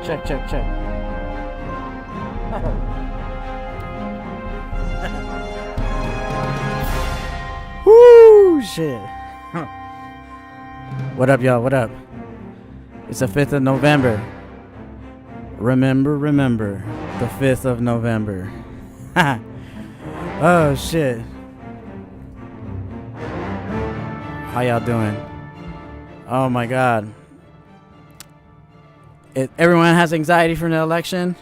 Check. Woo, shit. What up, y'all? What up? It's the 5th of November. Remember, the 5th of November. Oh, shit. How y'all doing? Oh, my God. Everyone has anxiety from the election.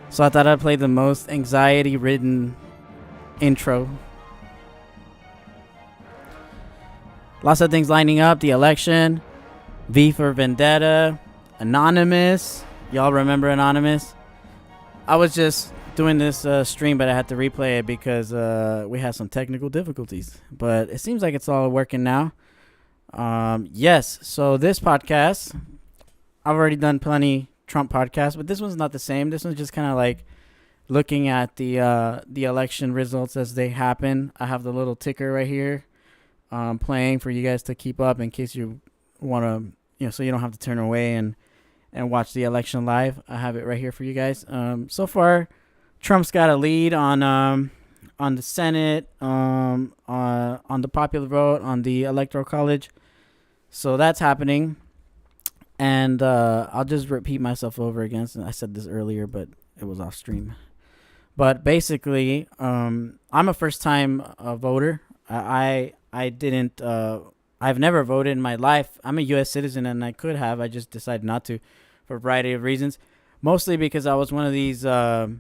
So I thought I'd play the most anxiety-ridden intro. Lots of things lining up. The election. V for Vendetta. Anonymous. Y'all remember Anonymous? I was just doing this stream, but I had to replay it because we had some technical difficulties. But it seems like it's all working now. Yes, so this podcast, I've already done plenty Trump podcasts, but this one's not the same. This one's just kind of like looking at the election results as they happen. I have the little ticker right here playing for you guys to keep up in case you want to, so you don't have to turn away and watch the election live. I have it right here for you guys. So far, Trump's got a lead on the Senate, on the popular vote, on the Electoral College. So that's happening. And I'll just repeat myself over again. I said this earlier, but it was off stream. But basically, I'm a first-time voter. I've never voted in my life. I'm a U.S. citizen, and I could have. I just decided not to for a variety of reasons. Mostly because I was one of these, your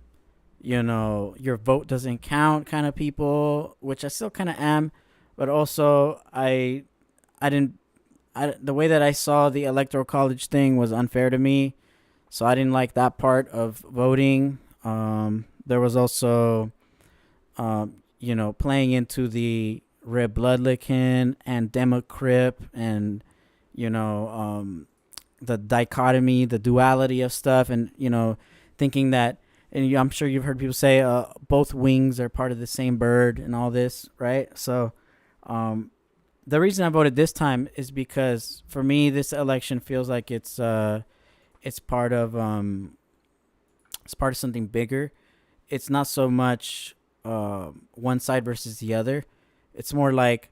vote doesn't count kind of people, which I still kind of am. But also, the way that I saw the Electoral College thing was unfair to me. So I didn't like that part of voting. There was also, playing into the red blood licking and Democrat and, the dichotomy, the duality of stuff. And, thinking that, and I'm sure you've heard people say both wings are part of the same bird and all this, right? So, the reason I voted this time is because for me, this election feels like it's part of something bigger. It's not so much one side versus the other. It's more like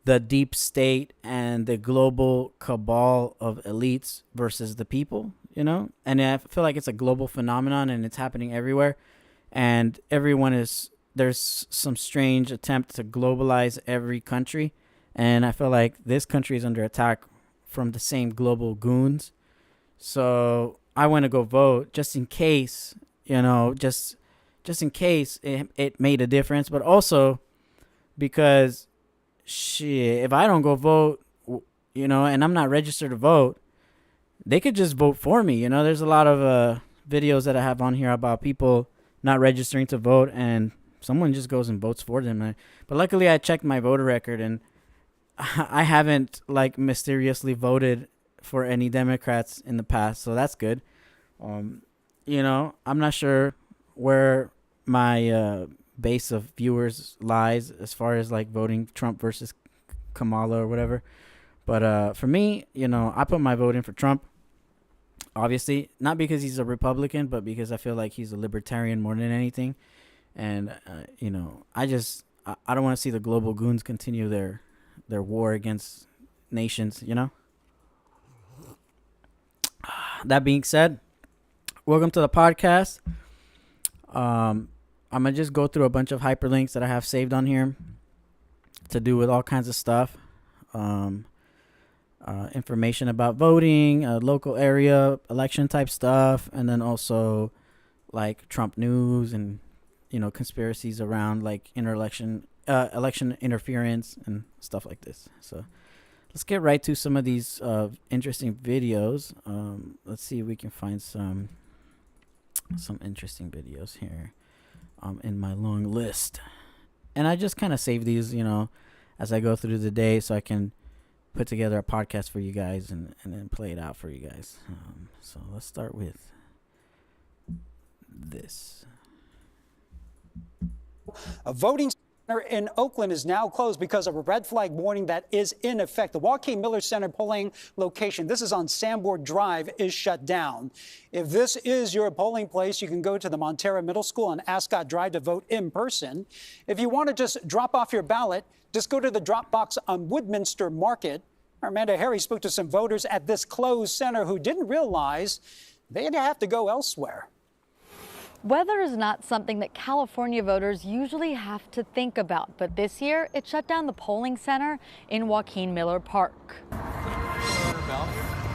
the deep state and the global cabal of elites versus the people, And I feel like it's a global phenomenon and it's happening everywhere. And there's some strange attempt to globalize every country. And I feel like this country is under attack from the same global goons. So I want to go vote just in case, just in case it made a difference. But also because, shit, if I don't go vote, and I'm not registered to vote, they could just vote for me. There's a lot of videos that I have on here about people not registering to vote and someone just goes and votes for them. But luckily I checked my voter record and I haven't mysteriously voted for any Democrats in the past, so that's good. I'm not sure where my base of viewers lies as far as voting Trump versus Kamala or whatever. But for me, I put my vote in for Trump. Obviously, not because he's a Republican, but because I feel like he's a libertarian more than anything. And I don't want to see the global goons continue their war against nations, That being said, welcome to the podcast. I'm going to just go through a bunch of hyperlinks that I have saved on here to do with all kinds of stuff. Information about voting, local area, election type stuff, and then also Trump news and, conspiracies around election interference and stuff like this. So let's get right to some of these interesting videos. Let's see if we can find some interesting videos here in my long list. And I just kind of save these, as I go through the day so I can put together a podcast for you guys and then play it out for you guys. So let's start with this. A voting In Oakland is now closed because of a red flag warning that is in effect. The Joaquin Miller Center polling location, this is on Sanborn Drive, is shut down. If this is your polling place, you can go to the Montera Middle School on Ascot Drive to vote in person. If you want to just drop off your ballot, just go to the drop box on Woodminster Market. Amanda Harry spoke to some voters at this closed center who didn't realize they'd have to go elsewhere. Weather is not something that California voters usually have to think about, but this year it shut down the polling center in Joaquin Miller Park.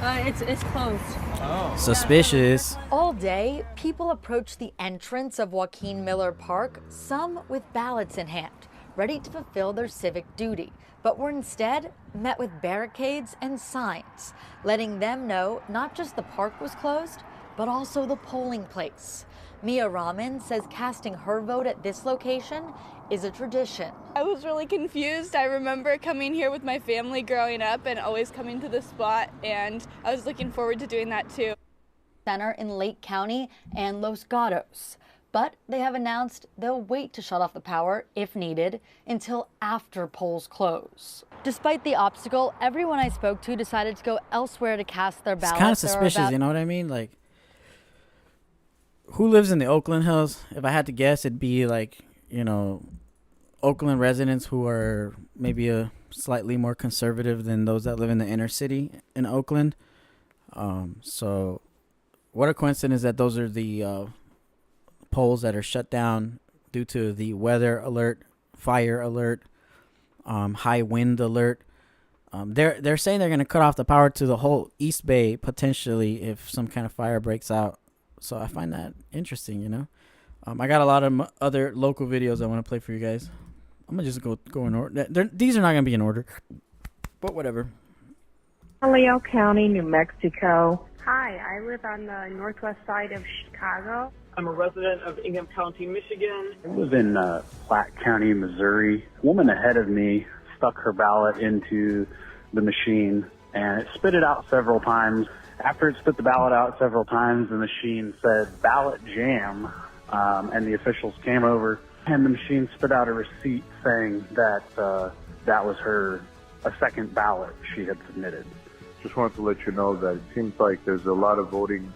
It's closed. Oh. Suspicious. All day, people approached the entrance of Joaquin Miller Park, some with ballots in hand, ready to fulfill their civic duty, but were instead met with barricades and signs, letting them know not just the park was closed, but also the polling place. Mia Rahman says casting her vote at this location is a tradition. I was really confused. I remember coming here with my family growing up and always coming to this spot, and I was looking forward to doing that too. Center in Lake County and Los Gatos, but they have announced they'll wait to shut off the power, if needed, until after polls close. Despite the obstacle, everyone I spoke to decided to go elsewhere to cast their ballots. It's kind of suspicious, you know what I mean? Like, who lives in the Oakland Hills? If I had to guess, it'd be like, you know, Oakland residents who are maybe a slightly more conservative than those that live in the inner city in Oakland. So what a coincidence that those are the polls that are shut down due to the weather alert, fire alert, high wind alert. They're saying they're going to cut off the power to the whole East Bay potentially if some kind of fire breaks out. So I find that interesting, you know. I got a lot of other local videos I want to play for you guys. I'm going to just go in order. These are not going to be in order, but whatever. Leo County, New Mexico. Hi, I live on the northwest side of Chicago. I'm a resident of Ingham County, Michigan. I live in Platte County, Missouri. A woman ahead of me stuck her ballot into the machine, and it spit it out several times. After it spit the ballot out several times, the machine said ballot jam, and the officials came over, and the machine spit out a receipt saying that that was a second ballot she had submitted. Just wanted to let you know that it seems like there's a lot of voting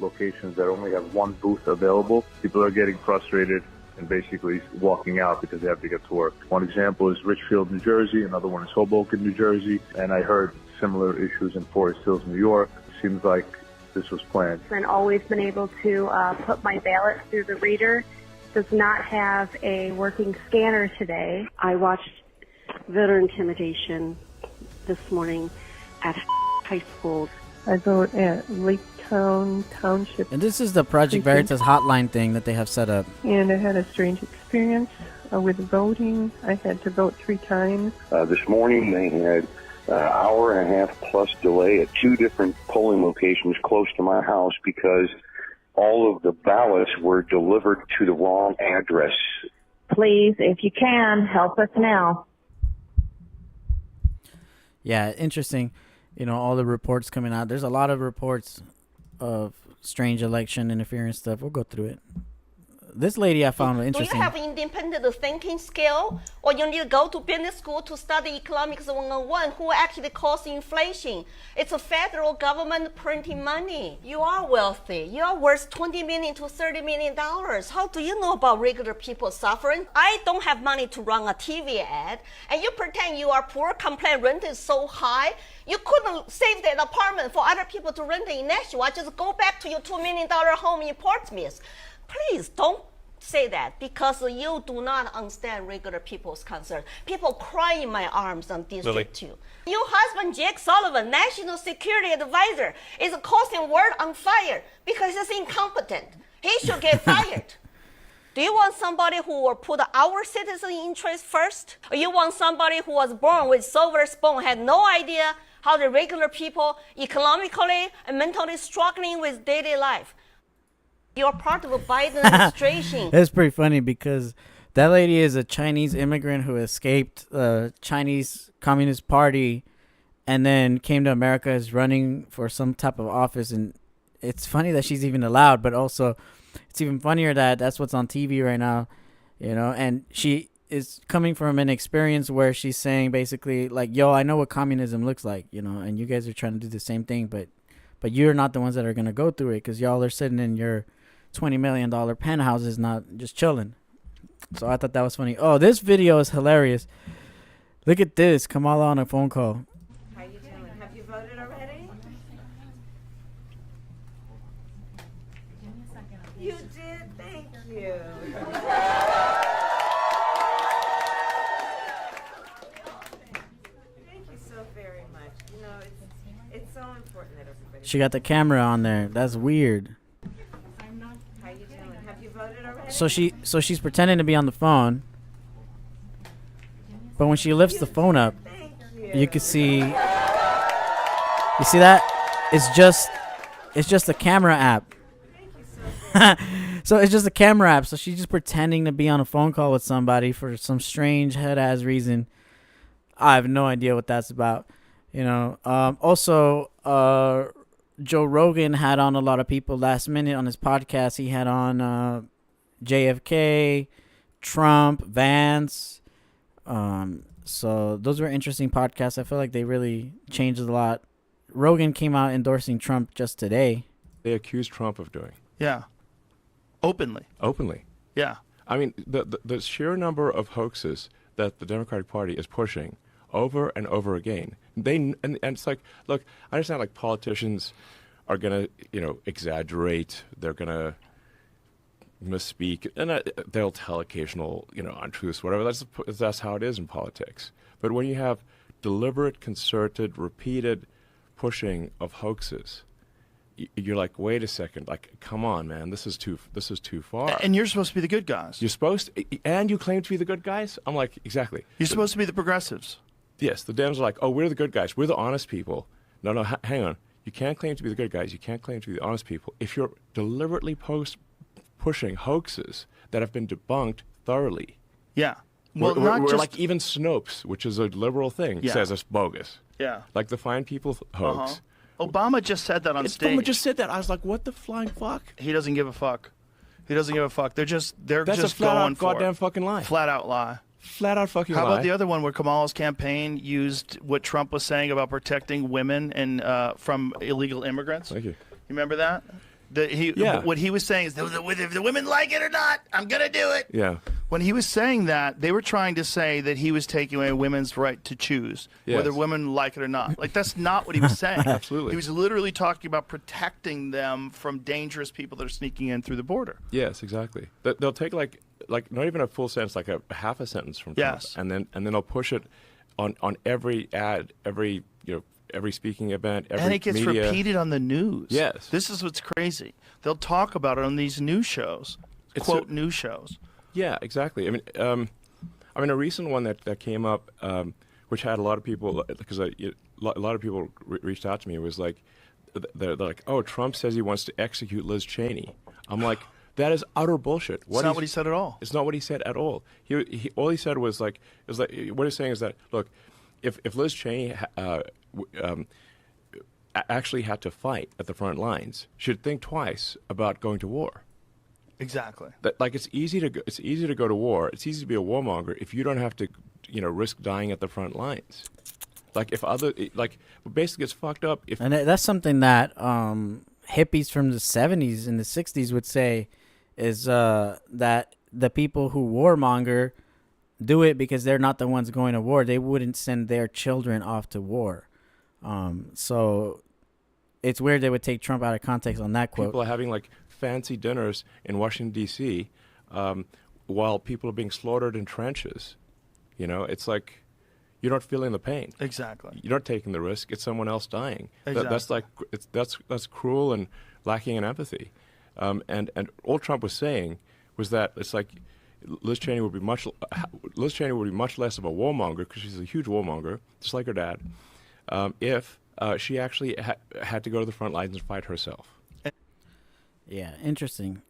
locations that only have one booth available. People are getting frustrated and basically walking out because they have to get to work. One example is Richfield, New Jersey. Another one is Hoboken, New Jersey. And I heard similar issues in Forest Hills, New York. Seems like this was planned. I've always been able to put my ballot through the reader. Does not have a working scanner today. I watched voter intimidation this morning at high school. I vote at Lake Town Township. And this is the Project Veritas hotline thing that they have set up. And I had a strange experience with voting. I had to vote 3 times. This morning they had hour and a half plus delay at 2 different polling locations close to my house because all of the ballots were delivered to the wrong address. Please, if you can, help us now. Yeah, interesting. You know, all the reports coming out. There's a lot of reports of strange election interference stuff. We'll go through it. This lady I found interesting. Do you have independent thinking skill, or you need to go to business school to study economics 101, who actually caused inflation? It's a federal government printing money. You are wealthy. You are worth $20 million to $30 million. How do you know about regular people suffering? I don't have money to run a TV ad, and you pretend you are poor, complain rent is so high. You couldn't save that apartment for other people to rent in Nashua. Just go back to your $2 million home in Portsmouth. Please don't say that, because you do not understand regular people's concern. People cry in my arms on District 2. Your husband, Jake Sullivan, National Security Advisor, is causing world on fire because he's incompetent. He should get fired. Do you want somebody who will put our citizen interest first? Or you want somebody who was born with silver spoon, had no idea how the regular people economically and mentally struggling with daily life? You're part of a Biden administration. That's pretty funny because that lady is a Chinese immigrant who escaped the Chinese Communist Party and then came to America as running for some type of office. And it's funny that she's even allowed, but also it's even funnier that that's what's on TV right now, you know. And she is coming from an experience where she's saying basically like, yo, I know what communism looks like, you know, and you guys are trying to do the same thing, but you're not the ones that are going to go through it because y'all are sitting in your $20 million penthouses, not just chilling. So I thought that was funny. Oh, this video is hilarious. Look at this. Kamala on a phone call. How you doing? Have you voted already? You did? Thank you. Thank you so very much. You know, it's so important that everybody... She got the camera on there. That's weird. How you doing? Have you voted already? So she's pretending to be on the phone. But when she lifts the phone up, you can see... You see that? It's just a camera app. So it's just a camera app. So she's just pretending to be on a phone call with somebody for some strange head-ass reason. I have no idea what that's about. You know. Also, Joe Rogan had on a lot of people last minute on his podcast. He had on JFK, Trump, Vance. So those were interesting podcasts. I feel like they really changed a lot. Rogan came out endorsing Trump just today. They accused Trump of doing. Yeah. Openly. Yeah. I mean, the sheer number of hoaxes that the Democratic Party is pushing over and over again. And it's like, look, I understand like politicians are going to, exaggerate. They're going to misspeak, and they'll tell occasional, untruths, whatever. That's how it is in politics. But when you have deliberate, concerted, repeated pushing of hoaxes, you're like, wait a second, like, come on, man, this is too far. And you're supposed to be the good guys. You're supposed to, and you claim to be the good guys? I'm like, exactly. You're supposed to be the progressives. Yes, the Dems are like, oh, we're the good guys. We're the honest people. No, hang on. You can't claim to be the good guys. You can't claim to be the honest people if you're deliberately pushing hoaxes that have been debunked thoroughly. Yeah. Well, we're like even Snopes, which is a liberal thing, says it's bogus. Yeah. Like the Fine People hoax. Obama just said that on stage. Obama just said that. I was like, what the flying fuck? He doesn't give a fuck. They're just That's a flat out goddamn fucking lie. Flat out lie. Flat out fucking lie. How about the other one where Kamala's campaign used what Trump was saying about protecting women and from illegal immigrants? Thank you. You remember that? What he was saying is, if the women like it or not, I'm going to do it. Yeah. When he was saying that, they were trying to say that he was taking away women's right to choose whether women like it or not. Like, that's not what he was saying. Absolutely. He was literally talking about protecting them from dangerous people that are sneaking in through the border. Yes, exactly. They'll take like not even a full sentence, like a half a sentence from Trump, and then they'll push it on every ad, every speaking event, every and it gets media. repeated on the news. Yes. This is what's crazy. They'll talk about it on these news shows, news shows. Yeah, exactly. I mean, a recent one that came up, which had a lot of people, because a lot of people reached out to me, was like, they're like, oh, Trump says he wants to execute Liz Cheney. I'm like, that is utter bullshit. It's not what he said at all. It's not what he said at all. All he said was like, what he's saying is that, look, if Liz Cheney actually had to fight at the front lines, should think twice about going to war. Exactly. Like it's easy to go to war. It's easy to be a warmonger if you don't have to, risk dying at the front lines. Like basically it's fucked up. And that's something that hippies from the 70s and the 60s would say is that the people who warmonger do it because they're not the ones going to war. They wouldn't send their children off to war. So it's weird they would take Trump out of context on that quote. People are having like fancy dinners in Washington, D.C. While people are being slaughtered in trenches. It's like you're not feeling the pain. Exactly. You're not taking the risk. It's someone else dying. Exactly. That's cruel and lacking in empathy. And all Trump was saying was that it's like Liz Cheney would be much less of a warmonger, because she's a huge warmonger, just like her dad, if she actually had to go to the front lines and fight herself. Yeah, interesting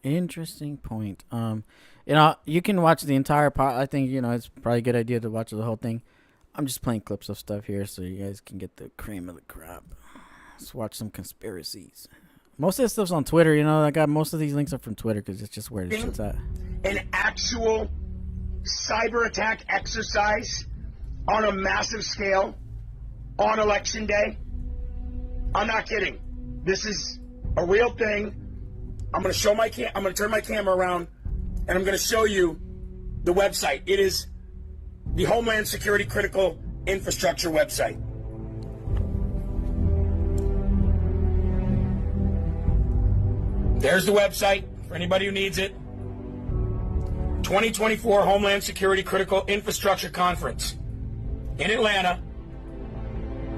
point. You can watch the entire pod. I think it's probably a good idea to watch the whole thing. I'm just playing clips of stuff here so you guys can get the cream of the crop. Let's watch some conspiracies. Most of this stuff's on Twitter. I got most of these links are from Twitter because it's just where this shit's at. An actual cyber attack exercise on a massive scale on election day? I'm not kidding. This is a real thing. I'm going to turn my camera around and I'm going to show you the website. It is the Homeland Security Critical Infrastructure website. There's the website for anybody who needs it. 2024 Homeland Security Critical Infrastructure Conference in Atlanta,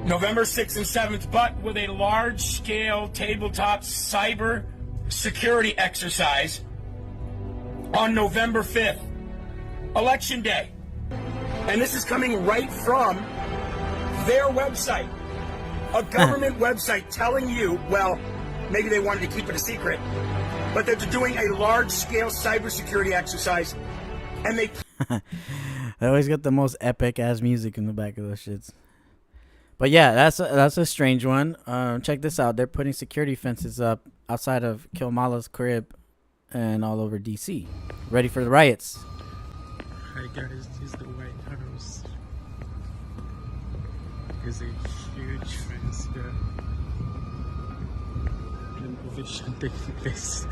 November 6th and 7th, but with a large-scale tabletop cyber security exercise on November 5th, Election Day. And this is coming right from their website, a government website telling you, well, maybe they wanted to keep it a secret, but they're doing a large-scale cybersecurity exercise, and they... They always got the most epic-ass music in the back of those shits. But yeah, that's a strange one. Check this out. They're putting security fences up outside of Kilmala's crib and all over D.C. Ready for the riots. Hi guys, this is the White House. There's a huge fence here. Renovation taking place.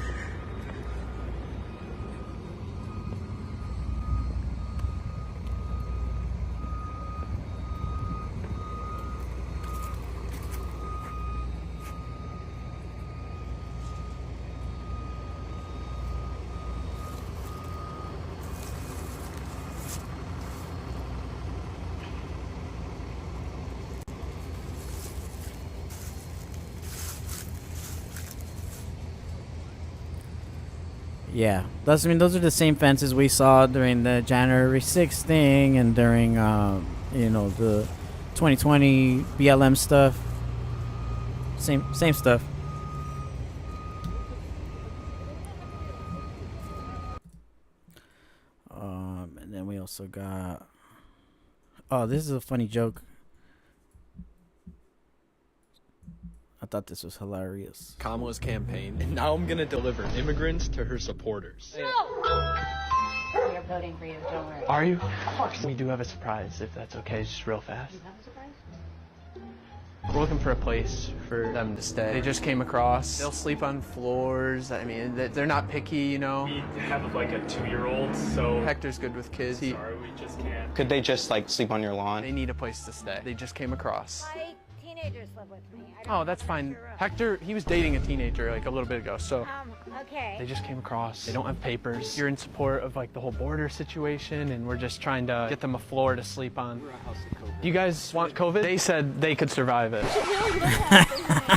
Yeah, those are the same fences we saw during the January 6th thing and during the 2020 BLM stuff. Same stuff. And then we also got. Oh, this is a funny joke. I thought this was hilarious. Kamala's campaign, and now I'm gonna deliver immigrants to her supporters. We are voting for you, don't worry. Are you? Of course. We do have a surprise, if that's okay, just real fast. You have a surprise? We're looking for a place for them to stay. They just came across. They'll sleep on floors. I mean, they're not picky, you know. We have like a 2-year-old, so... Hector's good with kids. Sorry, we just can't. Could they just like sleep on your lawn? They need a place to stay. They just came across. My teenagers live with me. Oh, that's fine. Hector, he was dating a teenager like a little bit ago, so... Okay. They just came across. They don't have papers. You're in support of like the whole border situation, and we're just trying to get them a floor to sleep on. Do you guys want COVID? They said they could survive it.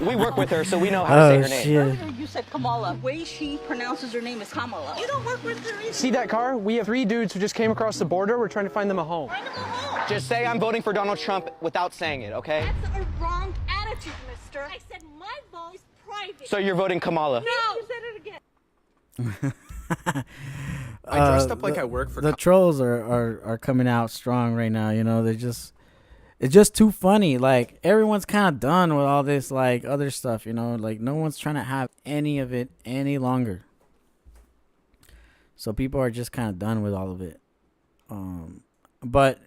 We work with her, so we know how to say her name. Earlier you said Kamala. The way she pronounces her name is Kamala. You don't work with her either. See that car? We have 3 dudes who just came across the border. We're trying to find them a home. Find them a home. Just say I'm voting for Donald Trump without saying it, okay? That's a wrong attitude, mister. I said my vote is private. So you're voting Kamala? No. You said it again. I dressed up like I work for... The trolls are coming out strong right now, you know. It's just too funny. Like, everyone's kind of done with all this, like, other stuff, you know. Like, no one's trying to have any of it any longer. So people are just kind of done with all of it. But,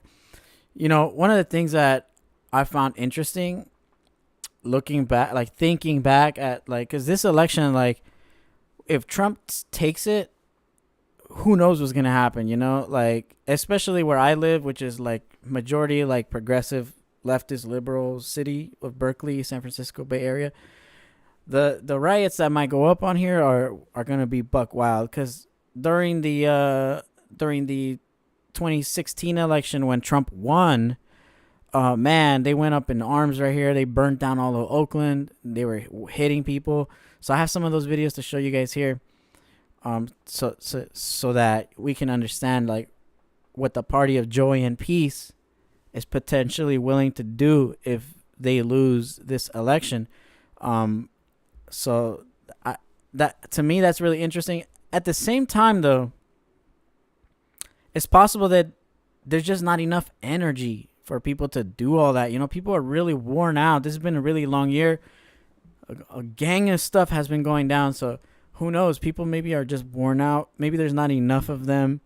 you know, one of the things that I found interesting, looking back, like, thinking back at, like, because this election, like, if Trump takes it, who knows what's going to happen, you know? Like, especially where I live, which is, like, majority, like, progressive, leftist, liberal city of Berkeley, San Francisco Bay Area. The riots that might go up on here are going to be buck wild, because during the 2016 election when Trump won, man, they went up in arms right here. They burned down all of Oakland. They were hitting people. So I have some of those videos to show you guys here, so that we can understand, like, what the Party of Joy and Peace is potentially willing to do if they lose this election. So that to me, that's really interesting. At the same time, though, it's possible that there's just not enough energy for people to do all that. You know, people are really worn out. This has been a really long year. A gang of stuff has been going down, so who knows? People maybe are just worn out. Maybe there's not enough of them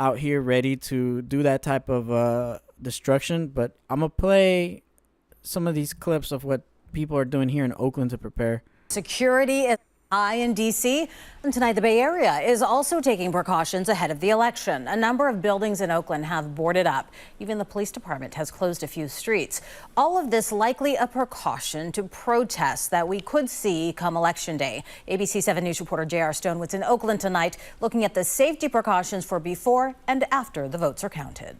out here ready to do that type of destruction. But I'm going to play some of these clips of what people are doing here in Oakland to prepare. Security is high in D.C. And tonight, the Bay Area is also taking precautions ahead of the election. A number of buildings in Oakland have boarded up. Even the police department has closed a few streets. All of this likely a precaution to protests that we could see come Election Day. ABC 7 News reporter J.R. Stone was in Oakland tonight looking at the safety precautions for before and after the votes are counted.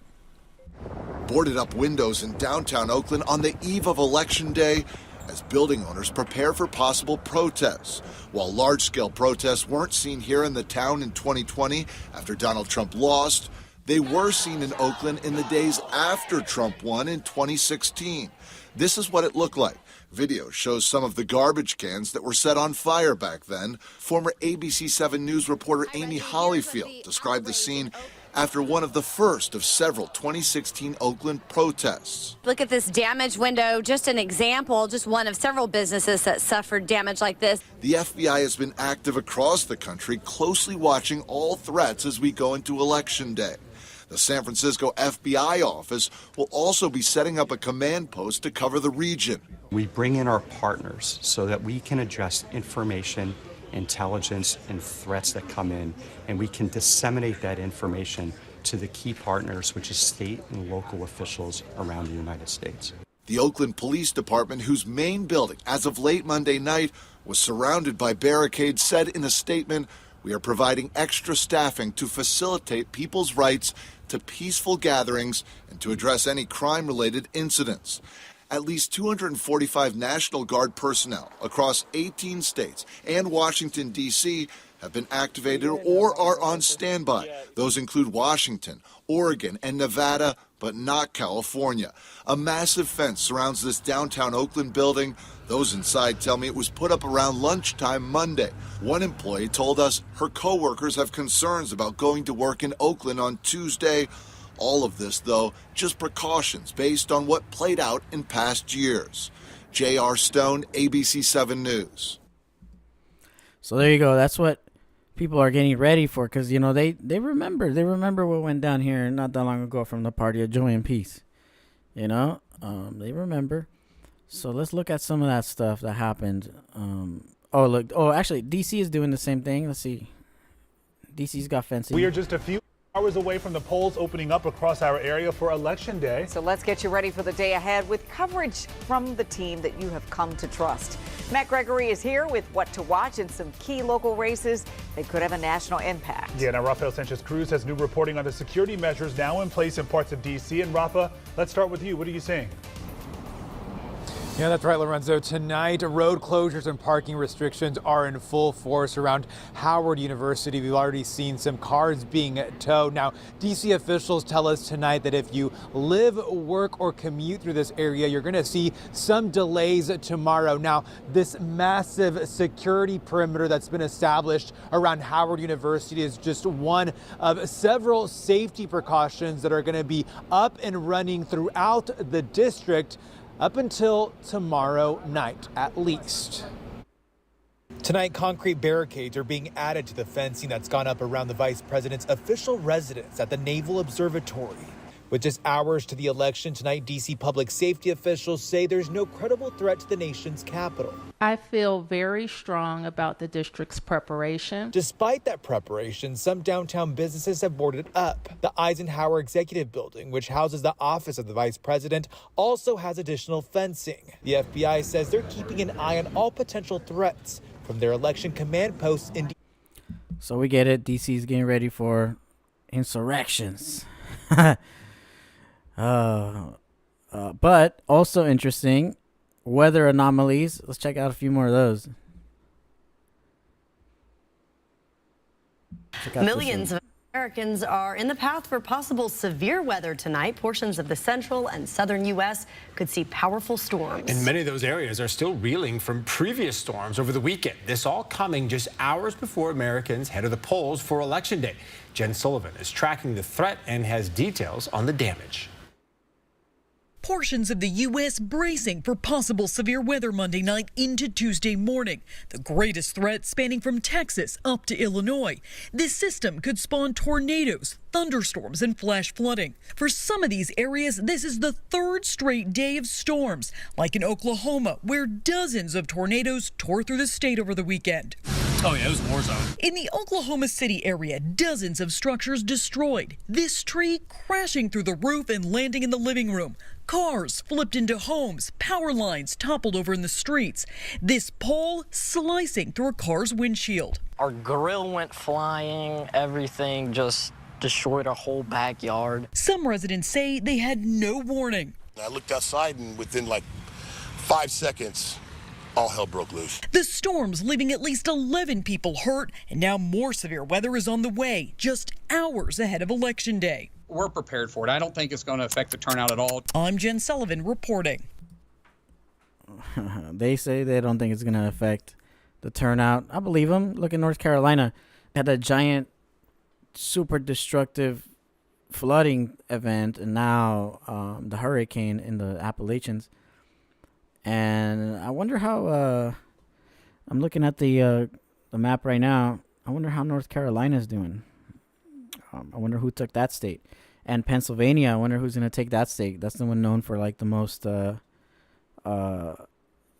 Boarded up windows in downtown Oakland on the eve of Election Day as building owners prepare for possible protests. While large-scale protests weren't seen here in the town in 2020 after Donald Trump lost, they were seen in Oakland in the days after Trump won in 2016. This is what it looked like. Video shows some of the garbage cans that were set on fire back then. Former ABC 7 News reporter Amy Hollyfield described the scene after one of the first of several 2016 Oakland protests. Look at this damaged window, just an example, just one of several businesses that suffered damage like this. The FBI has been active across the country, closely watching all threats as we go into Election Day. The San Francisco FBI office will also be setting up a command post to cover the region. We bring in our partners so that we can address information, intelligence, and threats that come in, and we can disseminate that information to the key partners, which is state and local officials around the United States. The Oakland Police Department, whose main building, as of late Monday night, was surrounded by barricades, said in a statement, "We are providing extra staffing to facilitate people's rights to peaceful gatherings and to address any crime-related incidents." At least 245 National Guard personnel across 18 states and Washington, D.C. have been activated or are on standby. Those include Washington, Oregon, and Nevada, but not California. A massive fence surrounds this downtown Oakland building. Those inside tell me it was put up around lunchtime Monday. One employee told us her coworkers have concerns about going to work in Oakland on Tuesday. All of this, though, just precautions based on what played out in past years. J.R. Stone, ABC 7 News. So there you go. That's what people are getting ready for, because, you know, they remember what went down here not that long ago from the Party of Joy and Peace. You know, they remember. So let's look at some of that stuff that happened. Actually, D.C. is doing the same thing. Let's see. D.C.'s got fencing. We are just a few hours away from the polls opening up across our area for Election Day. So let's get you ready for the day ahead with coverage from the team that you have come to trust. Matt Gregory is here with what to watch in some key local races that could have a national impact. Yeah, now Rafael Sanchez-Cruz has new reporting on the security measures now in place in parts of D.C. And Rafa, let's start with you. What are you seeing? Yeah, that's right, Lorenzo. Tonight, road closures and parking restrictions are in full force around Howard University. We've already seen some cars being towed. Now, D.C. officials tell us tonight that if you live, work, or commute through this area, you're going to see some delays tomorrow. Now, this massive security perimeter that's been established around Howard University is just one of several safety precautions that are going to be up and running throughout the district up until tomorrow night, at least. Tonight, concrete barricades are being added to the fencing that's gone up around the vice president's official residence at the Naval Observatory. With just hours to the election tonight, D.C. public safety officials say there's no credible threat to the nation's capital. I feel very strong about the district's preparation. Despite that preparation, some downtown businesses have boarded up. The Eisenhower Executive Building, which houses the office of the vice president, also has additional fencing. The FBI says they're keeping an eye on all potential threats from their election command posts in D.C. So we get it. D.C.'s getting ready for insurrections. But also interesting, weather anomalies. Let's check out a few more of those. Millions of Americans are in the path for possible severe weather tonight. Portions of the central and southern U.S. could see powerful storms. And many of those areas are still reeling from previous storms over the weekend. This all coming just hours before Americans head to the polls for Election Day. Jen Sullivan is tracking the threat and has details on the damage. Portions of the U.S. bracing for possible severe weather Monday night into Tuesday morning. The greatest threat spanning from Texas up to Illinois. This system could spawn tornadoes, thunderstorms, and flash flooding. For some of these areas, this is the third straight day of storms, like in Oklahoma, where dozens of tornadoes tore through the state over the weekend. Oh yeah, it was a war zone. In the Oklahoma City area, dozens of structures destroyed. This tree crashing through the roof and landing in the living room. Cars flipped into homes, power lines toppled over in the streets. This pole slicing through a car's windshield. Our grill went flying, everything just destroyed our whole backyard. Some residents say they had no warning. I looked outside and within like 5 seconds, all hell broke loose. The storms leaving at least 11 people hurt, and now more severe weather is on the way, just hours ahead of Election Day. We're prepared for it. I don't think it's going to affect the turnout at all. I'm Jen Sullivan reporting. They say they don't think it's going to affect the turnout. I believe them. Look at North Carolina. Had a giant, super destructive flooding event, and now the hurricane in the Appalachians. And I wonder how, I'm looking at the map right now. I wonder how North Carolina is doing. I wonder who took that state. And Pennsylvania, I wonder who's going to take that state. That's the one known for like the most, the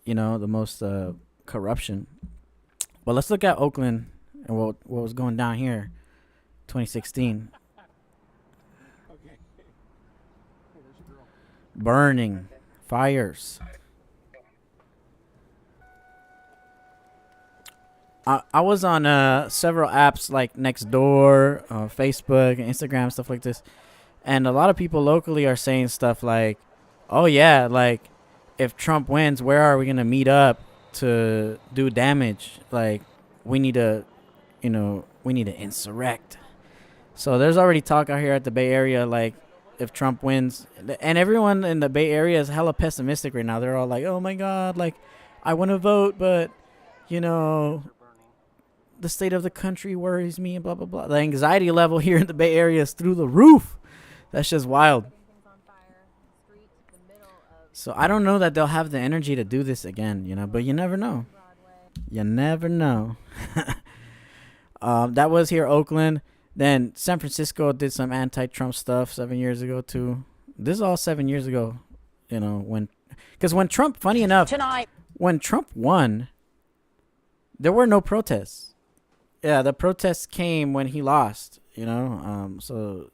most corruption. But let's look at Oakland and what was going down here, 2016. Burning, fires. I was on several apps like Nextdoor, Facebook, Instagram, stuff like this. And a lot of people locally are saying stuff like, oh, yeah, like, if Trump wins, where are we going to meet up to do damage? Like, we need to insurrect. So there's already talk out here at the Bay Area, like, if Trump wins. And everyone in the Bay Area is hella pessimistic right now. They're all like, oh, my God, like, I want to vote, but, the state of the country worries me and blah, blah, blah. The anxiety level here in the Bay Area is through the roof. That's just wild. So I don't know that they'll have the energy to do this again, but you never know. You never know. That was here, Oakland. Then San Francisco did some anti-Trump stuff 7 years ago, too. This is all 7 years ago, because when Trump, funny enough, when Trump won, there were no protests. Yeah, the protests came when he lost, so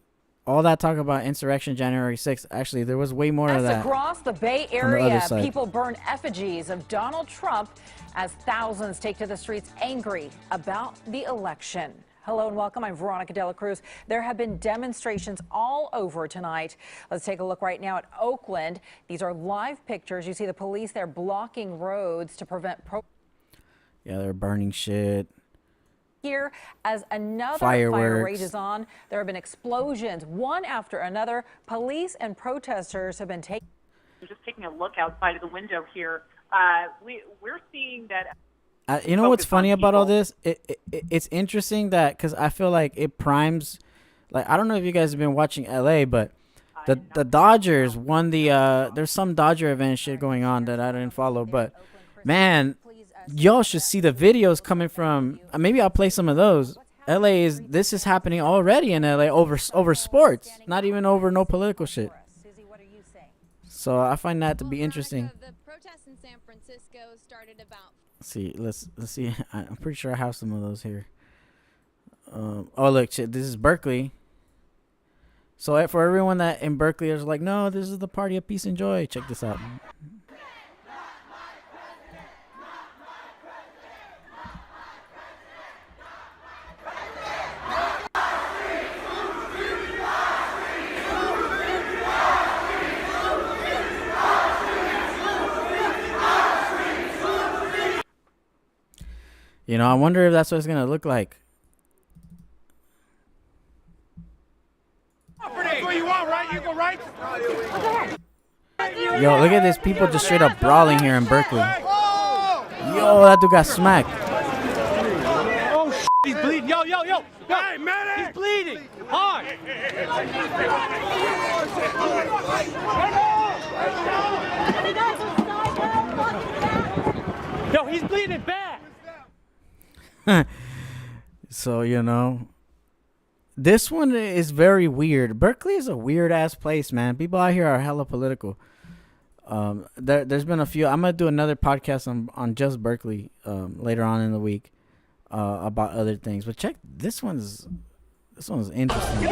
all that talk about insurrection January 6th, actually, there was way more of that. Across the Bay Area, people burn effigies of Donald Trump as thousands take to the streets angry about the election. Hello and welcome. I'm Veronica Dela Cruz. There have been demonstrations all over tonight. Let's take a look right now at Oakland. These are live pictures. You see the police there blocking roads to prevent Yeah, they're burning shit. Here, as another Fireworks. fire rages on, there have been explosions, one after another. Police and protesters have been taking. Just taking a look outside of the window here, we're seeing that. You know what's funny about all this? It's interesting that because I feel like it primes. Like, I don't know if you guys have been watching LA, but the Dodgers won the. There's some Dodger event shit going on that I didn't follow, but man. Y'all should see the videos coming from. Maybe I'll play some of those. This is happening already in LA over sports, not even over no political shit. So I find that to be interesting. The protests in San Francisco started about. Let's see. I'm pretty sure I have some of those here. Oh look, shit, this is Berkeley. So for everyone that in Berkeley is like, no, this is the party of peace and joy. Check this out. I wonder if that's what it's going to look like. That's what you want, right? You go right. Yo, look at this. People just straight up brawling here in Berkeley. Yo, that dude got smacked. Oh, he's bleeding. Yo. Hey, man. He's bleeding. Hard. getting it back. So, this one is very weird. Berkeley is a weird ass place, man. People out here are hella political. There's been a few. I'm gonna do another podcast on just Berkeley later on in the week about other things. But check this one's interesting.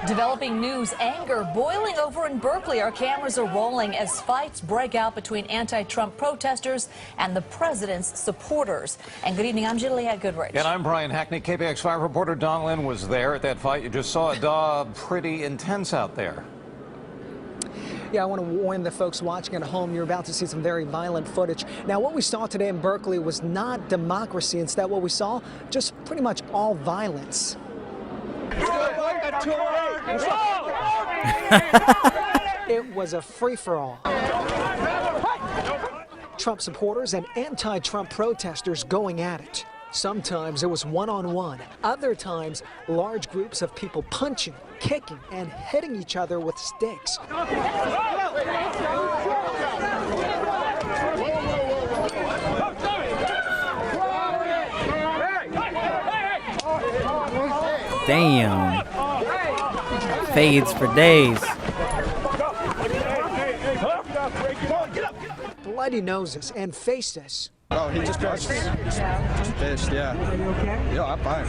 Developing news, anger boiling over in Berkeley. Our cameras are rolling as fights break out between anti-Trump protesters and the president's supporters. And good evening, I'm Juliette Goodrich. And I'm Brian Hackney. KPX5 reporter Don Lynn was there at that fight you just saw. Pretty intense out there. Yeah, I want to warn the folks watching at home, you're about to see some very violent footage. Now, what we saw today in Berkeley was not democracy. Instead, what we saw, just pretty much all violence. It was a free-for-all. Trump supporters and anti-Trump protesters going at it. Sometimes it was one-on-one. Other times, large groups of people punching, kicking, and hitting each other with sticks. Damn. Fades for days. Bloody noses and faces. Oh, he just fished, yeah. Are you okay? Yeah, I'm fine.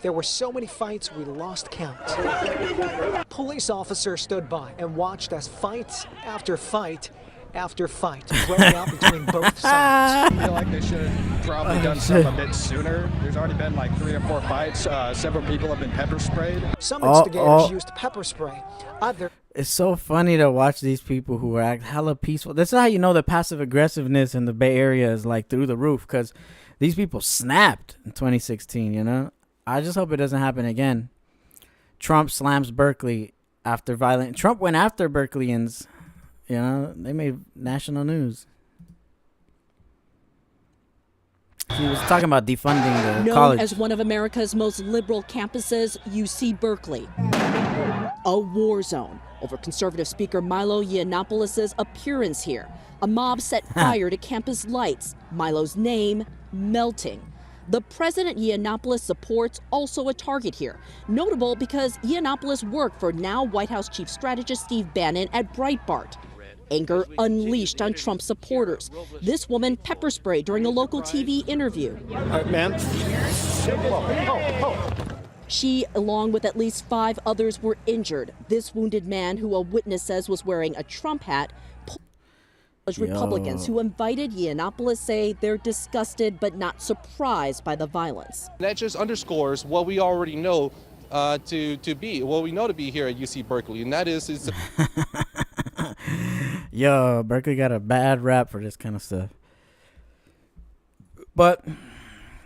There were so many fights, we lost count. Police officers stood by and watched as fight after fight after fight broke out between both sides. I feel like they should have probably done something a bit sooner. There's already been like 3 or 4 fights. Several people have been pepper sprayed. Some instigators used pepper spray. It's so funny to watch these people who act hella peaceful. This is how you know the passive aggressiveness in the Bay Area is like through the roof, because these people snapped in 2016, I just hope it doesn't happen again. Trump slams Berkeley after violent. Trump went after Berkeleyans. They made national news. He was talking about defunding the college. Known as one of America's most liberal campuses, UC Berkeley. A war zone over conservative Speaker Milo Yiannopoulos' appearance here. A mob set fire to campus lights, Milo's name melting. The president Yiannopoulos supports also a target here. Notable because Yiannopoulos worked for now White House chief strategist Steve Bannon at Breitbart. Anger unleashed on Trump supporters. This woman pepper sprayed during a local TV interview. Ma'am. She, along with at least 5 others, were injured. This wounded man, who a witness says was wearing a Trump hat, Republicans who invited Yiannopoulos say they're disgusted but not surprised by the violence. That just underscores what we already know to be here at UC Berkeley, and that is Yo, Berkeley got a bad rap for this kind of stuff. But,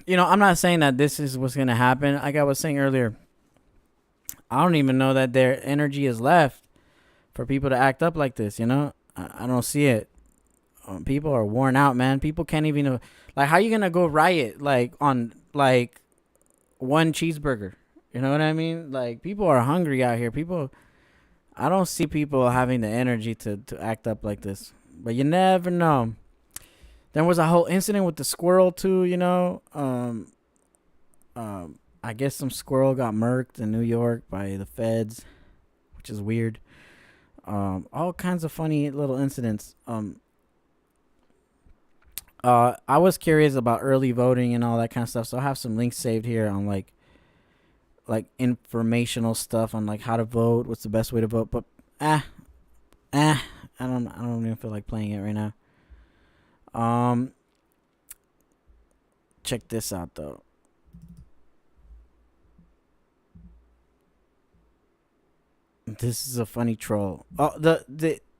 I'm not saying that this is what's going to happen. Like I was saying earlier, I don't even know that their energy is left for people to act up like this, I don't see it. People are worn out, man. People can't even, how are you going to go riot, on, one cheeseburger? You know what I mean? People are hungry out here. I don't see people having the energy to act up like this. But you never know. There was a whole incident with the squirrel too, I guess some squirrel got murked in New York by the feds, which is weird. All kinds of funny little incidents. I was curious about early voting and all that kind of stuff, so I have some links saved here on like informational stuff on how to vote, what's the best way to vote. But I don't even feel like playing it right now. Check this out though. This is a funny troll. Oh,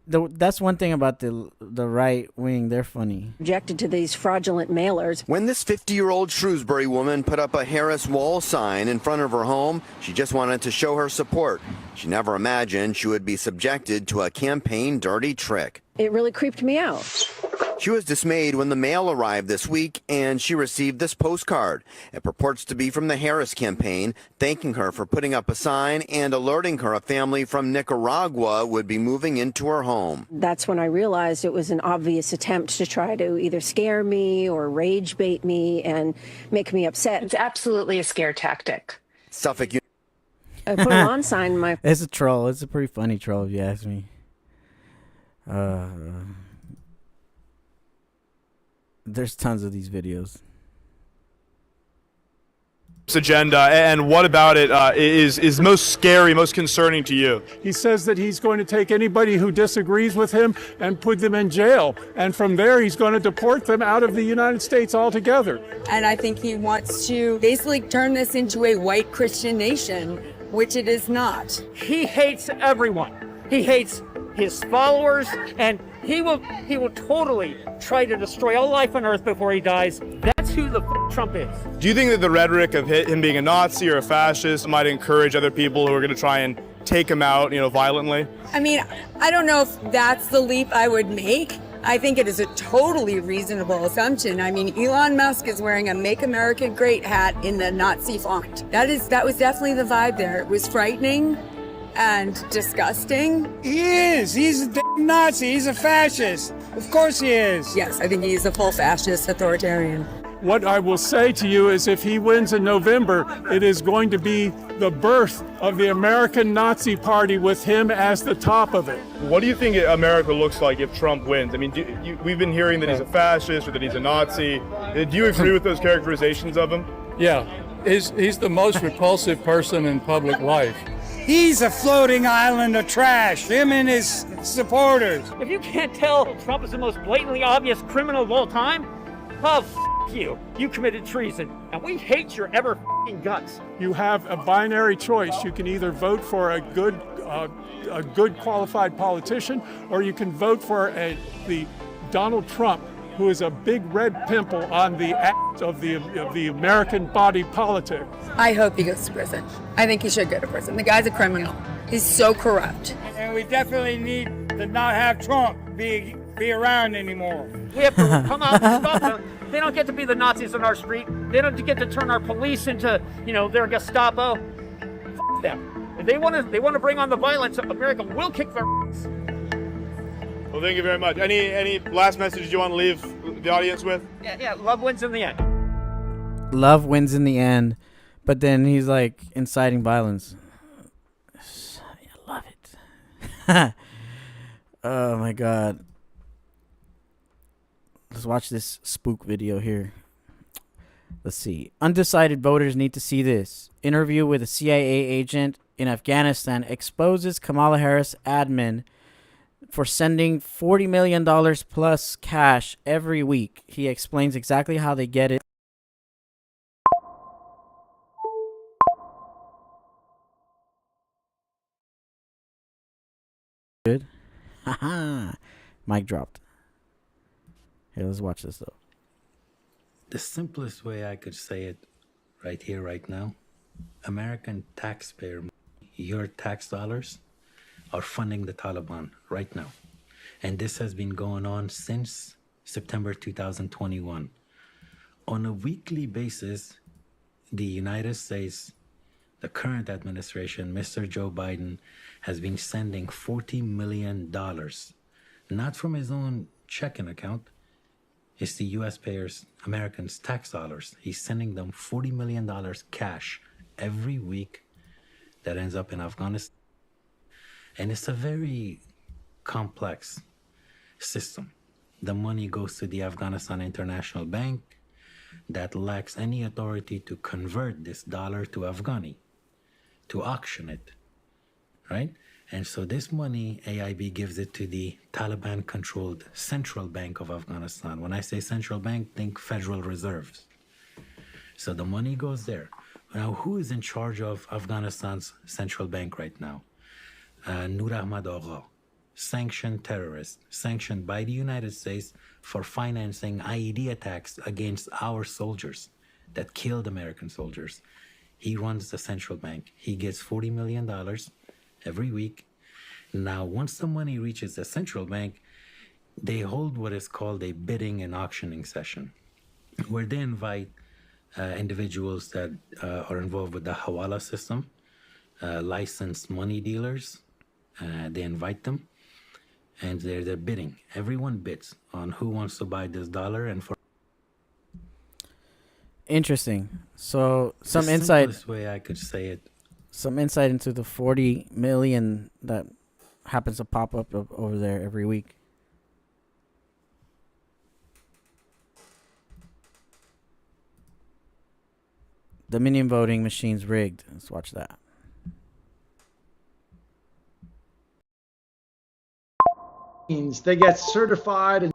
that's one thing about the right wing. They're funny. Objected to these fraudulent mailers. When this 50-year-old Shrewsbury woman put up a Harris wall sign in front of her home, she just wanted to show her support. She never imagined she would be subjected to a campaign dirty trick. It really creeped me out. She was dismayed when the mail arrived this week and she received this postcard. It purports to be from the Harris campaign, thanking her for putting up a sign and alerting her a family from Nicaragua would be moving into her home. That's when I realized it was an obvious attempt to try to either scare me or rage bait me and make me upset. It's absolutely a scare tactic. Suffolk. I put a lawn sign in my... It's a troll. It's a pretty funny troll, if you ask me. There's tons of these videos. Agenda, and what about it is most scary, most concerning to you? He says that he's going to take anybody who disagrees with him and put them in jail, and from there he's going to deport them out of the United States altogether. And I think he wants to basically turn this into a white Christian nation, which it is not. He hates everyone. He hates his followers, and he will totally try to destroy all life on earth before he dies. That's who the Trump is. Do you think that the rhetoric of him being a Nazi or a fascist might encourage other people who are going to try and take him out, violently? I mean, I don't know if that's the leap I would make. I think it is a totally reasonable assumption. I mean, Elon Musk is wearing a Make America Great hat in the Nazi font. That was definitely the vibe there. It was frightening and disgusting. He is. He's a damn Nazi. He's a fascist. Of course he is. Yes, I think he's a full fascist authoritarian. What I will say to you is if he wins in November, it is going to be the birth of the American Nazi Party with him as the top of it. What do you think America looks like if Trump wins? I mean, we've been hearing that he's a fascist or that he's a Nazi. Do you agree with those characterizations of him? Yeah. He's the most repulsive person in public life. He's a floating island of trash, him and his supporters. If you can't tell Trump is the most blatantly obvious criminal of all time, oh, you. You committed treason, and we hate your ever guts. You have a binary choice. You can either vote for a good qualified politician, or you can vote for the Donald Trump, who is a big red pimple on the act of the American body politic. I hope he goes to prison. I think he should go to prison. The guy's a criminal. He's so corrupt. And we definitely need to not have Trump be around anymore. We have to come out and stop them. They don't get to be the Nazis on our street. They don't get to turn our police into, their Gestapo. F them. If they want to bring on the violence, America will kick their ass. Well, thank you very much. Any last message you want to leave the audience with? Yeah, love wins in the end. Love wins in the end, but then he's like inciting violence. I love it. Oh my God. Let's watch this spook video here. Let's see. Undecided voters need to see this. Interview with a CIA agent in Afghanistan exposes Kamala Harris admin for sending $40 million plus cash every week. He explains exactly how they get it. Good. Haha. Mic dropped. Here, let's watch this though. The simplest way I could say it right here, right now, American taxpayer, your tax dollars are funding the Taliban right now. And this has been going on since September 2021. On a weekly basis, the United States, the current administration, Mr. Joe Biden, has been sending $40 million, not from his own checking account. It's the U.S. payers, Americans' tax dollars. He's sending them $40 million cash every week that ends up in Afghanistan. And it's a very complex system. The money goes to the Afghanistan International Bank that lacks any authority to convert this dollar to Afghani, to auction it, right? And so this money, AIB gives it to the Taliban-controlled Central Bank of Afghanistan. When I say Central Bank, think Federal Reserves. So the money goes there. Now, who is in charge of Afghanistan's Central Bank right now? Nur Ahmad Agha, sanctioned terrorist, sanctioned by the United States for financing IED attacks against our soldiers that killed American soldiers. He runs the central bank. He gets $40 million every week. Now, once the money reaches the central bank, they hold what is called a bidding and auctioning session, where they invite individuals that are involved with the Hawala system, licensed money dealers. They invite them, and they're bidding. Everyone bids on who wants to buy this dollar, and for Interesting. So some the insight. simplest way I could say it. Some insight into the 40 million that happens to pop up over there every week. Dominion voting machines rigged. Let's watch that. They get certified and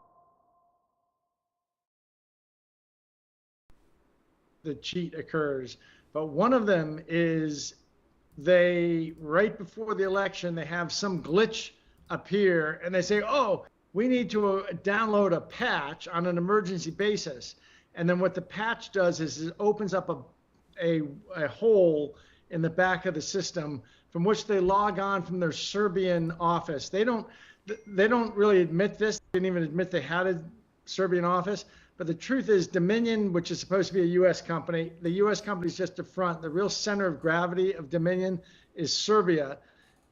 the cheat occurs. But one of them is they, right before the election, they have some glitch appear and they say, oh, we need to download a patch on an emergency basis. And then what the patch does is it opens up a hole in the back of the system from which they log on from their Serbian office. They don't really admit this. They didn't even admit they had a Serbian office. But the truth is Dominion, which is supposed to be a U.S. company, the U.S. company is just a front. The real center of gravity of Dominion is Serbia.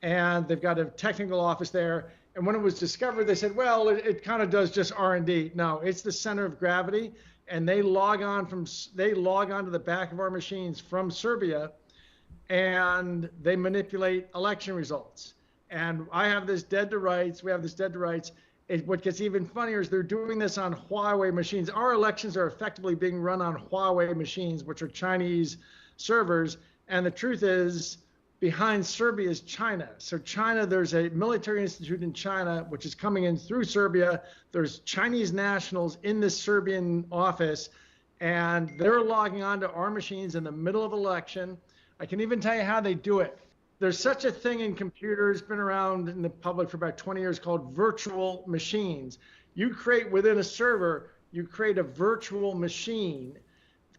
And they've got a technical office there. And when it was discovered, they said, well, it kind of does just R&D. No, it's the center of gravity. And they log on to the back of our machines from Serbia, and they manipulate election results. And I have this dead to rights. We have this dead to rights. What gets even funnier is they're doing this on Huawei machines. Our elections are effectively being run on Huawei machines, which are Chinese servers. And the truth is, behind Serbia is China. So China, there's a military institute in China, which is coming in through Serbia. There's Chinese nationals in this Serbian office, and they're logging onto our machines in the middle of election. I can even tell you how they do it. There's such a thing in computers, been around in the public for about 20 years, called virtual machines. You create within a server, you create a virtual machine.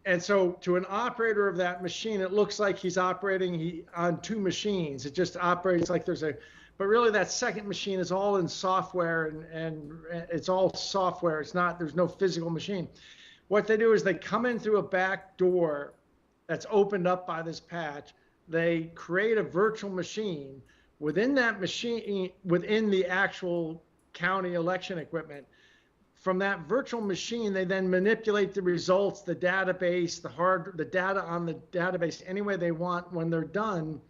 And so to an operator of that machine, it looks like he's operating on two machines. It just operates like but really that second machine is all in software and it's all software. There's no physical machine. What they do is they come in through a back door that's opened up by this patch. They create a virtual machine. Within that machine, within the actual county election equipment, from that virtual machine, they then manipulate the results, the database, the data on the database any way they want. When they're done,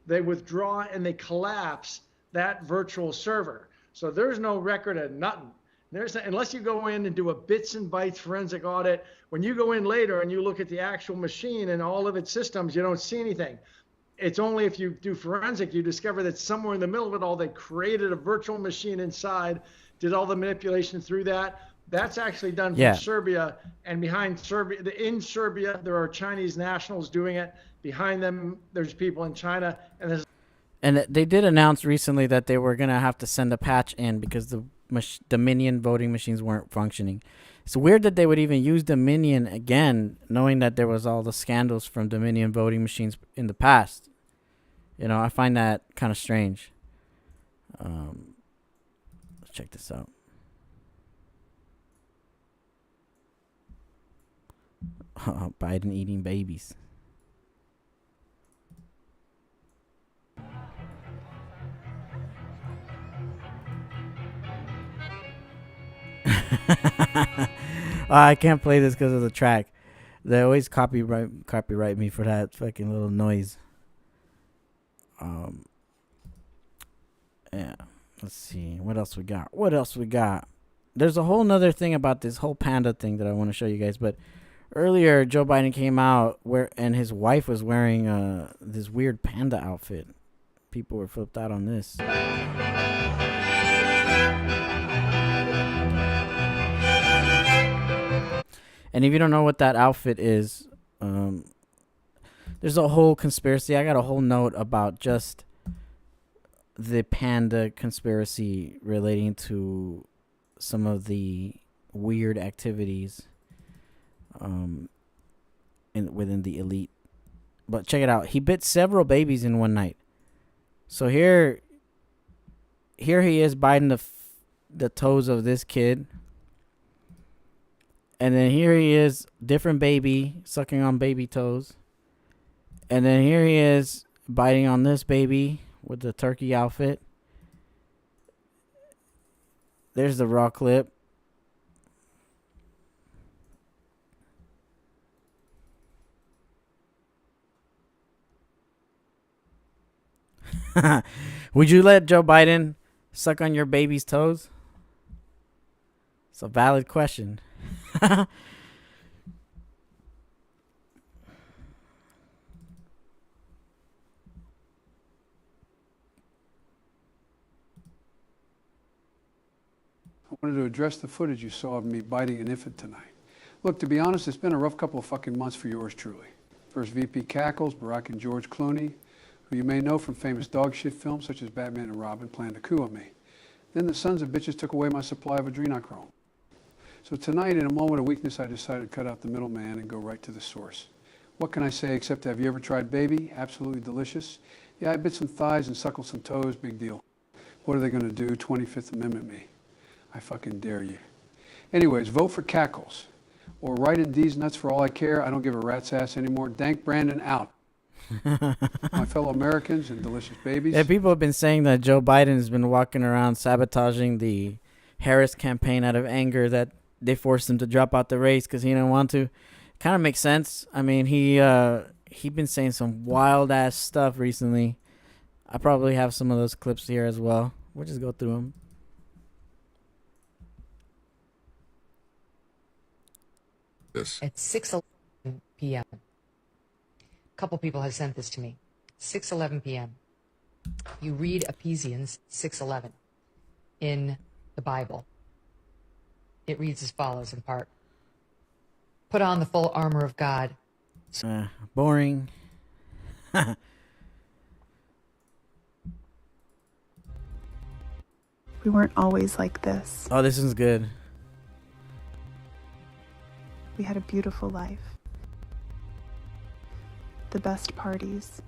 they withdraw and they collapse that virtual server. So there's no record of nothing. Unless you go in and do a bits and bytes forensic audit, when you go in later and you look at the actual machine and all of its systems, you don't see anything. It's only if you do forensic, you discover that somewhere in the middle of it all, they created a virtual machine inside, did all the manipulation through that. That's actually done from Serbia, and behind Serbia, in Serbia, there are Chinese nationals doing it. Behind them, there's people in China, and they did announce recently that they were gonna have to send a patch in because the Dominion voting machines weren't functioning. It's weird that they would even use Dominion again, knowing that there was all the scandals from Dominion voting machines in the past. I find that kind of strange. Let's check this out. Biden eating babies. I can't play this because of the track. They always copyright me for that fucking little noise. Yeah. Let's see. What else we got? There's a whole nother thing about this whole panda thing that I want to show you guys. But earlier, Joe Biden came out and his wife was wearing this weird panda outfit. People were flipped out on this. And if you don't know what that outfit is, there's a whole conspiracy. I got a whole note about just the panda conspiracy relating to some of the weird activities within the elite. But check it out. He bit several babies in one night. So here he is, Biden, the toes of this kid. And then here he is, different baby, sucking on baby toes. And then here he is, biting on this baby with the turkey outfit. There's the raw clip. Would you let Joe Biden suck on your baby's toes? It's a valid question. I wanted to address the footage you saw of me biting an infant tonight. Look, to be honest, it's been a rough couple of fucking months for yours truly. First VP Cackles, Barack and George Clooney, who you may know from famous dog shit films such as Batman and Robin, planned a coup on me. Then the sons of bitches took away my supply of adrenochrome. So tonight, in a moment of weakness, I decided to cut out the middleman and go right to the source. What can I say except have you ever tried baby? Absolutely delicious. Yeah, I bit some thighs and suckled some toes, big deal. What are they going to do, 25th Amendment me? I fucking dare you. Anyways, vote for Cackles. Or write in D's nuts for all I care. I don't give a rat's ass anymore. Dank Brandon out. My fellow Americans and delicious babies. Yeah, people have been saying that Joe Biden has been walking around sabotaging the Harris campaign out of anger that they forced him to drop out the race because he didn't want to. Kind of makes sense. I mean, he been saying some wild ass stuff recently. I probably have some of those clips here as well. We'll just go through them. At 6:11 p.m. A couple people have sent this to me. 6:11 p.m. You read Ephesians 6:11 in the Bible. It reads as follows in part. Put on the full armor of God. Boring. We weren't always like this. Oh, this is good. We had a beautiful life. The best parties.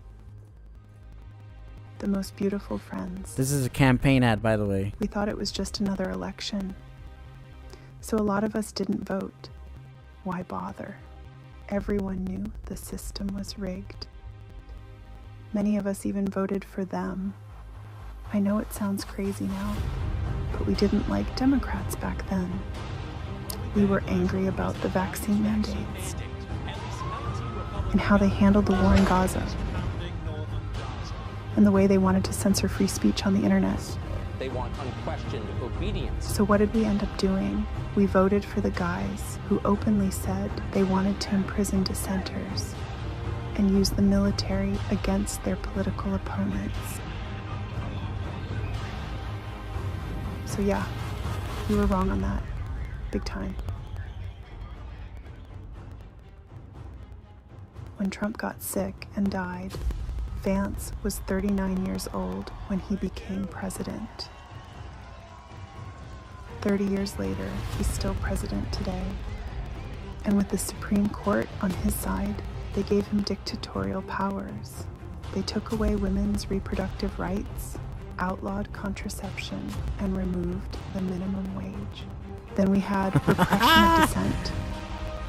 The most beautiful friends. This is a campaign ad, by the way. We thought it was just another election. So a lot of us didn't vote. Why bother? Everyone knew the system was rigged. Many of us even voted for them. I know it sounds crazy now, but we didn't like Democrats back then. We were angry about the vaccine mandates and how they handled the war in Gaza and the way they wanted to censor free speech on the internet. They want unquestioned obedience. So what did we end up doing? We voted for the guys who openly said they wanted to imprison dissenters and use the military against their political opponents. So yeah, we were wrong on that. Big time. When Trump got sick and died, Vance was 39 years old when he became president. 30 years later, he's still president today. And with the Supreme Court on his side, they gave him dictatorial powers. They took away women's reproductive rights, outlawed contraception, and removed the minimum wage. Then we had repression of dissent,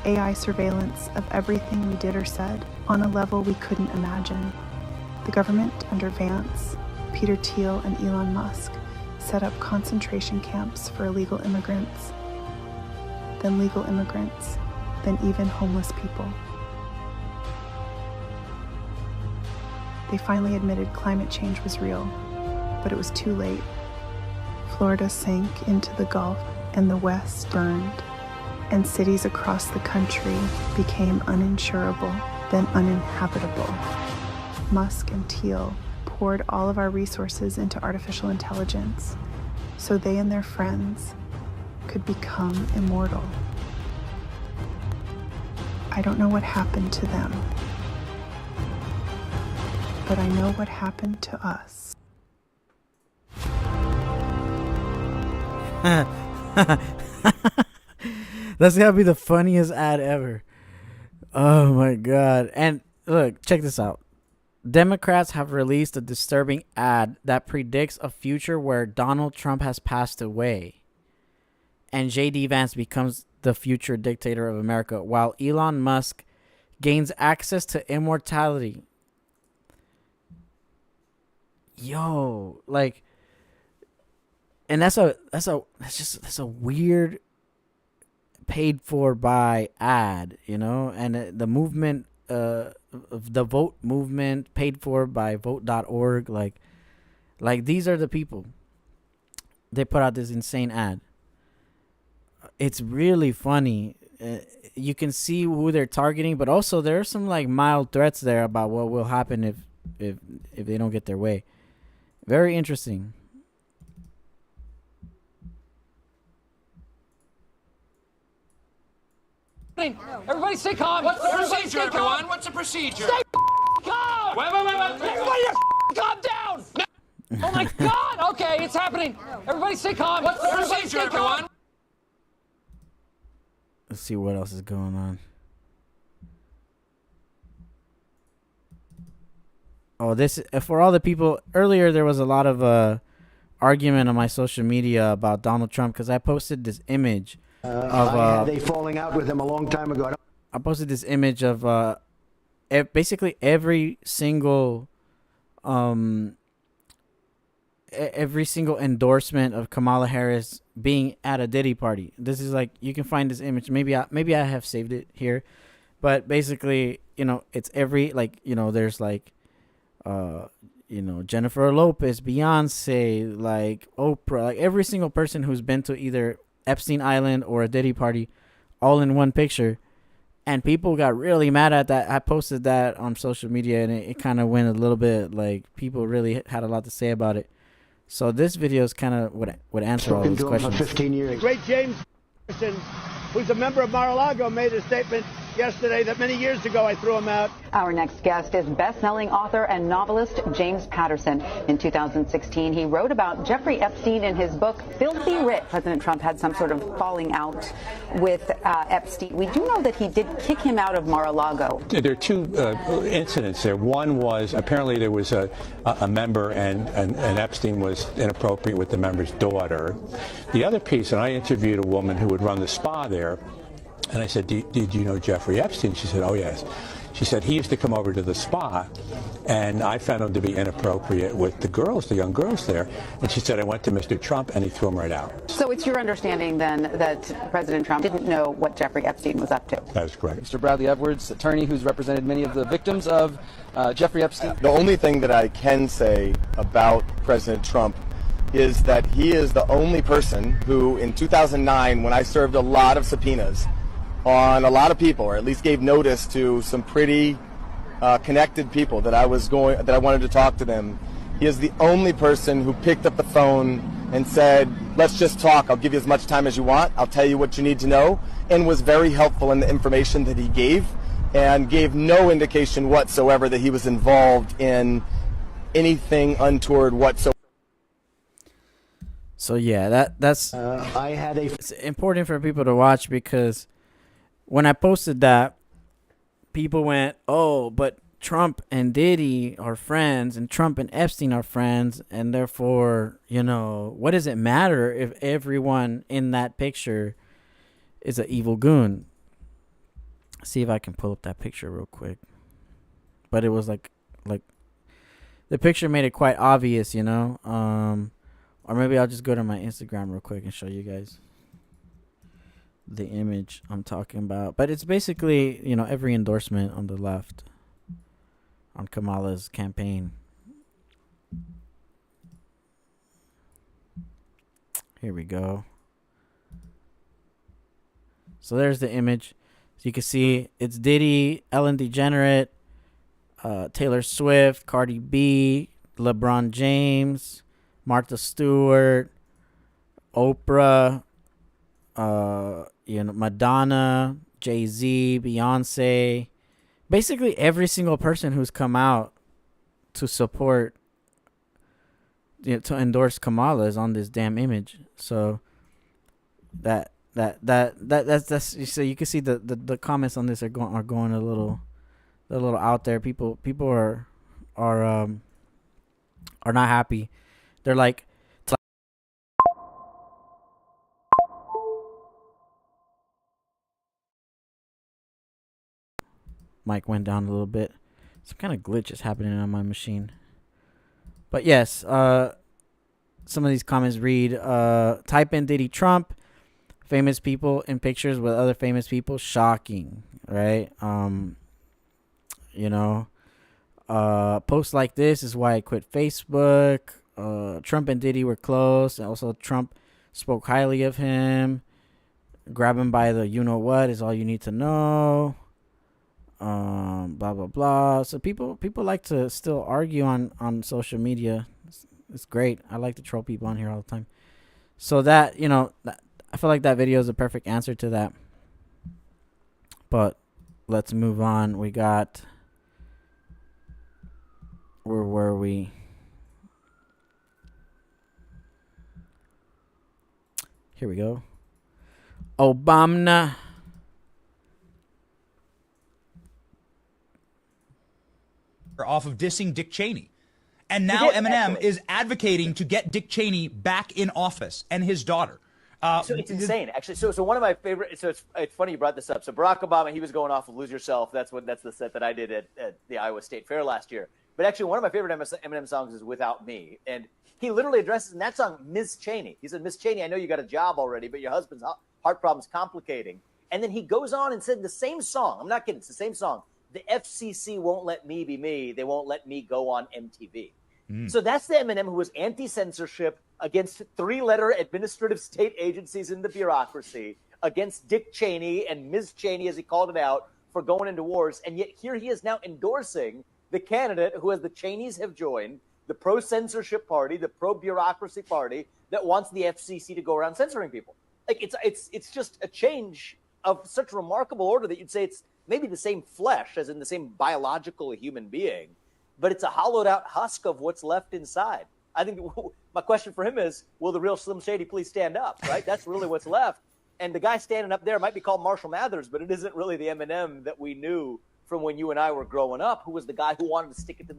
AI surveillance of everything we did or said on a level we couldn't imagine. The government under Vance, Peter Thiel, and Elon Musk set up concentration camps for illegal immigrants, then legal immigrants, then even homeless people. They finally admitted climate change was real, but it was too late. Florida sank into the Gulf and the West burned, and cities across the country became uninsurable, then uninhabitable. Musk and Thiel poured all of our resources into artificial intelligence so they and their friends could become immortal. I don't know what happened to them, but I know what happened to us. That's gotta be the funniest ad ever. Oh my god. And look, check this out. Democrats have released a disturbing ad that predicts a future where Donald Trump has passed away. and JD Vance becomes the future dictator of America, while Elon Musk gains access to immortality. Yo, like, and that's a weird paid for by ad, you know, and the movement, the vote movement paid for by vote.org, like these are the people. They put out this insane ad. It's really funny. You can see who they're targeting, but also there are some like mild threats there about what will happen if they don't get their way. Very interesting. Everybody stay calm. What's the procedure, everyone? What's the procedure? Stay calm! Wait. Everybody calm down! Oh my God! Okay, it's happening. Everybody stay calm. What's the procedure, everyone? Let's see what else is going on. Oh, this for all the people earlier. There was a lot of argument on my social media about Donald Trump because I posted this image of I had a falling out with him a long time ago. I posted this image of basically every single endorsement of Kamala Harris being at a Diddy party. This is like, you can find this image. Maybe I have saved it here, but basically, you know, it's every, like, you know, there's like, you know, Jennifer Lopez, Beyonce, like Oprah, like every single person who's been to either Epstein Island or a Diddy party, all in one picture. And people got really mad at that. I posted that on social media, and it kind of went a little bit, like, people really had a lot to say about it. So this video is kind of would answer all these questions. For 15 years. The great James Patterson, who's a member of Mar-a-Lago, made a statement yesterday that many years ago I threw him out. Our next guest is best-selling author and novelist James Patterson. In 2016, he wrote about Jeffrey Epstein in his book Filthy Rich. President Trump had some sort of falling out with Epstein. We do know that he did kick him out of Mar-a-Lago. There are two incidents there. One was apparently there was a member and Epstein was inappropriate with the member's daughter. The other piece, and I interviewed a woman who would run the spa there, and I said, did you know Jeffrey Epstein? She said, oh, yes. She said, he used to come over to the spa, and I found him to be inappropriate with the girls, the young girls there. And she said, I went to Mr. Trump, and he threw him right out. So it's your understanding, then, that President Trump didn't know what Jeffrey Epstein was up to? That is correct. Mr. Bradley Edwards, attorney who's represented many of the victims of Jeffrey Epstein. The only thing that I can say about President Trump is that he is the only person who, in 2009, when I served a lot of subpoenas on a lot of people, or at least gave notice to some pretty connected people that I wanted to talk to them, he is the only person who picked up the phone and said, let's just talk. I'll give you as much time as you want. I'll tell you what you need to know, and was very helpful in the information that he gave, and gave no indication whatsoever that he was involved in anything untoward whatsoever. So yeah, that's it's important for people to watch, because when I posted that, people went, oh, but Trump and Diddy are friends, and Trump and Epstein are friends, and therefore, you know, what does it matter if everyone in that picture is an evil goon? See if I can pull up that picture real quick. But it was like the picture made it quite obvious, you know. Or maybe I'll just go to my Instagram real quick and show you guys the image I'm talking about. But it's basically, you know, every endorsement on the left on Kamala's campaign. Here we go. So there's the image. So you can see it's Diddy, Ellen DeGeneres, Taylor Swift, Cardi B, LeBron James, Martha Stewart, Oprah, you know, Madonna, Jay-Z, Beyonce, basically every single person who's come out to support, you know, to endorse Kamala is on this damn image. So that's so you can see the comments on this are going a little out there. People are not happy. They're like, mic went down a little bit. Some kind of glitch is happening on my machine. But yes, some of these comments read, type in Diddy Trump, famous people in pictures with other famous people. Shocking, right? Posts like this is why I quit Facebook. Trump and Diddy were close. And also, Trump spoke highly of him. Grab him by the you-know-what is all you need to know. Blah, blah, blah. So people like to still argue on social media. It's great. I like to troll people on here all the time. So that, I feel like that video is a perfect answer to that. But let's move on. We got... Where were we? Here we go. Obama. Off of dissing Dick Cheney. And now Eminem is advocating to get Dick Cheney back in office and his daughter. So it's insane, actually. So one of my favorite. So it's funny you brought this up. So Barack Obama, he was going off of "Lose Yourself." That's the set that I did at the Iowa State Fair last year. But actually, one of my favorite Eminem songs is "Without Me," and he literally addresses in that song Ms. Cheney. He said, "Ms. Cheney, I know you got a job already, but your husband's heart problem's complicating." And then he goes on and said the same song. I'm not kidding. It's the same song. The FCC won't let me be me. They won't let me go on MTV. So that's the Eminem who was anti-censorship, against three-letter administrative state agencies in the bureaucracy, against Dick Cheney and Ms. Cheney, as he called it out, for going into wars. And yet here he is now endorsing the candidate who, as the Cheneys have joined, the pro-censorship party, the pro-bureaucracy party that wants the FCC to go around censoring people. Like it's just a change of such remarkable order that you'd say it's maybe the same flesh, as in the same biological human being, but it's a hollowed out husk of what's left inside. I think my question for him is, will the real Slim Shady please stand up, right? That's really what's left. And the guy standing up there might be called Marshall Mathers, but it isn't really the Eminem that we knew from when you and I were growing up, who was the guy who wanted to stick it to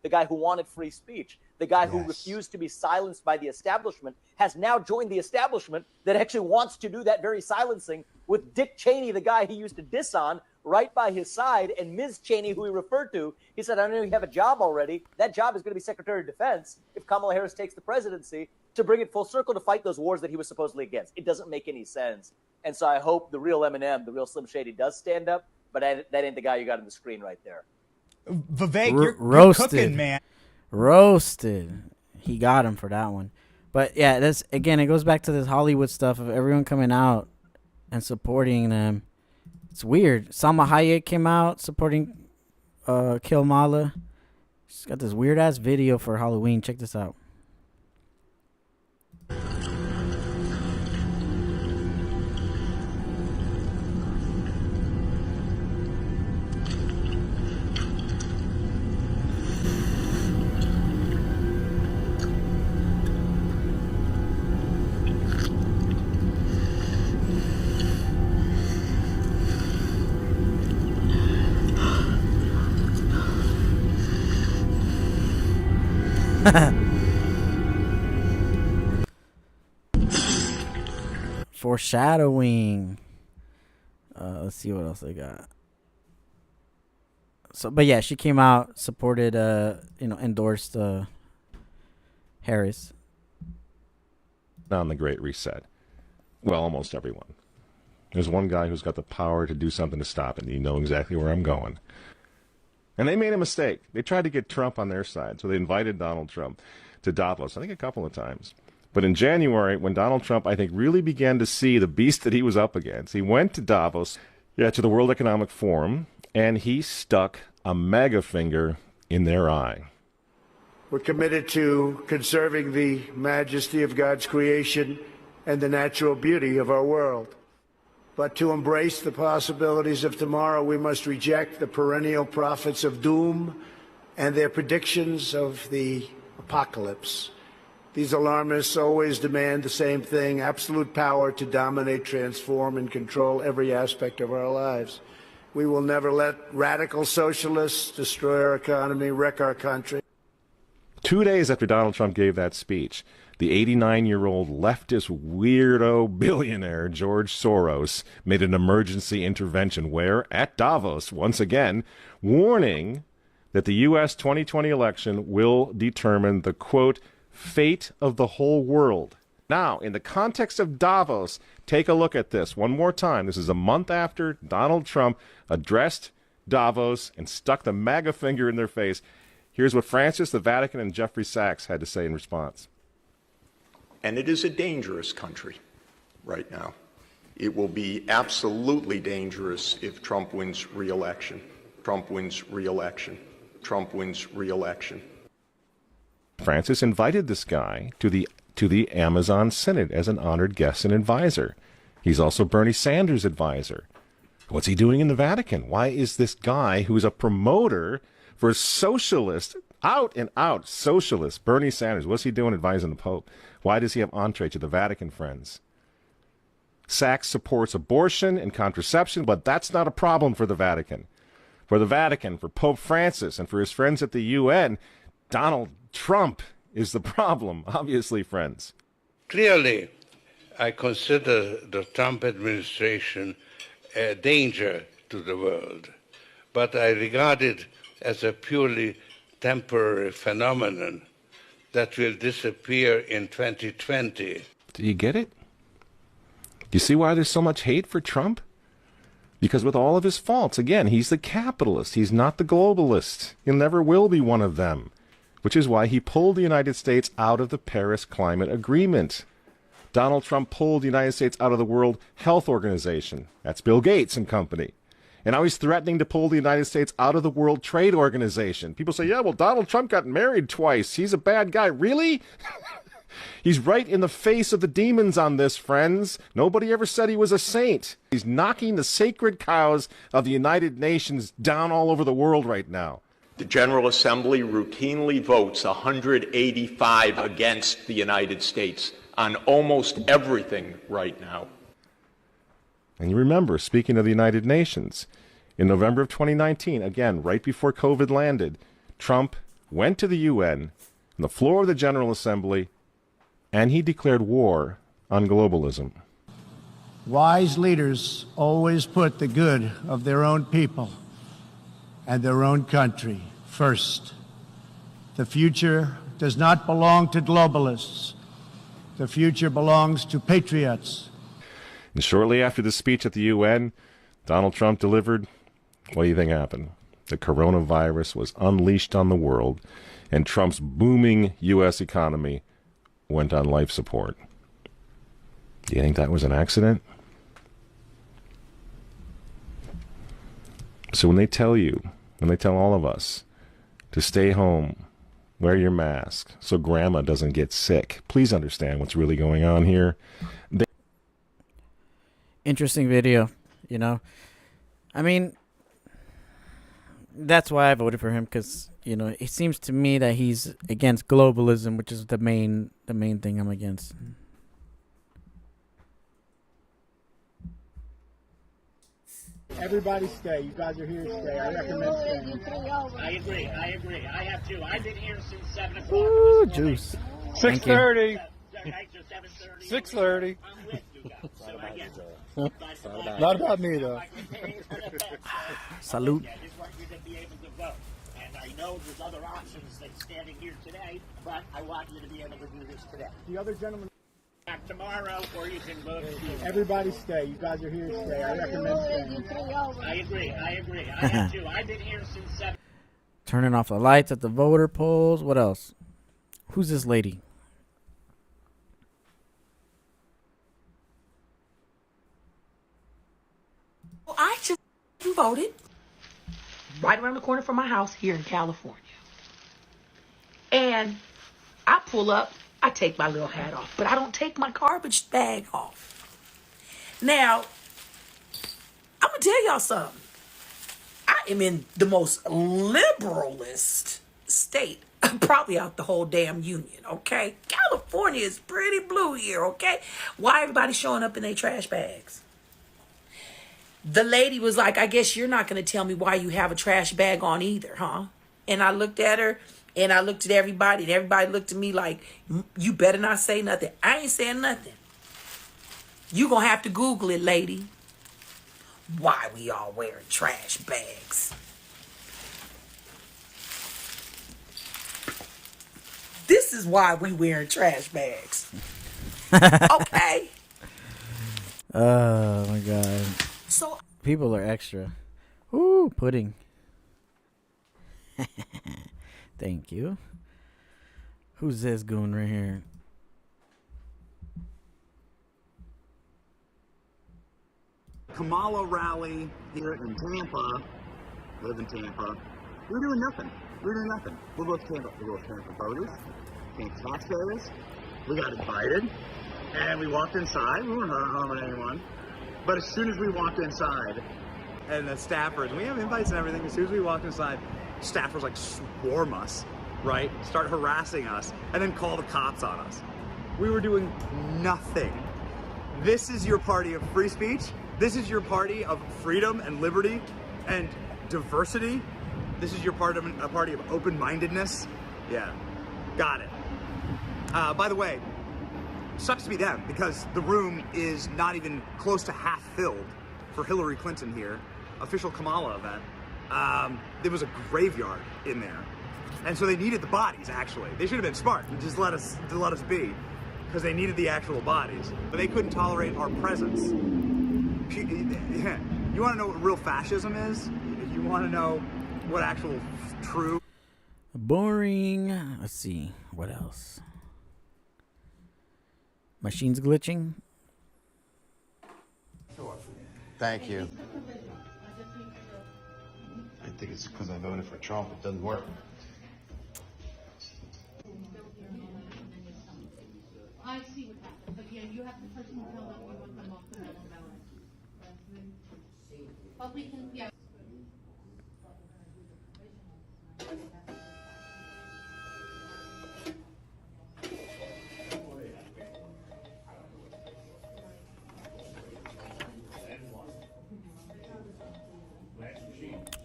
the guy who wanted free speech, the guy who refused to be silenced by the establishment, has now joined the establishment that actually wants to do that very silencing, with Dick Cheney, the guy he used to diss on, right by his side, and Ms. Cheney, who he referred to. He said, I know you have a job already. That job is going to be Secretary of Defense if Kamala Harris takes the presidency, to bring it full circle to fight those wars that he was supposedly against. It doesn't make any sense. And so I hope the real Eminem, the real Slim Shady, does stand up, but that ain't the guy you got on the screen right there. Vivek, you're cooking, man. Roasted. He got him for that one. But yeah, that's, again, it goes back to this Hollywood stuff of everyone coming out and supporting them. It's weird. Salma Hayek came out supporting Kill Mala. She's got this weird ass video for Halloween. Check this out. Foreshadowing. Let's see what else they got. So, but yeah, she came out, supported, endorsed Harris. On the Great Reset. Well, almost everyone. There's one guy who's got the power to do something to stop it, and you know exactly where I'm going. And they made a mistake. They tried to get Trump on their side, so they invited Donald Trump to Davos, I think a couple of times. But in January, when Donald Trump, I think, really began to see the beast that he was up against, he went to Davos, to the World Economic Forum, and he stuck a mega finger in their eye. We're committed to conserving the majesty of God's creation and the natural beauty of our world. But to embrace the possibilities of tomorrow, we must reject the perennial prophets of doom and their predictions of the apocalypse. These alarmists always demand the same thing: absolute power to dominate, transform, and control every aspect of our lives. We will never let radical socialists destroy our economy, wreck our country. 2 days after Donald Trump gave that speech, the 89-year-old leftist weirdo billionaire George Soros made an emergency intervention where, at Davos, once again, warning that the U.S. 2020 election will determine the, quote, fate of the whole world. Now, in the context of Davos, take a look at this one more time. This is a month after Donald Trump addressed Davos and stuck the MAGA finger in their face. Here's what Francis, the Vatican, and Jeffrey Sachs had to say in response. And it is a dangerous country right now. It will be absolutely dangerous if Trump wins re-election. Trump wins re-election. Trump wins re-election. Francis invited this guy to the Amazon Synod as an honored guest and advisor. He's also Bernie Sanders' advisor. What's he doing in the Vatican? Why is this guy who's a promoter for socialist, out and out socialist, Bernie Sanders, what's he doing advising the Pope? Why does he have entree to the Vatican, friends? Sachs supports abortion and contraception, but that's not a problem for the Vatican. For the Vatican, for Pope Francis, and for his friends at the UN, Donald Trump is the problem, obviously, friends. Clearly, I consider the Trump administration a danger to the world, but I regard it as a purely temporary phenomenon that will disappear in 2020. Do you get it? Do you see why there's so much hate for Trump? Because with all of his faults, again, he's the capitalist. He's not the globalist. He never will be one of them, which is why he pulled the United States out of the Paris Climate Agreement. Donald Trump pulled the United States out of the World Health Organization. That's Bill Gates and company. And now he's threatening to pull the United States out of the World Trade Organization. People say, yeah, well, Donald Trump got married twice. He's a bad guy. Really? He's right in the face of the demons on this, friends. Nobody ever said he was a saint. He's knocking the sacred cows of the United Nations down all over the world right now. The General Assembly routinely votes 185 against the United States on almost everything right now. And you remember, speaking of the United Nations, in November of 2019, again, right before COVID landed, Trump went to the UN, on the floor of the General Assembly, and he declared war on globalism. Wise leaders always put the good of their own people and their own country first. The future does not belong to globalists. The future belongs to patriots. And shortly after the speech at the UN, Donald Trump delivered, what do you think happened? The coronavirus was unleashed on the world, and Trump's booming U.S. economy went on life support. Do you think that was an accident? So when they tell all of us to stay home, wear your mask so grandma doesn't get sick, please understand what's really going on here. Interesting video, you know. I mean, that's why I voted for him, because, you know, it seems to me that he's against globalism, which is the main thing I'm against. Everybody stay. You guys are here to stay. I recommend staying. I agree. I have too. I've been here since 7 o'clock. Ooh, juice. 6:30. 6:30. Not about me, though. Salute. I just want you to be able to vote. And I know there's other options than standing here today, but I want you to be able to do this today. The other gentleman. Back tomorrow, or you can vote. Everybody stay. You guys are here to stay. I recommend staying. I agree. I have too. I've been here since 7. Turning off the lights at the voter polls. What else? Who's this lady? Well, I just voted right around the corner from my house here in California. And I pull up, I take my little hat off, but I don't take my garbage bag off. Now, I'm going to tell y'all something. I am in the most liberalist state, probably out the whole damn union, okay? California is pretty blue here, okay? Why everybody showing up in their trash bags? The lady was like, I guess you're not going to tell me why you have a trash bag on either, huh? And I looked at her, And I looked at everybody, and everybody looked at me like, you better not say nothing. I ain't saying nothing. You gonna have to Google it, lady. Why we all wearing trash bags? This is why we wearing trash bags. Okay. Oh my god. So people are extra. Ooh, pudding. Thank you. Who's this goon right here? Kamala rally here in Tampa. Live in Tampa. We're doing nothing. We're doing nothing. We're both Tampa voters, Tampa taxpayers. We got invited, and we walked inside. We weren't harming anyone. But as soon as we walked inside, and the staffers, we have invites and everything. As soon as we walked inside, staffers like swarm us, right? Start harassing us, and then call the cops on us. We were doing nothing. This is your party of free speech. This is your party of freedom and liberty and diversity. This is your part of a party of open-mindedness. Yeah, got it. By the way, sucks to be them because the room is not even close to half filled for Hillary Clinton here, official Kamala event. There was a graveyard in there, and so they needed the bodies. Actually, they should have been smart and just let us be, because they needed the actual bodies, but they couldn't tolerate our presence. You want to know what real fascism is? You want to know what actual true Boring. Let's see. What else? Machines glitching. Thank you. I think it's because I voted for Trump. It doesn't work. I see what happened, but yeah, you have to first tell them you want them off the mail ballot. But we can, yeah.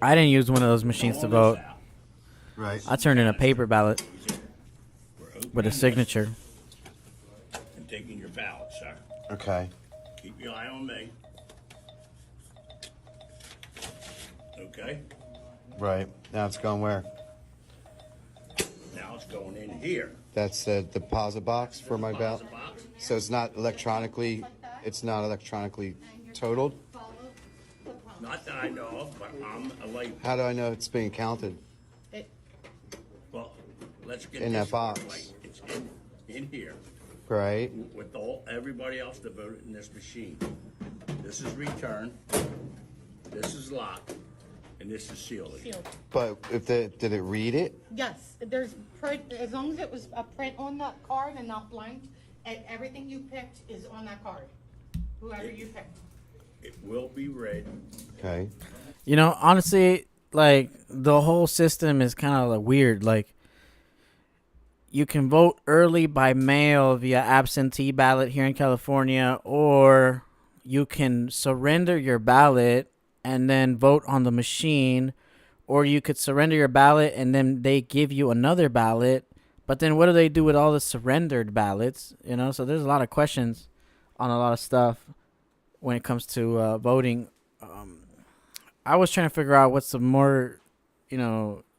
I didn't use one of those machines to vote. Right. I turned in a paper ballot with a signature. And taking your ballot, sir. Okay. Keep your eye on me. Okay? Right. Now it's going where? Now it's going in here. That's the deposit box for my ballot. So it's not electronically totaled? Not that I know of, but I'm a late. How do I know it's being counted Well, let's get in this that box? right. It's in here. Right. With everybody else that voted in this machine. This is return. This is locked. And this is sealed. But did it read it? Yes, there's print, as long as it was a print on that card and not blank, and everything you picked is on that card, whoever you picked. It will be read. Okay. You know, honestly, like the whole system is kind of like weird. Like you can vote early by mail via absentee ballot here in California, or you can surrender your ballot and then vote on the machine, or you could surrender your ballot and then they give you another ballot. But then what do they do with all the surrendered ballots? You know, so there's a lot of questions on a lot of stuff when it comes to voting. I was trying to figure out what's the more,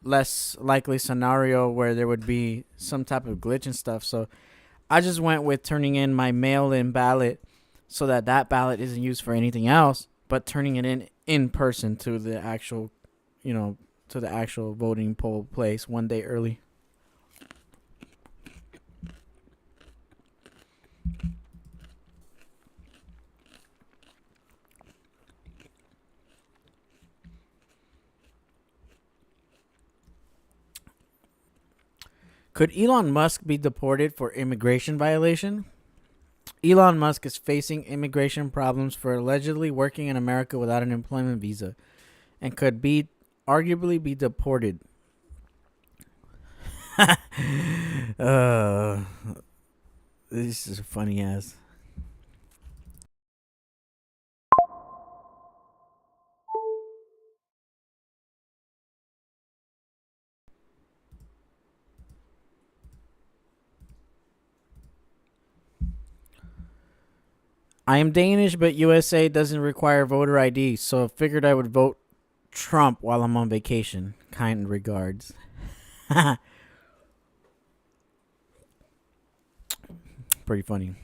less likely scenario where there would be some type of glitch and stuff. So I just went with turning in my mail-in ballot so that ballot isn't used for anything else, but turning it in person to the actual, to the actual voting poll place one day early. Could Elon Musk be deported for immigration violation? Elon Musk is facing immigration problems for allegedly working in America without an employment visa and could arguably be deported. This is funny ass. I am Danish, but USA doesn't require voter ID, so I figured I would vote Trump while I'm on vacation. Kind regards. Pretty funny.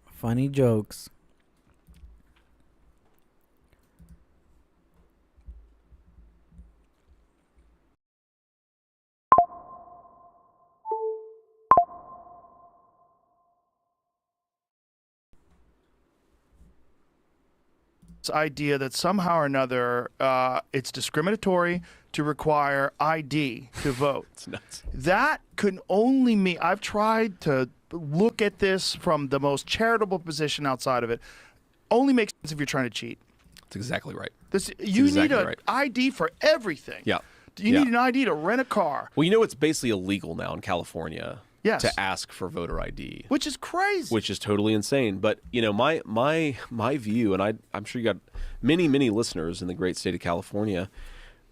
Funny jokes. This idea that somehow or another it's discriminatory to require ID to vote. It's nuts. That could only mean, I've tried to look at this from the most charitable position outside of it, only makes sense if you're trying to cheat. That's exactly right. You exactly need an right. ID for everything. Yeah. You need an ID to rent a car. Well, you know it's basically illegal now in California Yes. to ask for voter ID. Which is crazy. Which is totally insane. But, you know, my view, and I'm sure you got many, many listeners in the great state of California,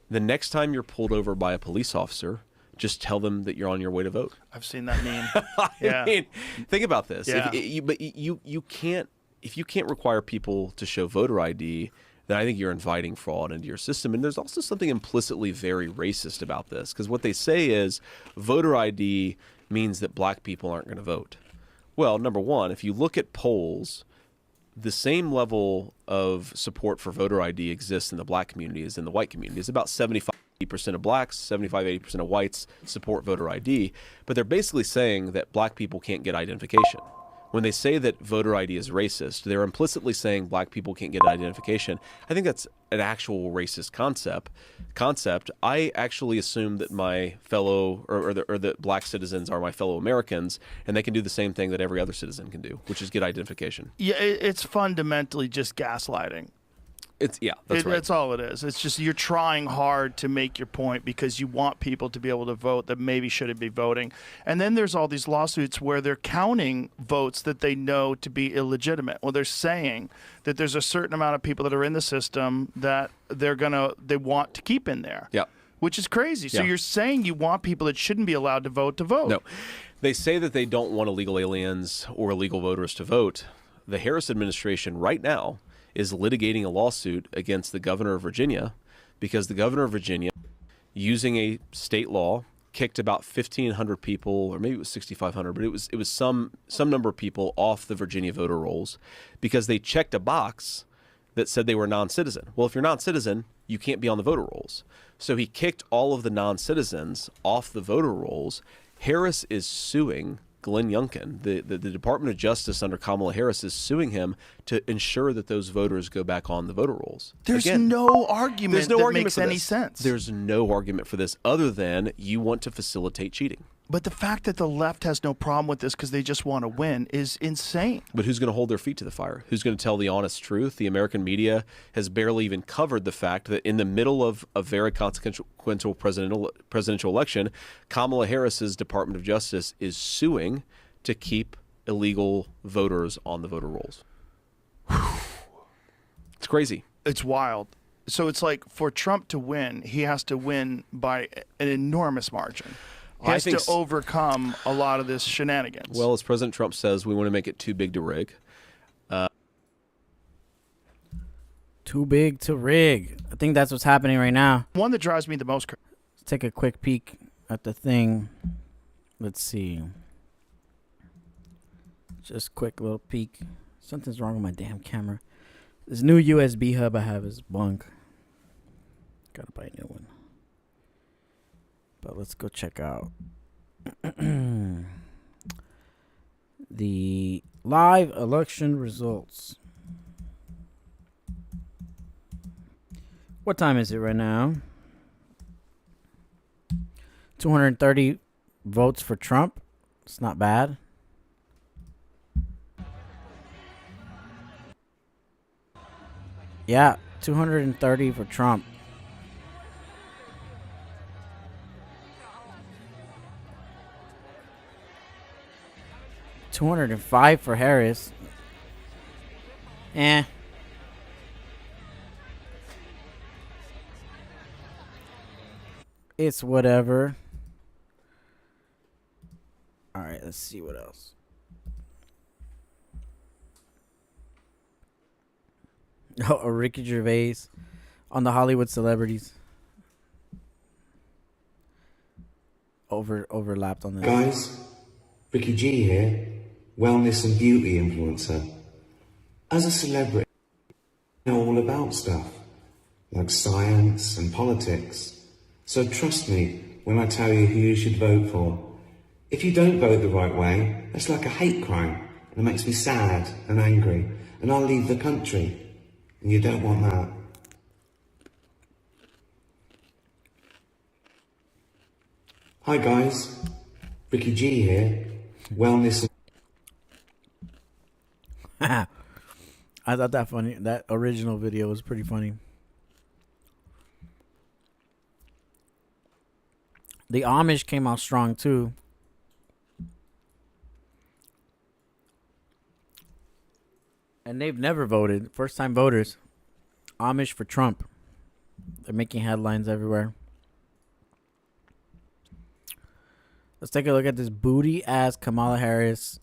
the next time you're pulled over by a police officer, just tell them that you're on your way to vote. I've seen that meme. I mean, think about this. Yeah. But you can't, if you can't require people to show voter ID, then I think you're inviting fraud into your system. And there's also something implicitly very racist about this, because what they say is voter ID means that black people aren't going to vote. Well, number one, if you look at polls, the same level of support for voter ID exists in the black community as in the white community. It's about 75% of blacks, 75-80% of whites support voter ID, but they're basically saying that black people can't get identification. When they say that voter ID is racist, they're implicitly saying black people can't get identification. I think that's an actual racist concept. I actually assume that my fellow or that black citizens are my fellow Americans, and they can do the same thing that every other citizen can do, which is get identification. Yeah, it's fundamentally just gaslighting. That's right. That's all it is. It's just you're trying hard to make your point because you want people to be able to vote that maybe shouldn't be voting. And then there's all these lawsuits where they're counting votes that they know to be illegitimate. Well, they're saying that there's a certain amount of people that are in the system that they want to keep in there. Yeah. Which is crazy. So you're saying you want people that shouldn't be allowed to vote. No. They say that they don't want illegal aliens or illegal voters to vote. The Harris administration right now is litigating a lawsuit against the governor of Virginia because the governor of Virginia, using a state law, kicked about 1,500 people, or maybe it was 6,500, but it was some number of people off the Virginia voter rolls because they checked a box that said they were non-citizen. Well, if you're non-citizen, you can't be on the voter rolls. So he kicked all of the non-citizens off the voter rolls. Harris is suing Glenn Youngkin. The Department of Justice under Kamala Harris is suing him to ensure that those voters go back on the voter rolls. There's no argument that makes any sense. There's no argument for this other than you want to facilitate cheating. But the fact that the left has no problem with this because they just want to win is insane. But who's going to hold their feet to the fire? Who's going to tell the honest truth? The American media has barely even covered the fact that in the middle of a very consequential presidential election, Kamala Harris's Department of Justice is suing to keep illegal voters on the voter rolls. It's crazy. It's wild. So it's like for Trump to win, he has to win by an enormous margin. He has to overcome a lot of this shenanigans. Well, as President Trump says, we want to make it too big to rig. Too big to rig. I think that's what's happening right now. One that drives me the most crazy. Let's take a quick peek at the thing. Let's see. Just quick little peek. Something's wrong with my damn camera. This new USB hub I have is bunk. Gotta buy a new one. But let's go check out the live election results. What time is it right now? 230 votes for Trump. It's not bad. Yeah, 230 for Trump. $205 for Harris. It's whatever. All right, let's see what else. Oh, Ricky Gervais on the Hollywood celebrities. Overlapped on this. Guys, Ricky G here, wellness and beauty influencer. As a celebrity, I know all about stuff, like science and politics. So trust me when I tell you who you should vote for. If you don't vote the right way, that's like a hate crime, and it makes me sad and angry, and I'll leave the country, and you don't want that. Hi guys, Ricky G here, wellness. I thought that funny. That original video was pretty funny. The Amish came out strong too. And they've never voted. First time voters. Amish for Trump. They're making headlines everywhere. Let's take a look at this booty ass Kamala Harris.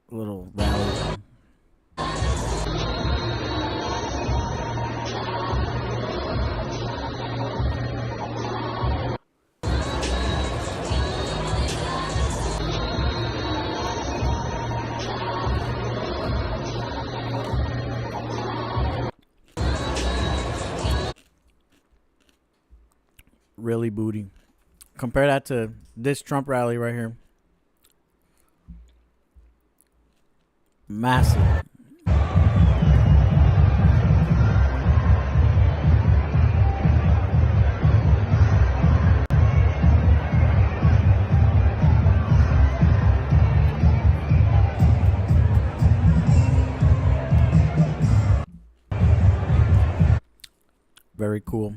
Little rally. Really booty. Compare that to this Trump rally right here. Massive. Very cool.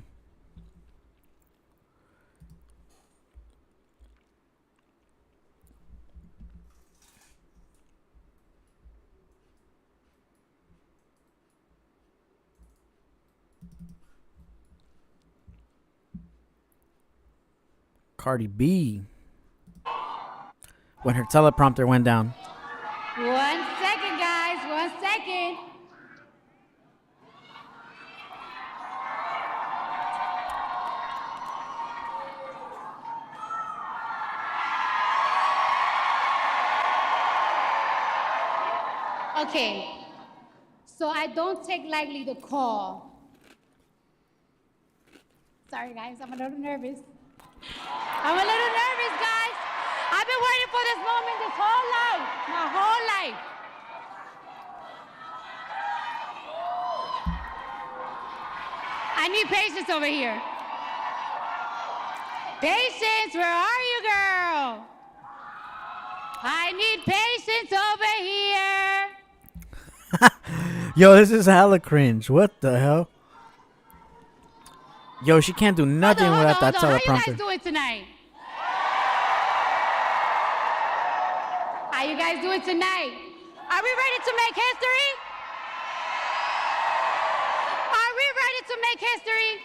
Cardi B. When her teleprompter went down. 1 second, guys. 1 second. Okay. So I don't take lightly the call. Sorry, guys. I'm a little nervous. Guys. I've been waiting for this moment this whole life, my whole life. I need patience over here. Patience, where are you, girl? I need patience over here. Yo, this is hella cringe. What the hell? Yo, she can't do nothing without that teleprompter. How you guys doing tonight? How you guys doing tonight? Are we ready to make history? Are we ready to make history?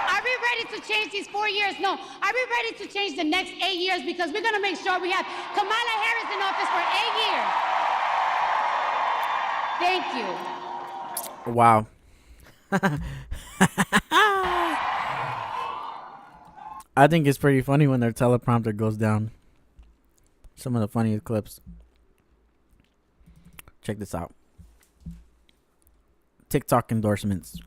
Are we ready to change these 4 years? No. Are we ready to change the next 8 years? Because we're going to make sure we have Kamala Harris in office for 8 years. Thank you. Wow. I think it's pretty funny when their teleprompter goes down. Some of the funniest clips. Check this out. TikTok endorsements.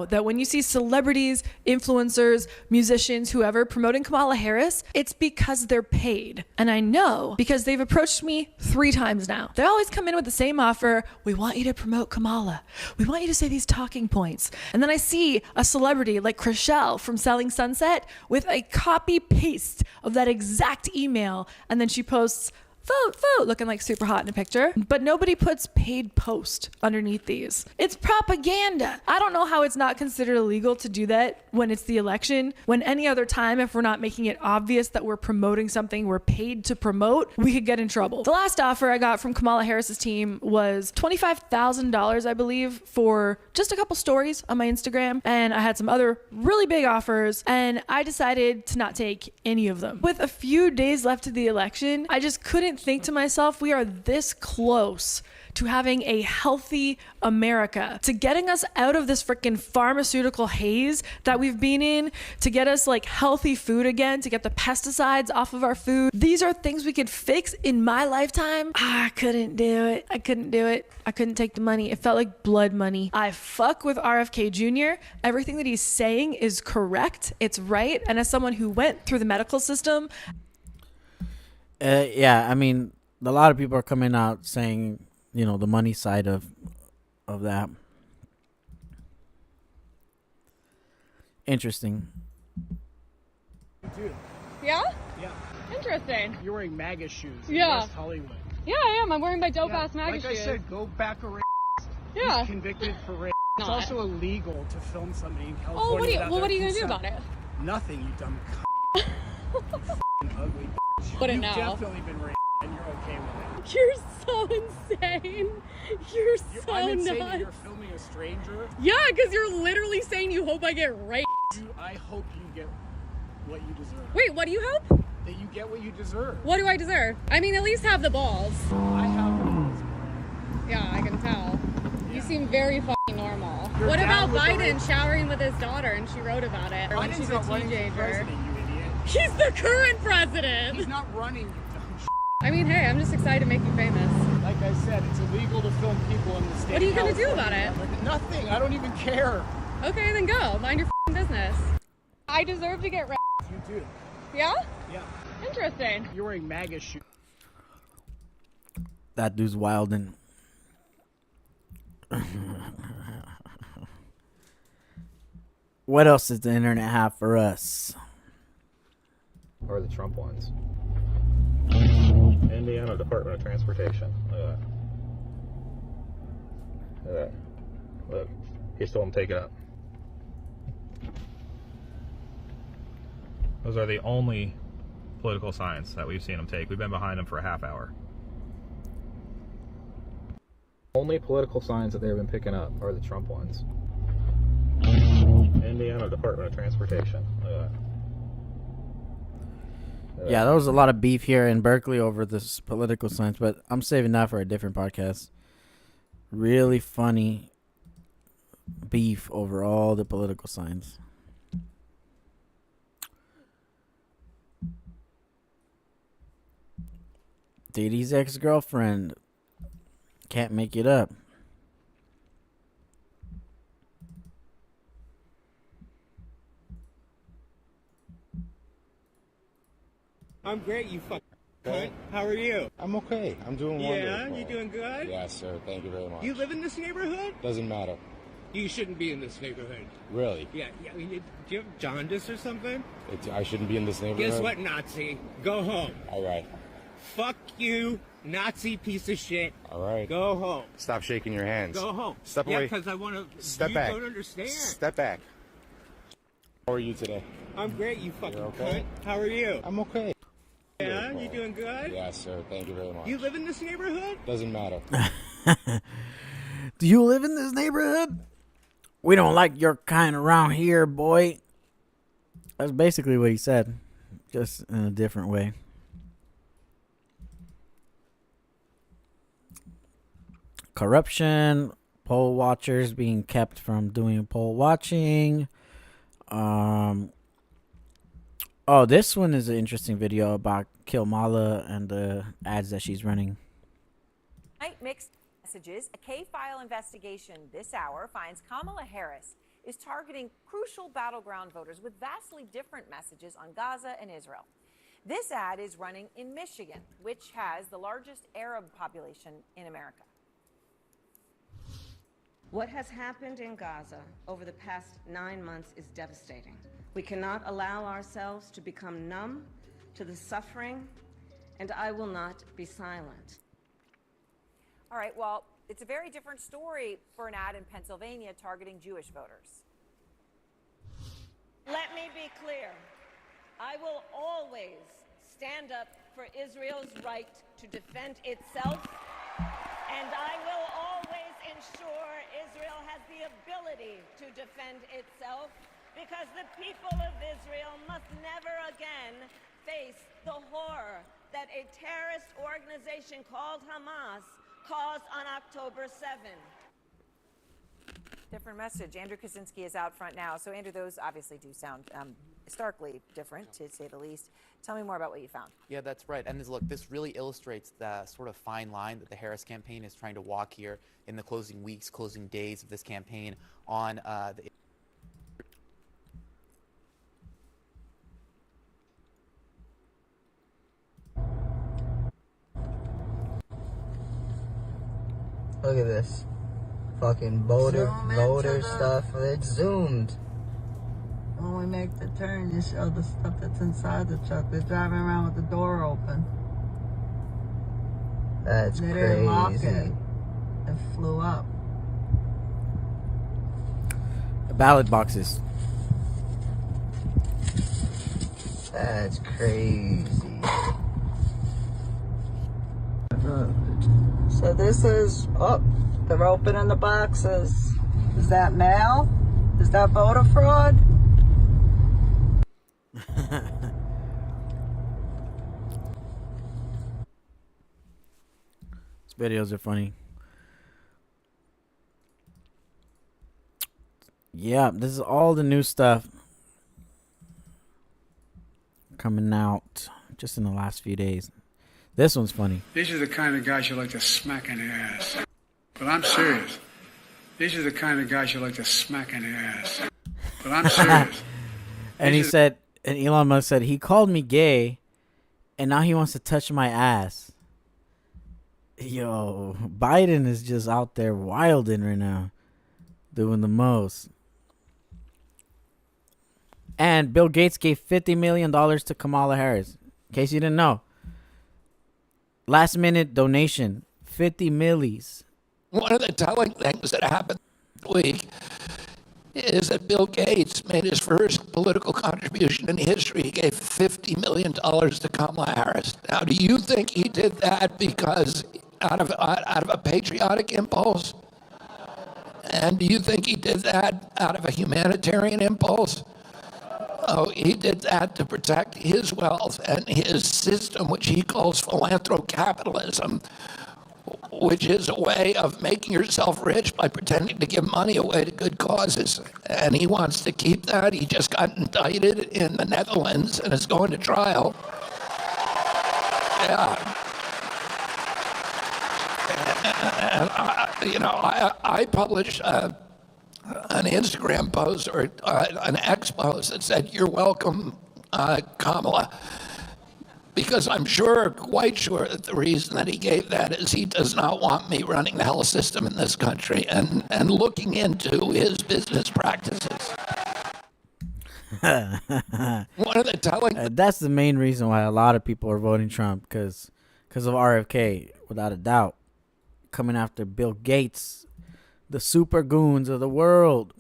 That when you see celebrities, influencers, musicians, whoever promoting Kamala Harris, it's because they're paid. And I know because they've approached me 3 times now. They always come in with the same offer. We want you to promote Kamala. We want you to say these talking points. And then I see a celebrity like Chrishell from Selling Sunset with a copy paste of that exact email. And then she posts vote, looking like super hot in a picture. But nobody puts paid post underneath these. It's propaganda. I don't know how it's not considered illegal to do that when it's the election. When any other time, if we're not making it obvious that we're promoting something we're paid to promote, we could get in trouble. The last offer I got from Kamala Harris's team was $25,000, I believe, for just a couple stories on my Instagram. And I had some other really big offers, and I decided to not take any of them. With a few days left of the election, I just couldn't think to myself, we are this close to having a healthy America, to getting us out of this freaking pharmaceutical haze that we've been in, to get us like healthy food again, to get the pesticides off of our food. These are things we could fix in my lifetime. I couldn't do it. I couldn't do it. I couldn't take the money. It felt like blood money. I fuck with RFK Jr. Everything that he's saying is correct. It's right. And as someone who went through the medical system, yeah, I mean, a lot of people are coming out saying, you know, the money side of that. Interesting. Dude. Yeah? Yeah. Interesting. You're wearing MAGA shoes in Yeah. West Hollywood. Yeah, I am. I'm wearing my dope ass MAGA like shoes. I said, go back a Yeah. He's convicted for rape. It's Not. also illegal to film somebody in California. Oh, what are you without going their to do consent. about it? Nothing, you dumb c***. Ugly bitch. Wouldn't You've know. definitely been raped, and you're okay with it. You're so insane. You're so I'm insane nuts. that you're filming a stranger. Yeah, because you're literally saying you hope I get raped. I hope you get what you deserve. Wait, what do you hope? That you get what you deserve. What do I deserve? I mean, at least have the balls. I have the balls. Yeah, I can tell. You seem very fucking normal. You're what down about with the Biden rape. showering with his daughter and she wrote about it when Biden's she's a not running for teenager? president, you idiot. He's the current president. He's not running, you dumb shit. I mean, hey, I'm just excited to make you famous. Like I said, it's illegal to film people in the state. What are you of gonna do California. about it? Nothing. I don't even care. Okay, then go. Mind your business. I deserve to get raped. You do. Yeah? Yeah. Interesting. You're wearing MAGA shoes. That dude's wild. And what else does the internet have for us? Or the Trump ones. Indiana Department of Transportation. Look at that. Look at that. Look. He still won't take it up. Those are the only political signs that we've seen him take. We've been behind him for a half hour. Only political signs that they've been picking up are the Trump ones. Indiana Department of Transportation. Look at that. Yeah, there was a lot of beef here in Berkeley over this political science, but I'm saving that for a different podcast. Really funny beef over all the political signs. Diddy's ex-girlfriend can't make it up. I'm great, you fuck cunt. How are you? I'm okay. I'm doing wonderful. Yeah, you doing good? Yes, sir. Thank you very much. You live in this neighborhood? Doesn't matter. You shouldn't be in this neighborhood. Really? Yeah, I mean, do you have jaundice or something? I shouldn't be in this neighborhood? Guess what, Nazi? Go home. All right. Fuck you, Nazi piece of shit. All right. Go home. Stop shaking your hands. Go home. Step yeah, away. because I want to. Step you back. don't understand. Step back. How are you today? I'm great, you fucking okay? cunt. How are you? I'm okay. Yeah, you doing good? Yes, sir. Thank you very much. You live in this neighborhood? Doesn't matter. Do you live in this neighborhood? We don't like your kind around here, boy. That's basically what he said, just in a different way. Corruption, poll watchers being kept from doing poll watching. Oh, this one is an interesting video about Kilmala and the ads that she's running. Mixed messages. A K-file investigation this hour finds Kamala Harris is targeting crucial battleground voters with vastly different messages on Gaza and Israel. This ad is running in Michigan, which has the largest Arab population in America. What has happened in Gaza over the past 9 months is devastating. We cannot allow ourselves to become numb to the suffering and I will not be silent. All right, well, it's a very different story for an ad in Pennsylvania targeting Jewish voters. Let me be clear. I will always stand up for Israel's right to defend itself, and I will always ensure Israel has the ability to defend itself, because the people of Israel must never again face the horror that a terrorist organization called Hamas caused on October 7th. Different message. Andrew Kaczynski is out front now. So, Andrew, those obviously do sound starkly different, to say the least. Tell me more about what you found. Yeah, that's right. And look, this really illustrates the sort of fine line that the Harris campaign is trying to walk here in the closing weeks, closing days of this campaign on the Look at this. Fucking voter stuff. It's zoomed. When we make the turn, you show the stuff that's inside the truck. They're driving around with the door open. That's they crazy. Didn't lock it. It flew up. The ballot boxes. That's crazy. So this is, oh, they're opening the boxes. Is that mail? Is that voter fraud? These videos are funny. Yeah, this is all the new stuff coming out just in the last few days. This one's funny. These are the kind of guys you like to smack in the ass. But I'm serious. These are the kind of guys you like to smack in the ass. But I'm serious. And he said, and Elon Musk said, he called me gay, and now he wants to touch my ass. Yo, Biden is just out there wilding right now, doing the most. And Bill Gates gave $50 million to Kamala Harris. In case you didn't know. Last minute donation, 50 millis. One of the telling things that happened this week is that Bill Gates made his first political contribution in history. He gave $50 million to Kamala Harris. Now, do you think he did that because out of a patriotic impulse? And do you think he did that out of a humanitarian impulse? Oh, he did that to protect his wealth and his system, which he calls philanthrocapitalism, which is a way of making yourself rich by pretending to give money away to good causes. And he wants to keep that. He just got indicted in the Netherlands and is going to trial. Yeah. And I published an Instagram post or an X post that said, "You're welcome, Kamala," because I'm quite sure that the reason that he gave that is he does not want me running the health system in this country and looking into his business practices. One of the telling that's the main reason why a lot of people are voting Trump, because of RFK, without a doubt, coming after Bill Gates, the super goons of the world.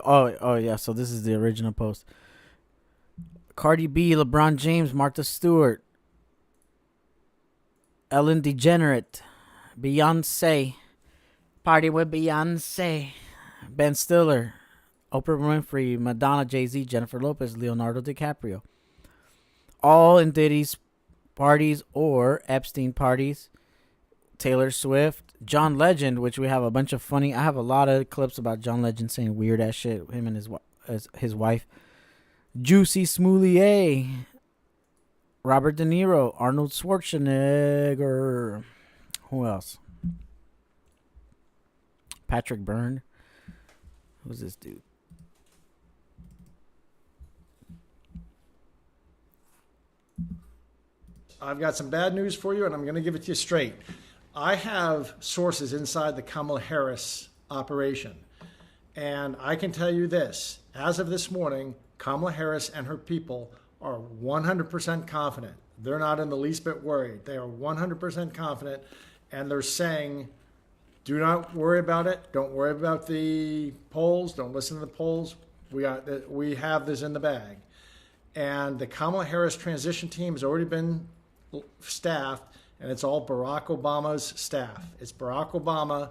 Oh yeah, so this is the original post. Cardi B, LeBron James, Martha Stewart, Ellen DeGenerate, Beyonce, Party with Beyonce, Ben Stiller, Oprah Winfrey, Madonna, Jay-Z, Jennifer Lopez, Leonardo DiCaprio. All in Diddy's parties or Epstein parties. Taylor Swift, John Legend, which we have a bunch of funny. I have a lot of clips about John Legend saying weird ass shit. Him and his wife. Juicy Smoulier, Robert De Niro, Arnold Schwarzenegger. Who else? Patrick Byrne. Who's this dude? I've got some bad news for you, and I'm going to give it to you straight. I have sources inside the Kamala Harris operation, and I can tell you this. As of this morning, Kamala Harris and her people are 100% confident. They're not in the least bit worried. They are 100% confident, and they're saying, do not worry about it. Don't worry about the polls. Don't listen to the polls. We have this in the bag. And the Kamala Harris transition team has already been staffed, and it's all Barack Obama's staff. It's Barack Obama.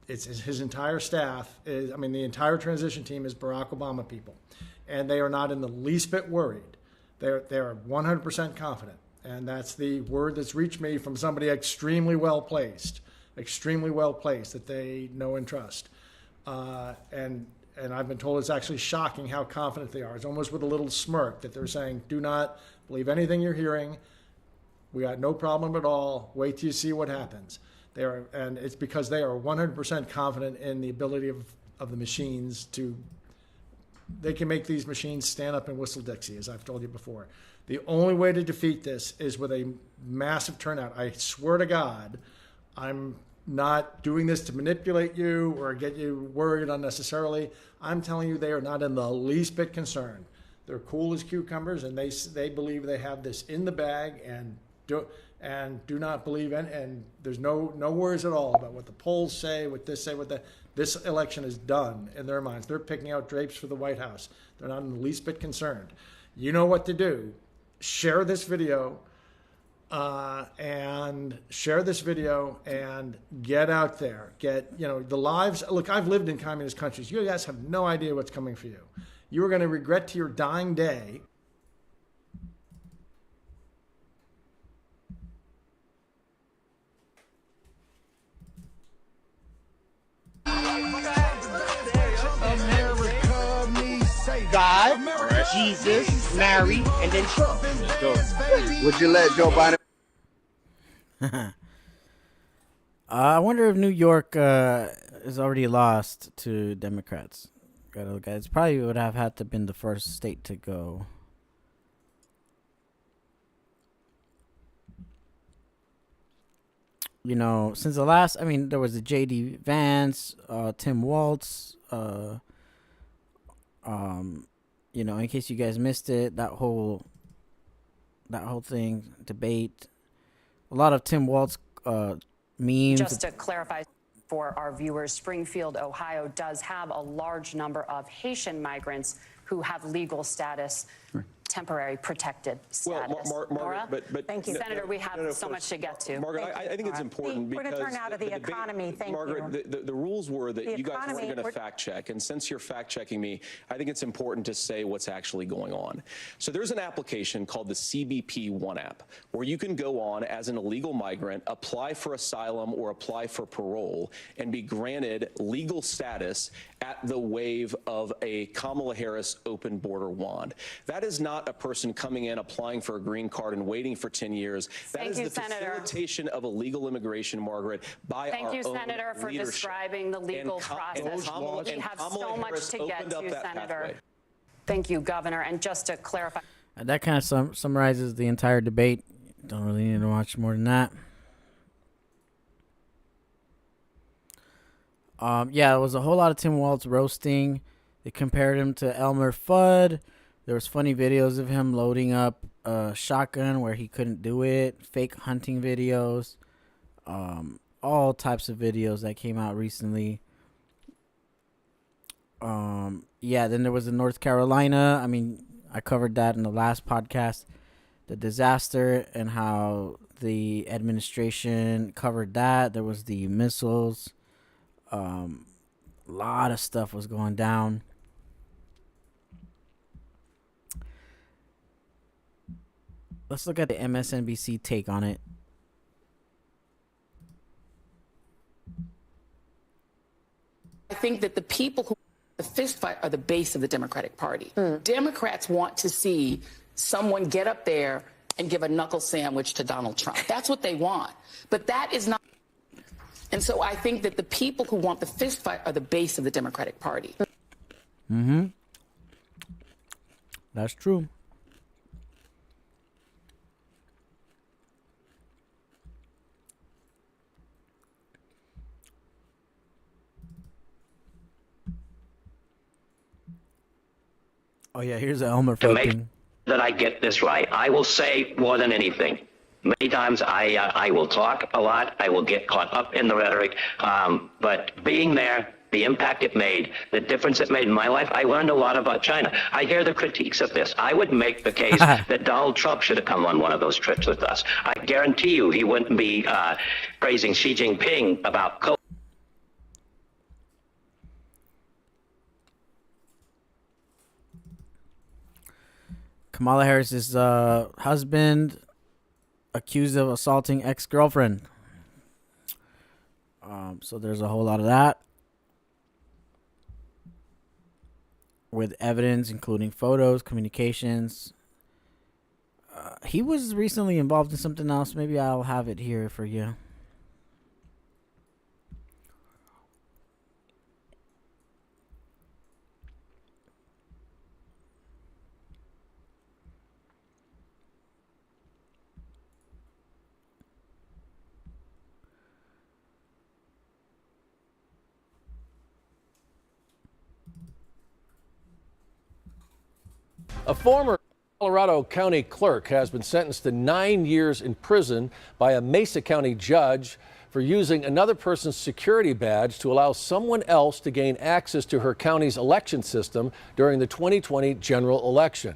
It's his entire staff. The entire transition team is Barack Obama people. And they are not in the least bit worried. They are 100% confident. And that's the word that's reached me from somebody extremely well placed that they know and trust. And I've been told it's actually shocking how confident they are. It's almost with a little smirk that they're saying, do not believe anything you're hearing. We got no problem at all. Wait till you see what happens. And it's because they are 100% confident in the ability of the machines they can make these machines stand up and whistle Dixie, as I've told you before. The only way to defeat this is with a massive turnout. I swear to God, I'm not doing this to manipulate you or get you worried unnecessarily. I'm telling you, they are not in the least bit concerned. They're cool as cucumbers, and they believe they have this in the bag, and do not believe and there's no worries at all about what the polls say, what this say, what that. This election is done in their minds. They're picking out drapes for the White House. They're not in the least bit concerned. You know what to do. Share this video. And get out there. The lives. Look, I've lived in communist countries. You guys have no idea what's coming for you. You are going to regret to your dying day. God, Jesus, Mary, and then Trump. Would you let Joe Biden? I wonder if New York is already lost to Democrats. Gotta look at it. It's probably would have had to been the first state to go. Since the last, there was the J.D. Vance, Tim Walz, in case you guys missed it, that whole thing, debate, a lot of Tim Walz memes. Just to clarify for our viewers, Springfield, Ohio does have a large number of Haitian migrants who have legal status, temporary protected status. Well, Margaret, but thank you, Senator. We have so much to get to. Margaret, I think it's important we're because going to turn out of the economy. Thank Margaret, you. the rules were that you guys weren't going to fact check, and since you're fact checking me, I think it's important to say what's actually going on. So there's an application called the CBP One app, where you can go on as an illegal migrant, apply for asylum or apply for parole, and be granted legal status at the wave of a Kamala Harris open border wand. That is not a person coming in, applying for a green card and waiting for 10 years. That is the facilitation of illegal immigration, Margaret, by our own leadership. Thank you, Senator, for describing the legal process. We have so much to get to, Senator. Thank you, Governor. And just to clarify. That kind of summarizes the entire debate. Don't really need to watch more than that. It was a whole lot of Tim Walz roasting. They compared him to Elmer Fudd. There was funny videos of him loading up a shotgun where he couldn't do it. Fake hunting videos. All types of videos that came out recently. Then there was in North Carolina. I covered that in the last podcast. The disaster and how the administration covered that. There was the missiles. A lot of stuff was going down. Let's look at the MSNBC take on it. I think that the people who the fist fight are the base of the Democratic Party. Democrats want to see someone get up there and give a knuckle sandwich to Donald Trump. That's what they want. But that is not. And so I think that the people who want the fist fight are the base of the Democratic Party. That's true. Oh yeah, here's the Elmer to Fudd make thing. that I get this right. I will say more than anything. Many times I will talk a lot. I will get caught up in the rhetoric. But being there, the impact it made, the difference it made in my life, I learned a lot about China. I hear the critiques of this. I would make the case that Donald Trump should have come on one of those trips with us. I guarantee you he wouldn't be praising Xi Jinping about COVID. Kamala Harris's husband accused of assaulting ex-girlfriend. So there's a whole lot of that, with evidence including photos, communications. He was recently involved in something else. Maybe I'll have it here for you. A former Colorado County clerk has been sentenced to 9 years in prison by a Mesa County judge for using another person's security badge to allow someone else to gain access to her county's election system during the 2020 general election.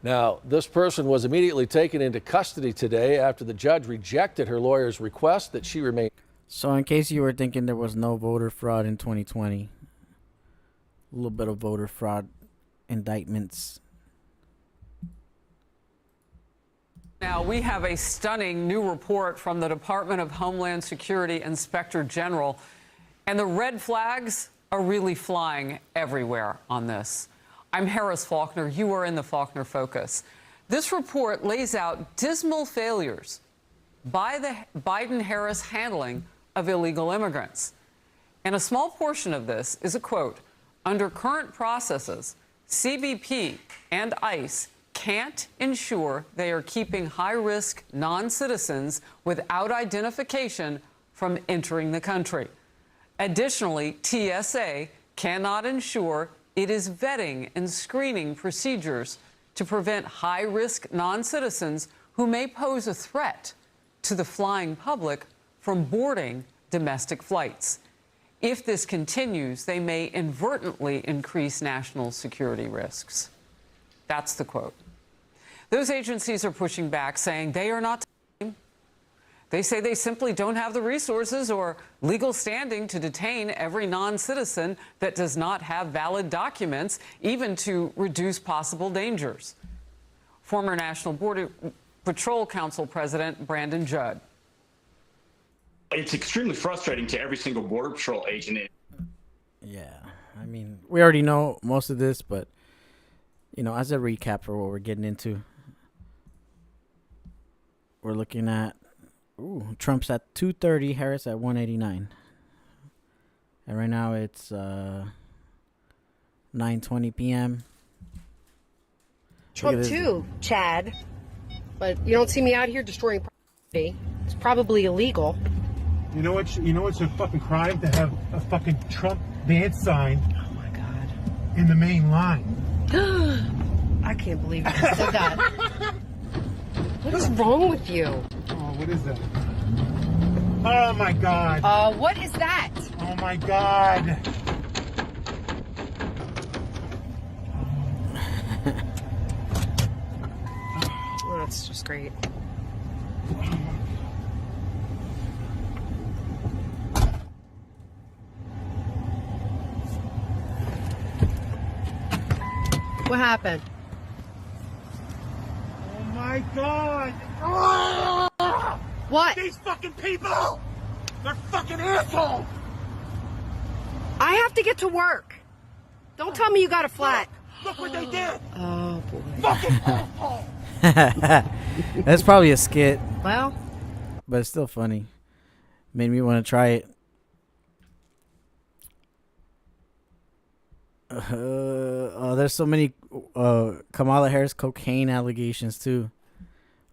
Now, this person was immediately taken into custody today after the judge rejected her lawyer's request that she remain. So in case you were thinking there was no voter fraud in 2020, a little bit of voter fraud indictments. Now, we have a stunning new report from the Department of Homeland Security Inspector General, and the red flags are really flying everywhere on this. I'm Harris Faulkner. You are in the Faulkner Focus. This report lays out dismal failures by the Biden-Harris handling of illegal immigrants. And a small portion of this is a quote: "Under current processes, CBP and ICE can't ensure they are keeping high-risk non-citizens without identification from entering the country. Additionally, TSA cannot ensure it is vetting and screening procedures to prevent high-risk non-citizens who may pose a threat to the flying public from boarding domestic flights. If this continues, they may inadvertently increase national security risks." That's the quote. Those agencies are pushing back, saying they are not to blame. They say they simply don't have the resources or legal standing to detain every non-citizen that does not have valid documents, even to reduce possible dangers. Former National Border Patrol Council President Brandon Judd. It's extremely frustrating to every single Border Patrol agent. Yeah, I mean, we already know most of this, but, you know, as a recap for what we're getting into, we're looking at, Trump's at 230, Harris at 189. And right now it's 9:20 p.m. Trump too, Chad. But you don't see me out here destroying property. It's probably illegal. You know what's a fucking crime? To have a fucking Trump ban sign. Oh my God. In the main line. I can't believe you said that. What is wrong with you? Oh, what is that? Oh my God. What is that? Oh my God. Oh, that's just great. What happened? Oh my God. What? These fucking people! They're fucking assholes! I have to get to work. Don't tell me you got a flat. Look what they did! Oh boy. Fucking asshole! That's probably a skit. Well, but it's still funny. Made me want to try it. There's so many Kamala Harris cocaine allegations too.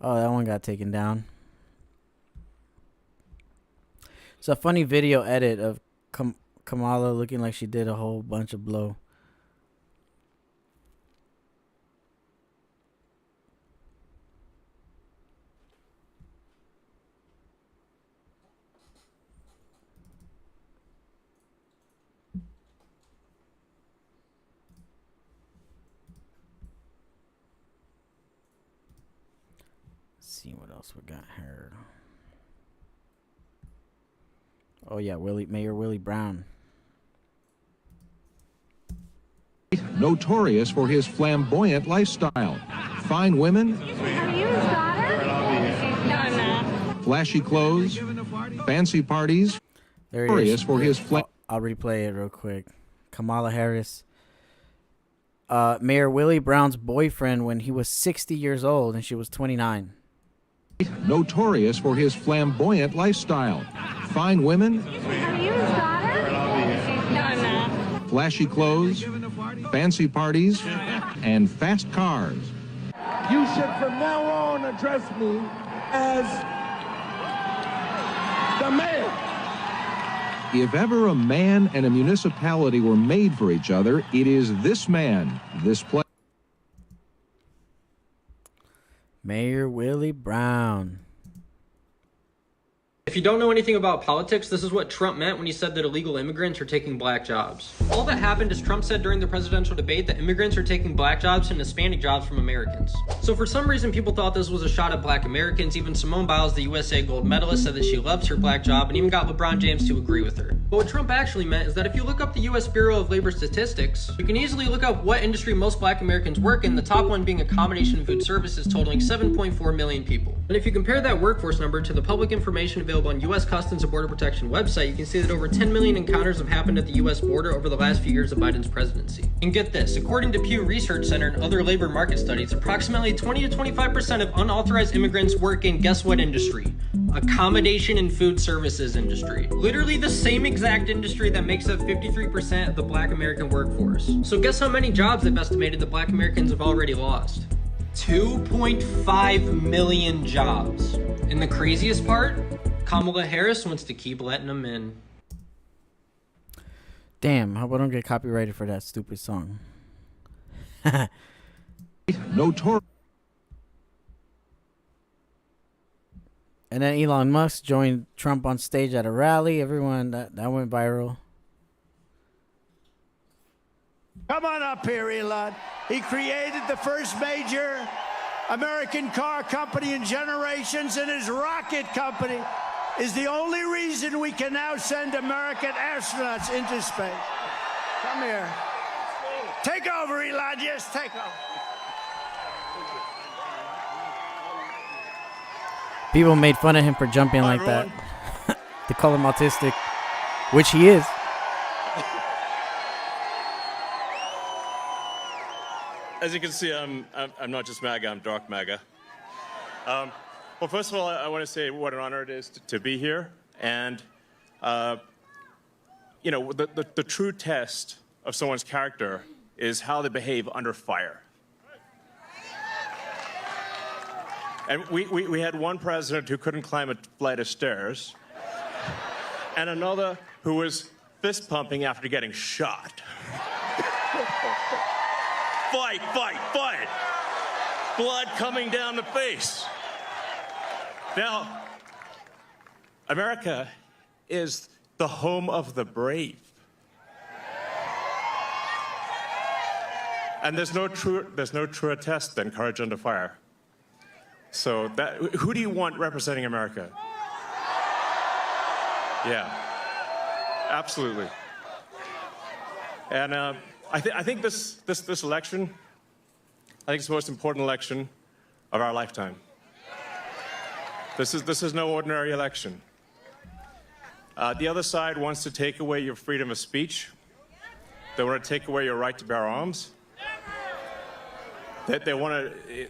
Oh, that one got taken down. It's a funny video edit of Kamala looking like she did a whole bunch of blow. see what else we got here. Oh yeah, Mayor Willie Brown. Notorious for his flamboyant lifestyle. Fine women, flashy clothes, fancy parties. There he Notorious is. for his I'll replay it real quick. Kamala Harris. Mayor Willie Brown's boyfriend when he was 60 years old and she was 29. Notorious for his flamboyant lifestyle. Fine women, flashy clothes, fancy parties, and fast cars. You should from now on address me as the mayor. If ever a man and a municipality were made for each other, it is this man, this place. Mayor Willie Brown. If you don't know anything about politics, this is what Trump meant when he said that illegal immigrants are taking black jobs. All that happened is Trump said during the presidential debate that immigrants are taking black jobs and Hispanic jobs from Americans. So for some reason, people thought this was a shot at black Americans. Even Simone Biles, the USA gold medalist, said that she loves her black job and even got LeBron James to agree with her. But what Trump actually meant is that if you look up the US Bureau of Labor Statistics, you can easily look up what industry most black Americans work in, the top one being accommodation and food services, totaling 7.4 million people. And if you compare that workforce number to the public information available on US Customs and Border Protection website, you can see that over 10 million encounters have happened at the US border over the last few years of Biden's presidency. And get this, according to Pew Research Center and other labor market studies, approximately 20 to 25% of unauthorized immigrants work in guess what industry? Accommodation and food services industry. Literally the same exact industry that makes up 53% of the black American workforce. So guess how many jobs they've estimated that black Americans have already lost? 2.5 million jobs. And the craziest part? Kamala Harris wants to keep letting them in. Damn, hope I don't get copyrighted for that stupid song. Notorious. And then Elon Musk joined Trump on stage at a rally. Everyone, that went viral. Come on up here, Elon. He created the first major American car company in generations, and his rocket company is the only reason we can now send American astronauts into space. Come here. Take over, Elon. Yes, take over. People made fun of him for jumping like that. They call him autistic, which he is. As you can see, I'm not just MAGA, I'm dark MAGA. Well, first of all, I want to say what an honor it is to be here. And, you know, the true test of someone's character is how they behave under fire. And we had one president who couldn't climb a flight of stairs, and another who was fist pumping after getting shot. Fight, fight, fight. Blood coming down the face. Now, America is the home of the brave. And there's no truer test than courage under fire. So who do you want representing America? Yeah, absolutely. And I think this election, I think it's the most important election of our lifetime. This is no ordinary election. The other side wants to take away your freedom of speech. They want to take away your right to bear arms. They want to.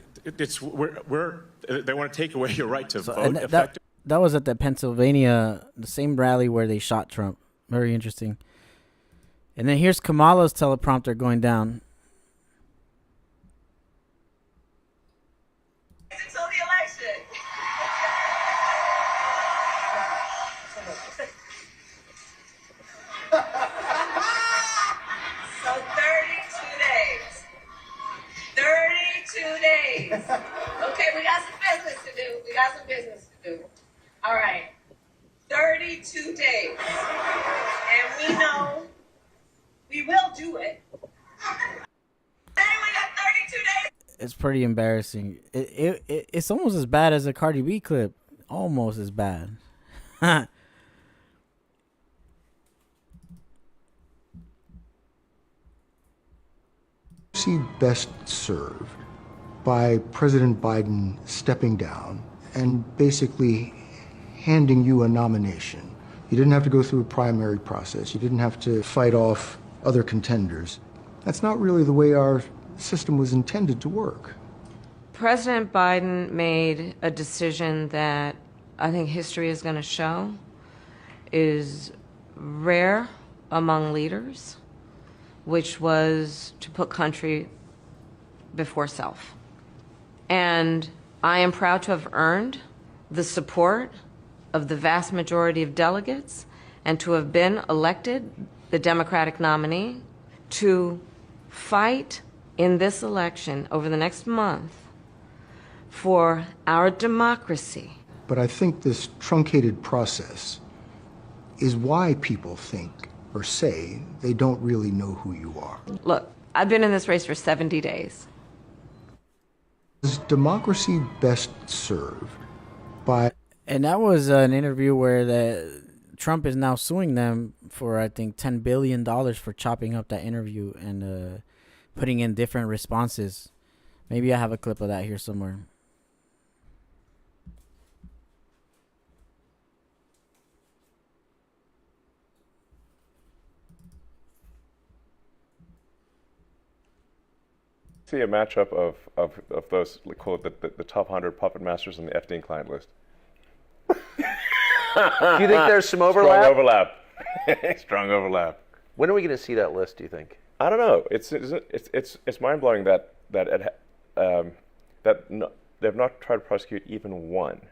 They want to take away your right to vote. That was at the Pennsylvania, the same rally where they shot Trump. Very interesting. And then here's Kamala's teleprompter going down. Until the election. So 32 days. 32 days. Okay, we got some business to do. All right. 32 days. And we know we will do it. Hey, we got 32 days. It's pretty embarrassing. It's almost as bad as a Cardi B clip. Almost as bad. See best served by President Biden stepping down and basically handing you a nomination. You didn't have to go through a primary process. You didn't have to fight off other contenders. That's not really the way our system was intended to work. President Biden made a decision that I think history is going to show is rare among leaders, which was to put country before self. And I am proud to have earned the support of the vast majority of delegates and to have been elected the Democratic nominee to fight in this election over the next month for our democracy. But I think this truncated process is why people think or say they don't really know who you are. Look, I've been in this race for 70 days. Is democracy best served by... And that was an interview where Trump is now suing them for, I think, $10 billion for chopping up that interview and putting in different responses. Maybe I have a clip of that here somewhere. See a matchup of those, call it the top 100 puppet masters on the Epstein client list. Do you think there's some overlap? Strong overlap. Strong overlap. When are we going to see that list, do you think? I don't know. It's mind-blowing that they've not tried to prosecute even one.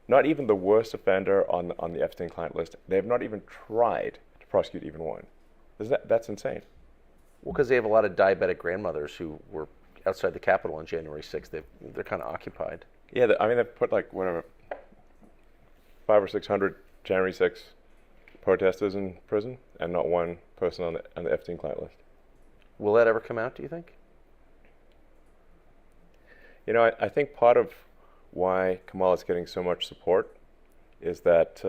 Not even the worst offender on the Epstein client list. They've not even tried to prosecute even one. That's insane. Well, because they have a lot of diabetic grandmothers who were outside the Capitol on January 6th. They're kind of occupied. Yeah, they've put like whatever 500 or 600 January 6 protesters in prison, and not one person on the Epstein client list. Will that ever come out, do you think? You know, I think part of why Kamala is getting so much support is that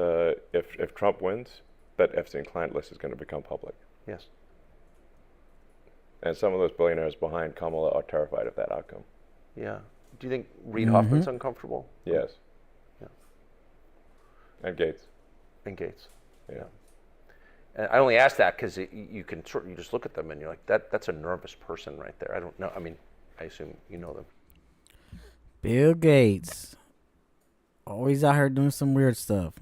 if Trump wins, that Epstein client list is going to become public. Yes. And some of those billionaires behind Kamala are terrified of that outcome. Yeah. Do you think Reid Hoffman's uncomfortable? Yes. Yeah. And Gates. And Gates. Yeah. And I only ask that because you just look at them and you're like, that's a nervous person right there. I don't know. I mean, I assume you know them. Bill Gates. Always out here doing some weird stuff.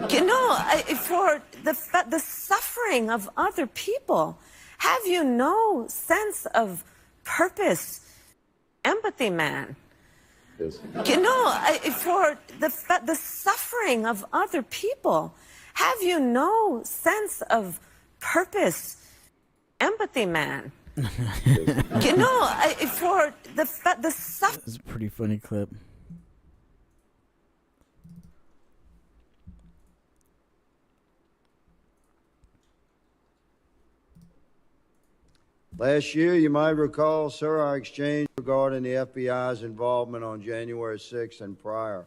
You know, for the suffering of other people, have you no sense of purpose, empathy, man? You know, for the suffering of other people, have you no sense of purpose, empathy, man? You know, for the suffering. It's a pretty funny clip. Last year, you might recall, sir, our exchange regarding the FBI's involvement on January 6th and prior.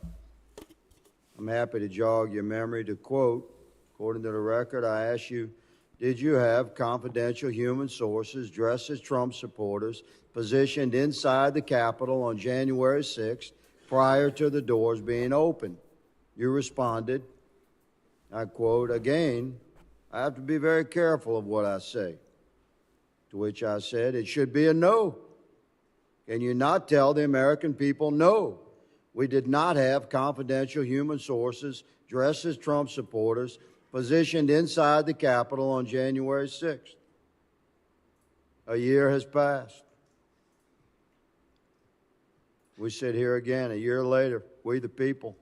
I'm happy to jog your memory to quote, according to the record, I asked you, did you have confidential human sources dressed as Trump supporters positioned inside the Capitol on January 6th prior to the doors being opened? You responded, I quote, again, I have to be very careful of what I say. To which I said, it should be a no. Can you not tell the American people no? We did not have confidential human sources dressed as Trump supporters positioned inside the Capitol on January 6th. A year has passed. We sit here again a year later, we the people,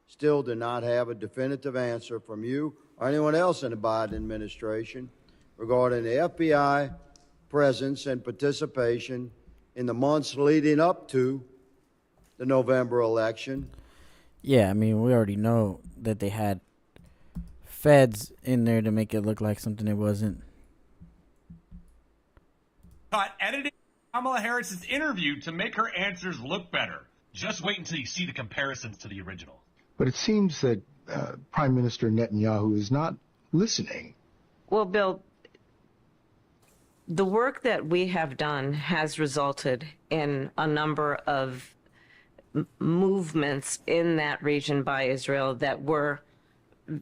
still do not have a definitive answer from you or anyone else in the Biden administration regarding the FBI presence and participation in the months leading up to the November election. Yeah, I mean, we already know that they had feds in there to make it look like something it wasn't. Caught editing Kamala Harris's interview to make her answers look better. Just wait until you see the comparisons to the original. But it seems that Prime Minister Netanyahu is not listening. Well, Bill, the work that we have done has resulted in a number of movements in that region by Israel that were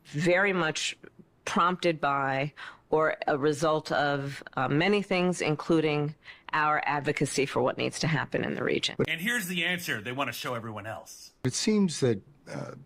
very much prompted by or a result of many things, including our advocacy for what needs to happen in the region. And here's the answer they want to show everyone else. It seems that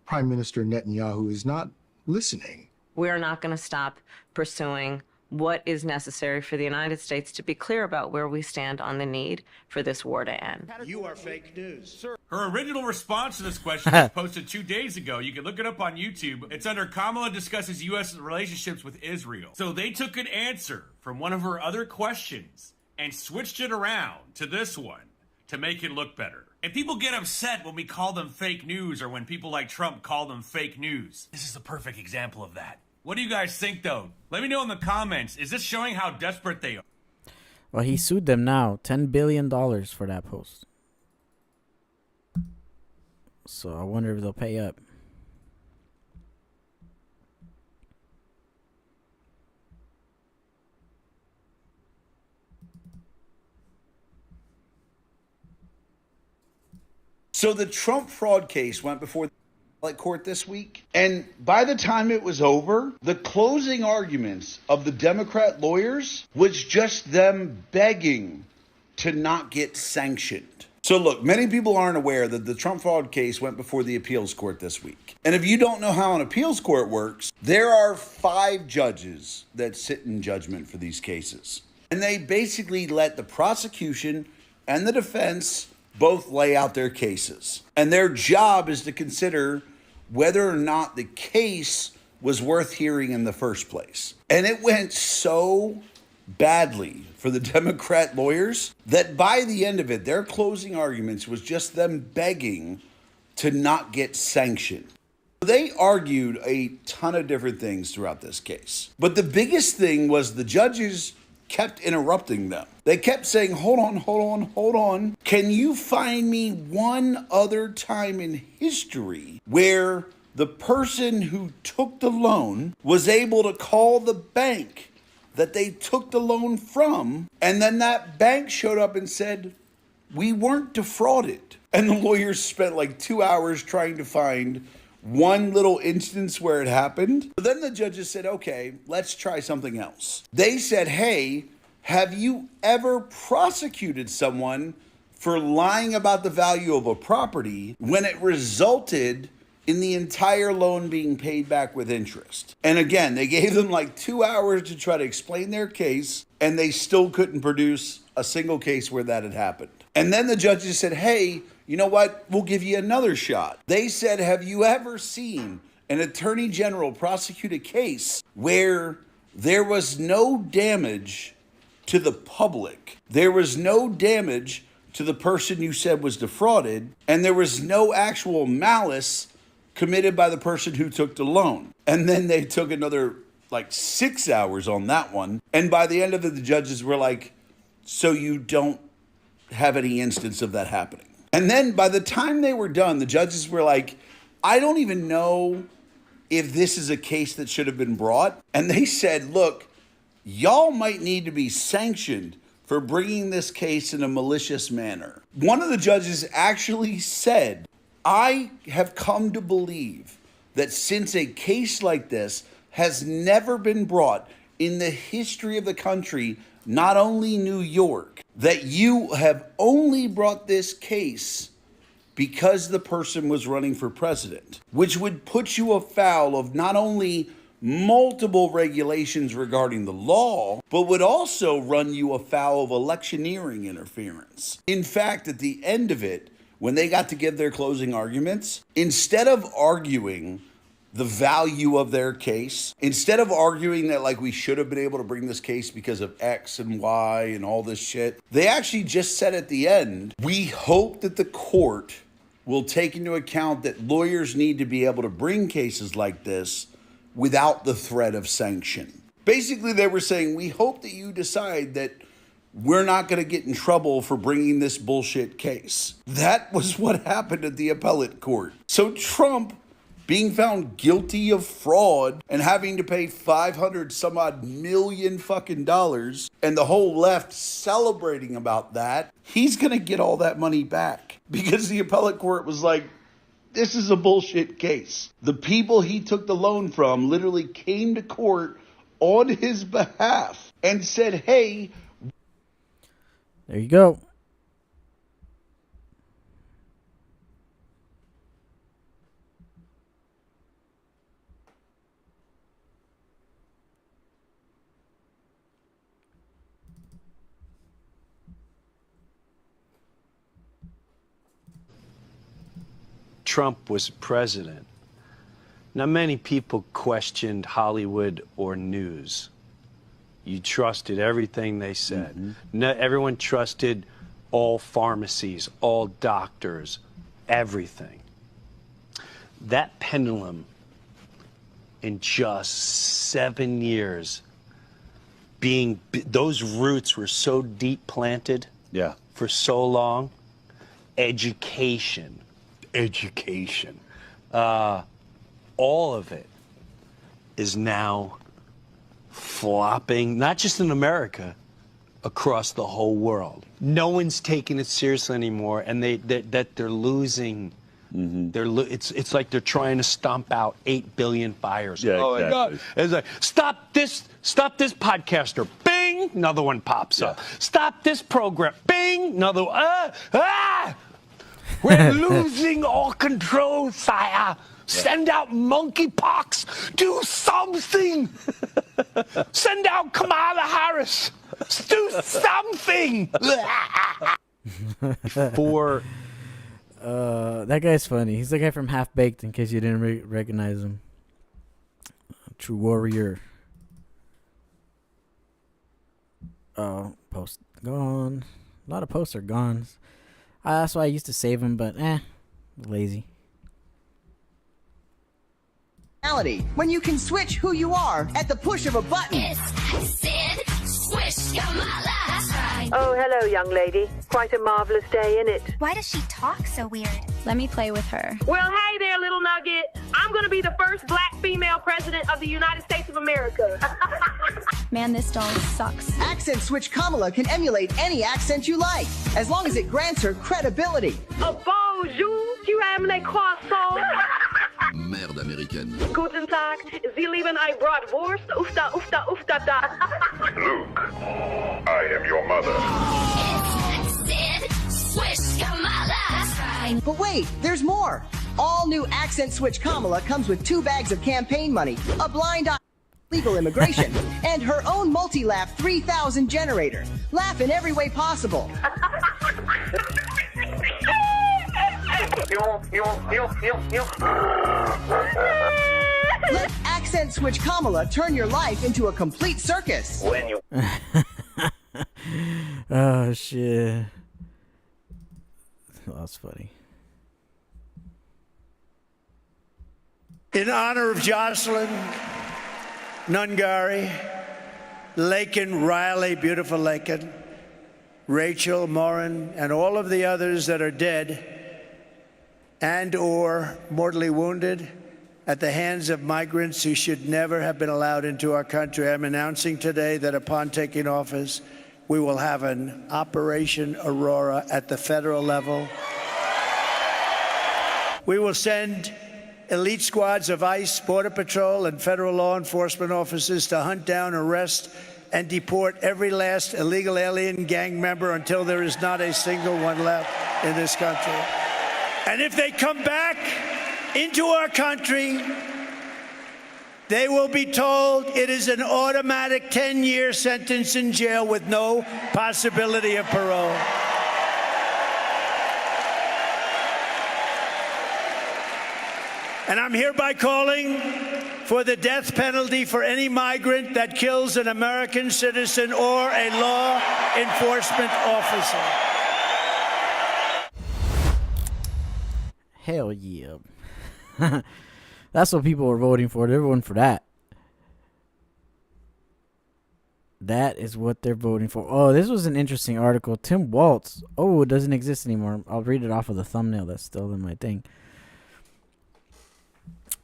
Prime Minister Netanyahu is not listening. We're not going to stop pursuing what is necessary for the United States to be clear about where we stand on the need for this war to end. You are fake news. Sir. Her original response to this question was posted 2 days ago. You can look it up on YouTube. It's under Kamala discusses U.S. relationships with Israel. So they took an answer from one of her other questions and switched it around to this one to make it look better. And people get upset when we call them fake news or when people like Trump call them fake news. This is the perfect example of that. What do you guys think, though? Let me know in the comments. Is this showing how desperate they are? Well, he sued them now. $10 billion for that post. So I wonder if they'll pay up. So the Trump fraud case went before the court this week, and by the time it was over, the closing arguments of the Democrat lawyers was just them begging to not get sanctioned. So look, many people aren't aware that the Trump fraud case went before the appeals court this week. And if you don't know how an appeals court works, there are 5 judges that sit in judgment for these cases. And they basically let the prosecution and the defense both lay out their cases. And their job is to consider whether or not the case was worth hearing in the first place. And it went so badly for the Democrat lawyers that by the end of it, their closing arguments was just them begging to not get sanctioned. They argued a ton of different things throughout this case. But the biggest thing was the judges kept interrupting them. They kept saying, hold on. Can you find me one other time in history where the person who took the loan was able to call the bank that they took the loan from, and then that bank showed up and said, we weren't defrauded? And the lawyers spent like 2 hours trying to find one little instance where it happened. But then the judges said, okay, let's try something else. They said, hey, have you ever prosecuted someone for lying about the value of a property when it resulted in the entire loan being paid back with interest? And again, they gave them like 2 hours to try to explain their case, and they still couldn't produce a single case where that had happened. And then the judges said, hey, you know what? We'll give you another shot. They said, have you ever seen an attorney general prosecute a case where there was no damage to the public, there was no damage to the person you said was defrauded, and there was no actual malice committed by the person who took the loan? And then they took another like 6 hours on that one. And by the end of it, the judges were like, so you don't have any instance of that happening? And then by the time they were done, the judges were like, I don't even know if this is a case that should have been brought. And they said, look, y'all might need to be sanctioned for bringing this case in a malicious manner. One of the judges actually said, I have come to believe that since a case like this has never been brought in the history of the country, not only New York, that you have only brought this case because the person was running for president, which would put you afoul of not only multiple regulations regarding the law, but would also run you afoul of electioneering interference. In fact, at the end of it, when they got to give their closing arguments, instead of arguing the value of their case, instead of arguing that like we should have been able to bring this case because of X and Y and all this shit, they actually just said at the end, we hope that the court will take into account that lawyers need to be able to bring cases like this without the threat of sanction. Basically, they were saying, we hope that you decide that we're not going to get in trouble for bringing this bullshit case. That was what happened at the appellate court. So Trump, being found guilty of fraud and having to pay 500 some odd million fucking dollars, and the whole left celebrating about that, he's going to get all that money back because the appellate court was like, this is a bullshit case. The people he took the loan from literally came to court on his behalf and said, hey. There you go. Trump was president. Now, many people questioned Hollywood or news. You trusted everything they said. Mm-hmm. Everyone trusted all pharmacies, all doctors, everything. That pendulum, in just 7 years, those roots were so deep planted for so long. Education. All of it is now flopping, not just in America, across the whole world. No one's taking it seriously anymore, and they're losing. Mm-hmm. It's like they're trying to stomp out 8 billion fires. Yeah, oh exactly. my God! It's like stop this podcaster. Bing, another one pops up. Stop this program. Bing, another one. We're losing all control, sire. Send out monkeypox. Do something. Send out Kamala Harris. Do something. That guy's funny. He's the guy from Half Baked, in case you didn't recognize him. True warrior. Post gone. A lot of posts are gone. That's why I used to save them, but lazy. When you can switch who you are at the push of a button. Oh, hello, young lady. Quite a marvelous day, innit? Why does she talk so weird? Let me play with her. Well, hey there, little nugget. I'm going to be the first black female president of the United States of America. Man, this doll sucks. Accent Switch Kamala can emulate any accent you like, as long as it grants her credibility. Bonjour, tu aimes les croissants? Merde américaine. Guten Tag, Sie lieben ein Bratwurst? Ufta, ufta, ufta, da. Luke, I am your mother. Swish Kamala. But wait, there's more. All new Accent Switch Kamala comes with 2 bags of campaign money, a blind eye legal immigration, and her own multi-laugh 3000 generator. Laugh in every way possible. Let Accent Switch Kamala turn your life into a complete circus. When you oh shit. That's funny. In honor of Jocelyn, Nungari, Lakin, Riley, beautiful Lakin, Rachel, Morin, and all of the others that are dead and or mortally wounded at the hands of migrants who should never have been allowed into our country, I'm announcing today that upon taking office, we will have an Operation Aurora at the federal level. We will send elite squads of ICE, Border Patrol, and federal law enforcement officers to hunt down, arrest, and deport every last illegal alien gang member until there is not a single one left in this country. And if they come back into our country, they will be told it is an automatic 10-year sentence in jail with no possibility of parole. And I'm hereby calling for the death penalty for any migrant that kills an American citizen or a law enforcement officer. Hell yeah. That's what people were voting for. They're voting for that. That is what they're voting for. Oh, this was an interesting article. Tim Walz. Oh, it doesn't exist anymore. I'll read it off of the thumbnail that's still in my thing.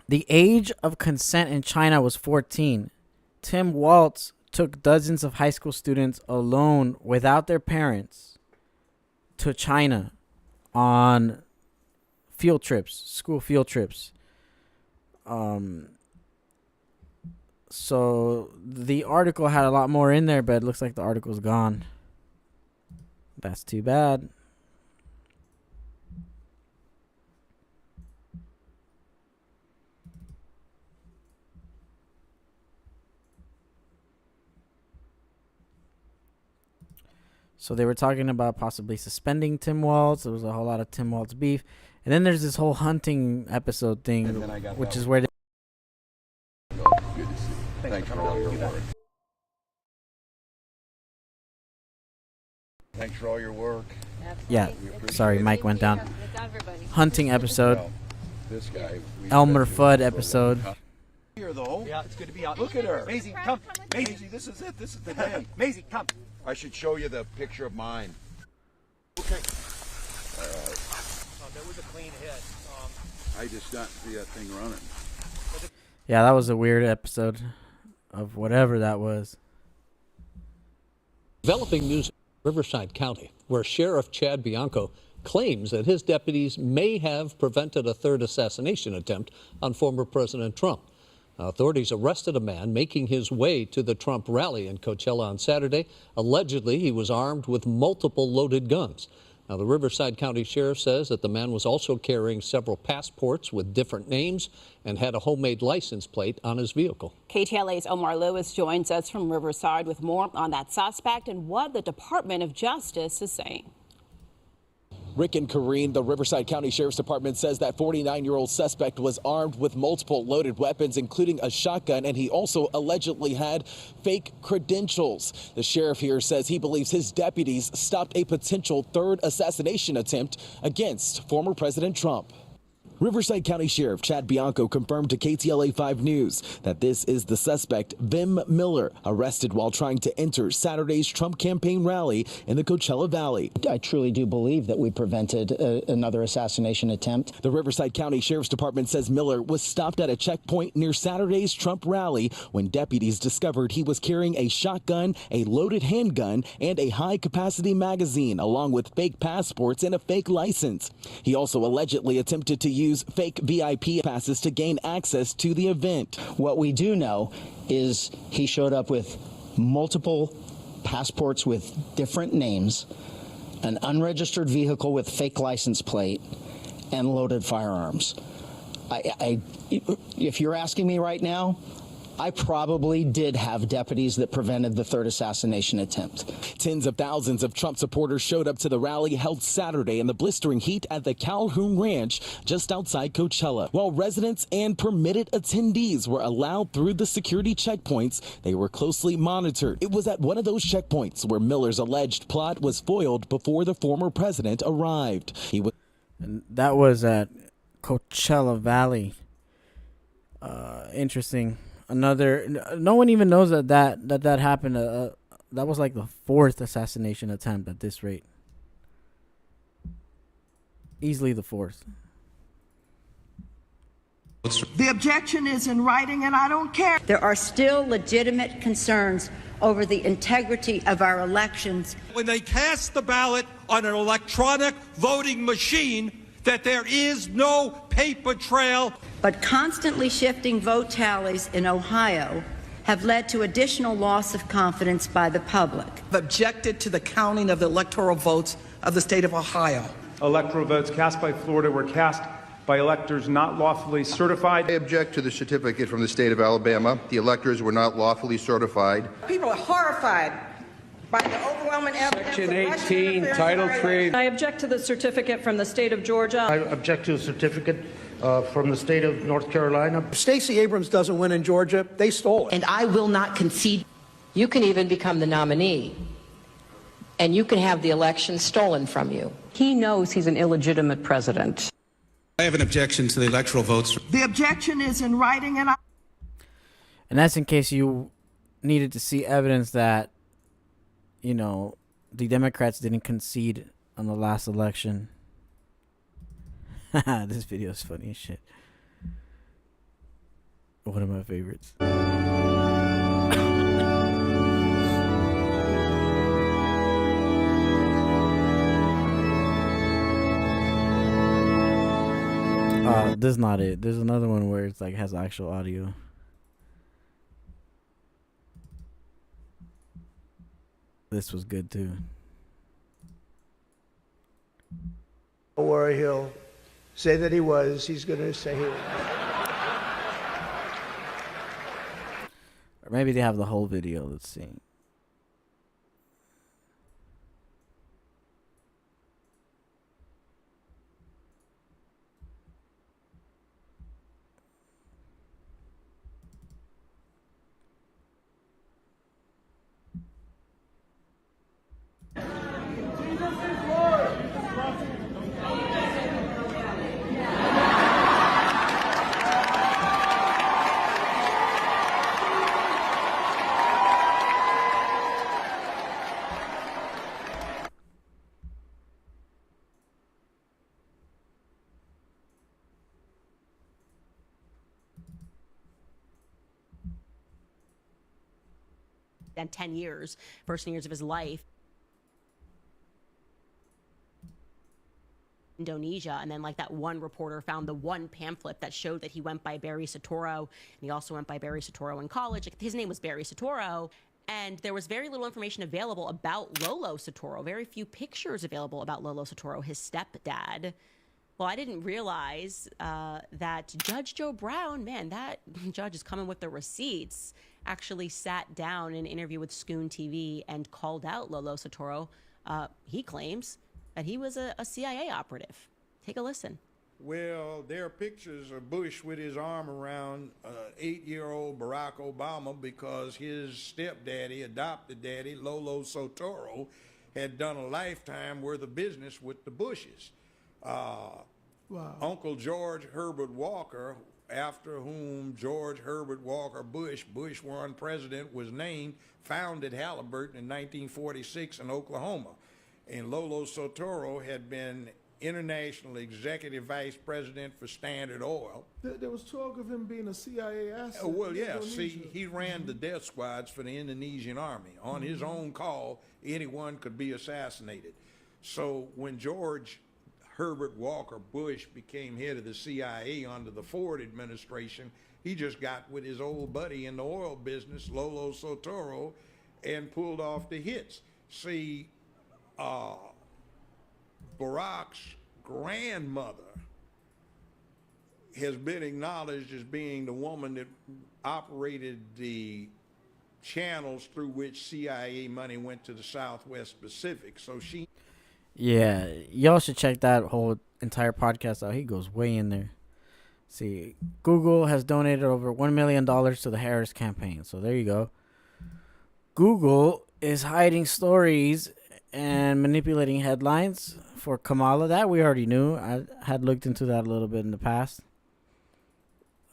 The age of consent in China was 14. Tim Walz took dozens of high school students alone without their parents to China on field trips, school field trips. So the article had a lot more in there, but it looks like the article's gone. That's too bad. So they were talking about possibly suspending Tim Walz. There was a whole lot of Tim Walz beef. And then there's this whole hunting episode thing, which is where they... Thanks for all your work. Thanks for all your work. Yeah, sorry, Mike went down. Hunting episode. This guy. Elmer Fudd episode. Here though. Yeah, it's good to be out. Look at her. Maisie, come. Maisie, this is it. This is the day. Maisie, come. I should show you the picture of mine. Okay. All right. That was a clean hit. I just got the thing running. Yeah, that was a weird episode of whatever that was. Developing news in Riverside County, where Sheriff Chad Bianco claims that his deputies may have prevented a third assassination attempt on former President Trump. Authorities arrested a man making his way to the Trump rally in Coachella on Saturday. Allegedly, he was armed with multiple loaded guns. Now, the Riverside County Sheriff says that the man was also carrying several passports with different names and had a homemade license plate on his vehicle. KTLA's Omar Lewis joins us from Riverside with more on that suspect and what the Department of Justice is saying. Rick and Kareen, the Riverside County Sheriff's Department says that 49-year-old suspect was armed with multiple loaded weapons, including a shotgun, and he also allegedly had fake credentials. The sheriff here says he believes his deputies stopped a potential third assassination attempt against former President Trump. Riverside County Sheriff Chad Bianco confirmed to KTLA 5 News that this is the suspect, Vim Miller, arrested while trying to enter Saturday's Trump campaign rally in the Coachella Valley. I truly do believe that we prevented another assassination attempt. The Riverside County Sheriff's Department says Miller was stopped at a checkpoint near Saturday's Trump rally when deputies discovered he was carrying a shotgun, a loaded handgun, and a high-capacity magazine, along with fake passports and a fake license. He also allegedly attempted to use fake VIP passes to gain access to the event. What we do know is he showed up with multiple passports with different names, an unregistered vehicle with fake license plate, and loaded firearms. If you're asking me right now, I probably did have deputies that prevented the third assassination attempt. Tens of thousands of Trump supporters showed up to the rally held Saturday in the blistering heat at the Calhoun Ranch just outside Coachella. While residents and permitted attendees were allowed through the security checkpoints, they were closely monitored. It was at one of those checkpoints where Miller's alleged plot was foiled before the former president arrived. And that was at Coachella Valley. Interesting. No one even knows that happened. That was like the fourth assassination attempt at this rate. Easily the fourth. The objection is in writing, and I don't care. There are still legitimate concerns over the integrity of our elections. When they cast the ballot on an electronic voting machine, that there is no paper trail. But constantly shifting vote tallies in Ohio have led to additional loss of confidence by the public. Objected to the counting of the electoral votes of the state of Ohio. Electoral votes cast by Florida were cast by electors not lawfully certified. I object to the certificate from the state of Alabama. The electors were not lawfully certified. People are horrified by the overwhelming evidence. Section 18, Title 3. I object to the certificate from the state of Georgia. I object to the certificate from the state of North Carolina. If Stacey Abrams doesn't win in Georgia, they stole it. And I will not concede. You can even become the nominee, and you can have the election stolen from you. He knows he's an illegitimate president. I have an objection to the electoral votes. The objection is in writing, and that's in case you needed to see evidence that, you know, the Democrats didn't concede on the last election. This video is funny as shit. One of my favorites. This is not it. There's another one where it's like has actual audio. This was good too. Where he'll say that he was. He's going to say he was. Or maybe they have the whole video. Let's see. And 10 years, first 10 years of his life. Indonesia, and then like that one reporter found the one pamphlet that showed that he went by Barry Soetoro, and he also went by Barry Soetoro in college. His name was Barry Soetoro, and there was very little information available about Lolo Soetoro, very few pictures available about Lolo Soetoro, his stepdad. Well, I didn't realize that Judge Joe Brown, man, that judge is coming with the receipts, actually sat down in an interview with Scoon TV and called out Lolo Soetoro. He claims that he was a CIA operative. Take a listen. Well, there are pictures of Bush with his arm around 8-year-old Barack Obama because his stepdaddy, adopted daddy, Lolo Soetoro, had done a lifetime worth of business with the Bushes. Wow. Uncle George Herbert Walker, after whom George Herbert Walker Bush, Bush 1 president, was named, founded Halliburton in 1946 in Oklahoma. And Lolo Soetoro had been international executive vice president for Standard Oil. There was talk of him being a CIA asset. Well, yeah. See, he ran the death squads for the Indonesian army. On his own call, anyone could be assassinated. So when George Herbert Walker Bush became head of the CIA under the Ford administration, he just got with his old buddy in the oil business, Lolo Soetoro, and pulled off the hits. See, Barack's grandmother has been acknowledged as being the woman that operated the channels through which CIA money went to the Southwest Pacific. So she... Yeah, y'all should check that whole entire podcast out. He goes way in there. See, Google has donated over $1 million to the Harris campaign. So there you go. Google is hiding stories and manipulating headlines for Kamala. That we already knew. I had looked into that a little bit in the past.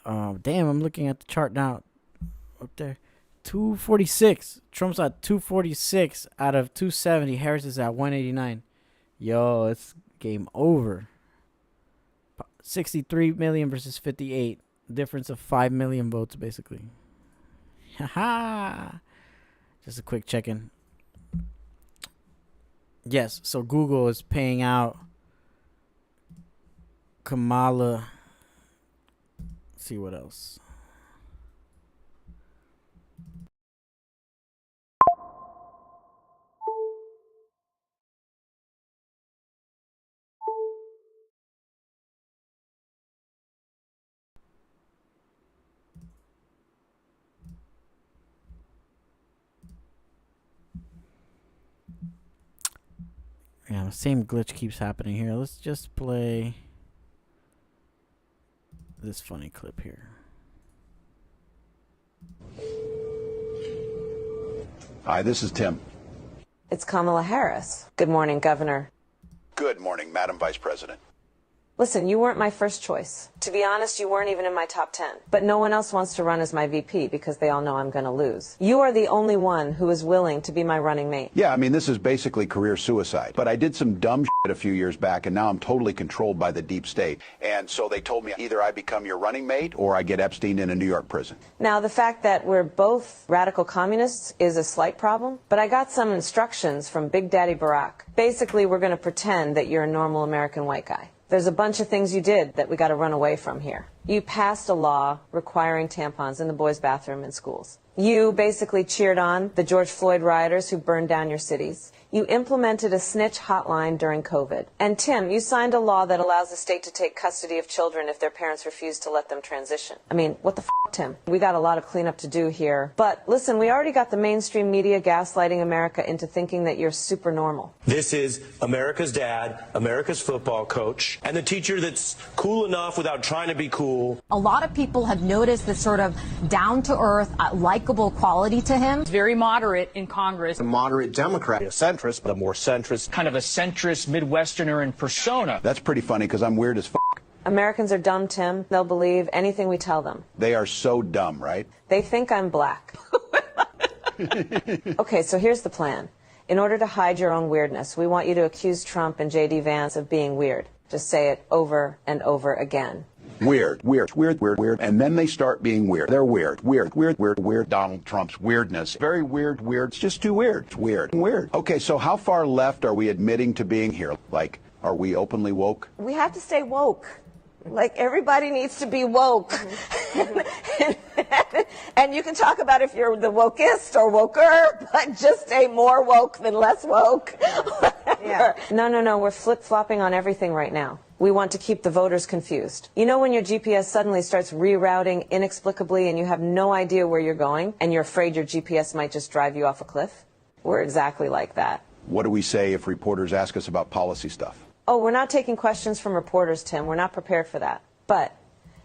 Damn, I'm looking at the chart now. Up there. 246. Trump's at 246 out of 270. Harris is at 189. Yo, it's game over. 63 million versus 58. Difference of 5 million votes, basically. Haha. Just a quick check-in. Yes, so Google is paying out Kamala. Let's see what else. Yeah, the same glitch keeps happening here. Let's just play. this funny clip here. Hi, this is Tim. It's Kamala Harris. Good morning, Governor. Good morning, Madam Vice President. Listen, you weren't my first choice. To be honest, you weren't even in my top 10. But no one else wants to run as my VP because they all know I'm going to lose. You are the only one who is willing to be my running mate. Yeah, I mean, this is basically career suicide. But I did some dumb shit a few years back, and now I'm totally controlled by the deep state. And so they told me either I become your running mate or I get Epstein in a New York prison. Now, the fact that we're both radical communists is a slight problem, but I got some instructions from Big Daddy Barack. Basically, we're going to pretend that you're a normal American white guy. There's a bunch of things you did that we got to run away from here. You passed a law requiring tampons in the boys' bathroom in schools. You basically cheered on the George Floyd rioters who burned down your cities. You implemented a snitch hotline during COVID. And Tim, you signed a law that allows the state to take custody of children if their parents refuse to let them transition. I mean, what the f***, Tim? We got a lot of cleanup to do here. But listen, we already got the mainstream media gaslighting America into thinking that you're super normal. This is America's dad, America's football coach, and the teacher that's cool enough without trying to be cool. A lot of people have noticed this sort of down-to-earth, likable quality to him. He's very moderate in Congress. A moderate Democrat, a centrist, but a more centrist. Kind of a centrist Midwesterner in persona. That's pretty funny because I'm weird as f***. Americans are dumb, Tim. They'll believe anything we tell them. They are so dumb, right? They think I'm black. Okay, so here's the plan. In order to hide your own weirdness, we want you to accuse Trump and J.D. Vance of being weird. Just say it over and over again. Weird, weird, weird, weird, weird. And then they start being weird. They're weird, weird, weird, weird, weird. Donald Trump's weirdness. Very weird, weird. It's just too weird. It's weird, weird. Okay, so how far left are we admitting to being here? Like, are we openly woke? We have to stay woke. Like, everybody needs to be woke. And you can talk about if you're the wokest or woker, but just stay more woke than less woke. Yeah. No, we're flip-flopping on everything right now. We want to keep the voters confused. You know when your GPS suddenly starts rerouting inexplicably and you have no idea where you're going and you're afraid your GPS might just drive you off a cliff? We're exactly like that. What do we say if reporters ask us about policy stuff? Oh, we're not taking questions from reporters, Tim. We're not prepared for that. But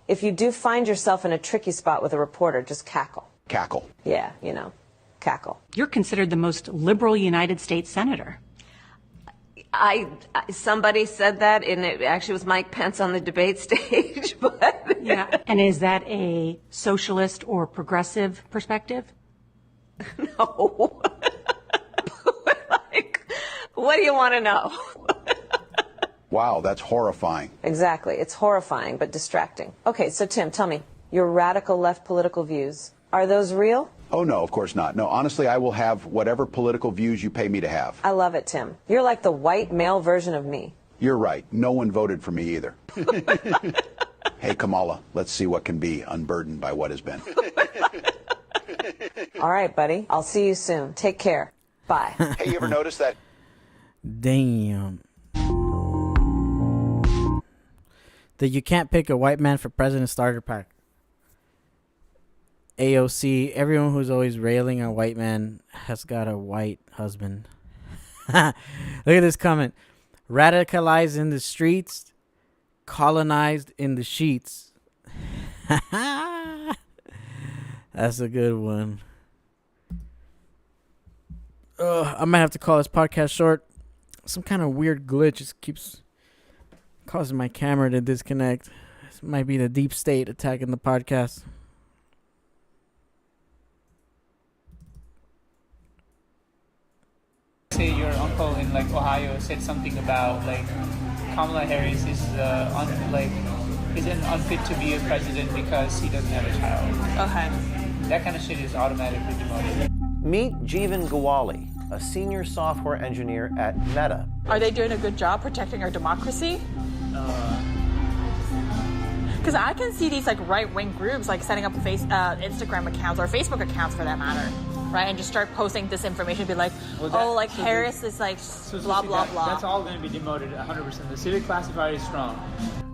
if you do find yourself in a tricky spot with a reporter, just cackle. Cackle. Yeah, cackle. You're considered the most liberal United States senator. Somebody said that, and it actually was Mike Pence on the debate stage. But yeah. And is that a socialist or progressive perspective? No. What do you want to know? Wow, that's horrifying. Exactly. It's horrifying, but distracting. Okay, so Tim, tell me, your radical left political views, are those real? Oh, no, of course not. No, honestly, I will have whatever political views you pay me to have. I love it, Tim. You're like the white male version of me. You're right. No one voted for me either. Hey, Kamala, let's see what can be unburdened by what has been. All right, buddy. I'll see you soon. Take care. Bye. Hey, you ever notice that? Damn. That you can't pick a white man for president starter pack. AOC, everyone who's always railing on white men has got a white husband. Look at this comment. Radicalized in the streets, colonized in the sheets. That's a good one. I might have to call this podcast short. Some kind of weird glitch just keeps causing my camera to disconnect. This might be the deep state attacking the podcast. Say your uncle in Ohio said something about Kamala Harris is isn't unfit to be a president because he doesn't have a child. Okay. That kind of shit is automatically demoted. Meet Jeevan Gowali, a senior software engineer at Meta. Are they doing a good job protecting our democracy? Because I can see these right-wing groups setting up Instagram accounts or Facebook accounts for that matter, right? And just start posting disinformation, be like, Harris is blah, blah, blah. That's all going to be demoted 100%. The civic classifier is strong.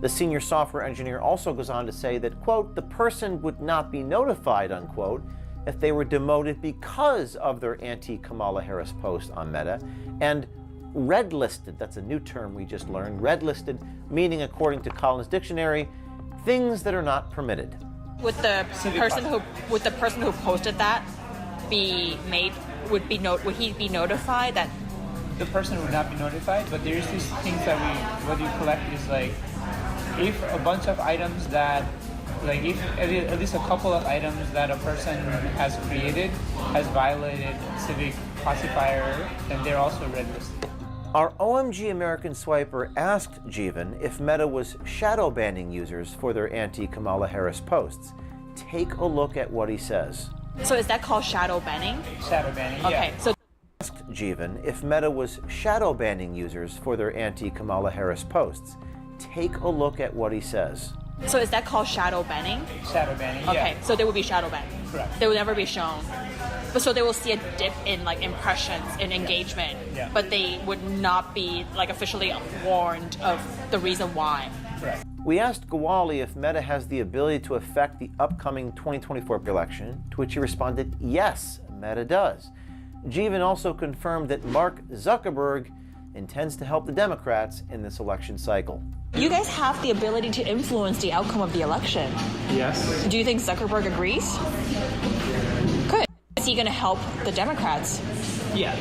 The senior software engineer also goes on to say that, quote, the person would not be notified, unquote, if they were demoted because of their anti-Kamala Harris post on Meta, and red-listed, that's a new term we just learned, red-listed, meaning according to Collins Dictionary, things that are not permitted. Would the person who posted that be made? Would he be notified that? The person would not be notified, but there's these things that what you collect is like, if a bunch of items that, like if at least a couple of items that a person has created has violated civic classifier, then they're also red listed. Our OMG American Swiper asked Jeevan if Meta was shadow banning users for their anti-Kamala Harris posts. Take a look at what he says. So is that called shadow banning? Shadow banning, yeah. Okay, so Asked Jeevan if Meta was shadow banning users for their anti-Kamala Harris posts. Take a look at what he says. So is that called shadow banning? Shadow banning, yeah. Okay, so they will be shadow banned. Correct. They will never be shown. But so they will see a dip in like impressions and engagement, Yeah. but they would not be like officially warned of the reason why. Correct. We asked Gawali if Meta has the ability to affect the upcoming 2024 election, to which he responded, yes, Meta does. Jeevan also confirmed that Mark Zuckerberg intends to help the Democrats in this election cycle. You guys have the ability to influence the outcome of the election. Yes. Do you think Zuckerberg agrees? Good. Is he going to help the Democrats? Yeah.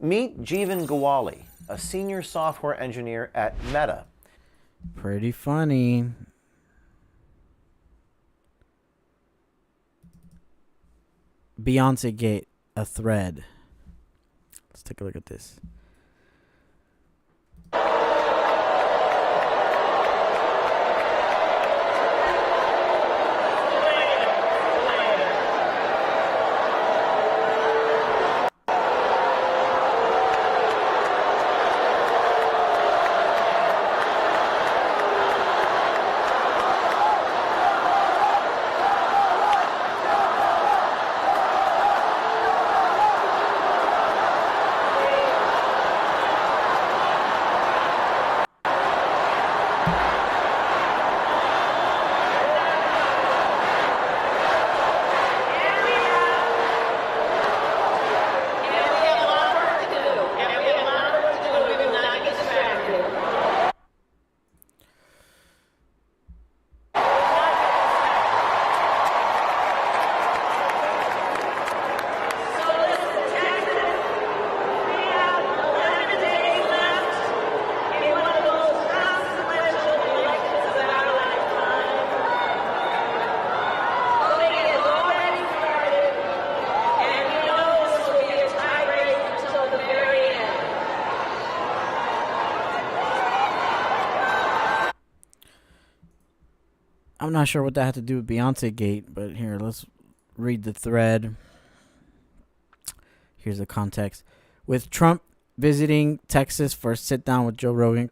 Meet Jeevan Gawali, a senior software engineer at Meta. Pretty funny. Beyonce Gate, a thread. Let's take a look at this. I'm not sure what that had to do with Beyonce Gate, but here, let's read the thread. Here's the context. With Trump visiting Texas for a sit-down with Joe Rogan,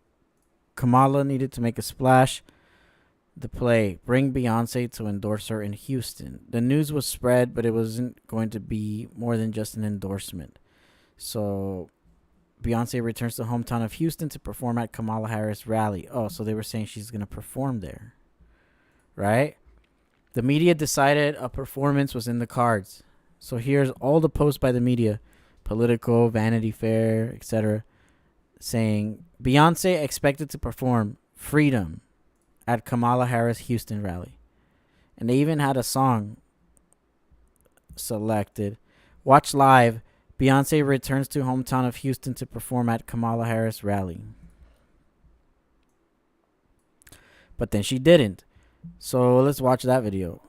Kamala needed to make a splash. The play, bring Beyonce to endorse her in Houston. The news was spread, but it wasn't going to be more than just an endorsement. So Beyonce returns to the hometown of Houston to perform at Kamala Harris rally. Oh, so they were saying she's going to perform there. Right? The media decided a performance was in the cards. So here's all the posts by the media, Politico, Vanity Fair, etc., saying Beyonce expected to perform Freedom at Kamala Harris Houston rally. And they even had a song selected. Watch live. Beyonce returns to hometown of Houston to perform at Kamala Harris rally. But then she didn't. So let's watch that video.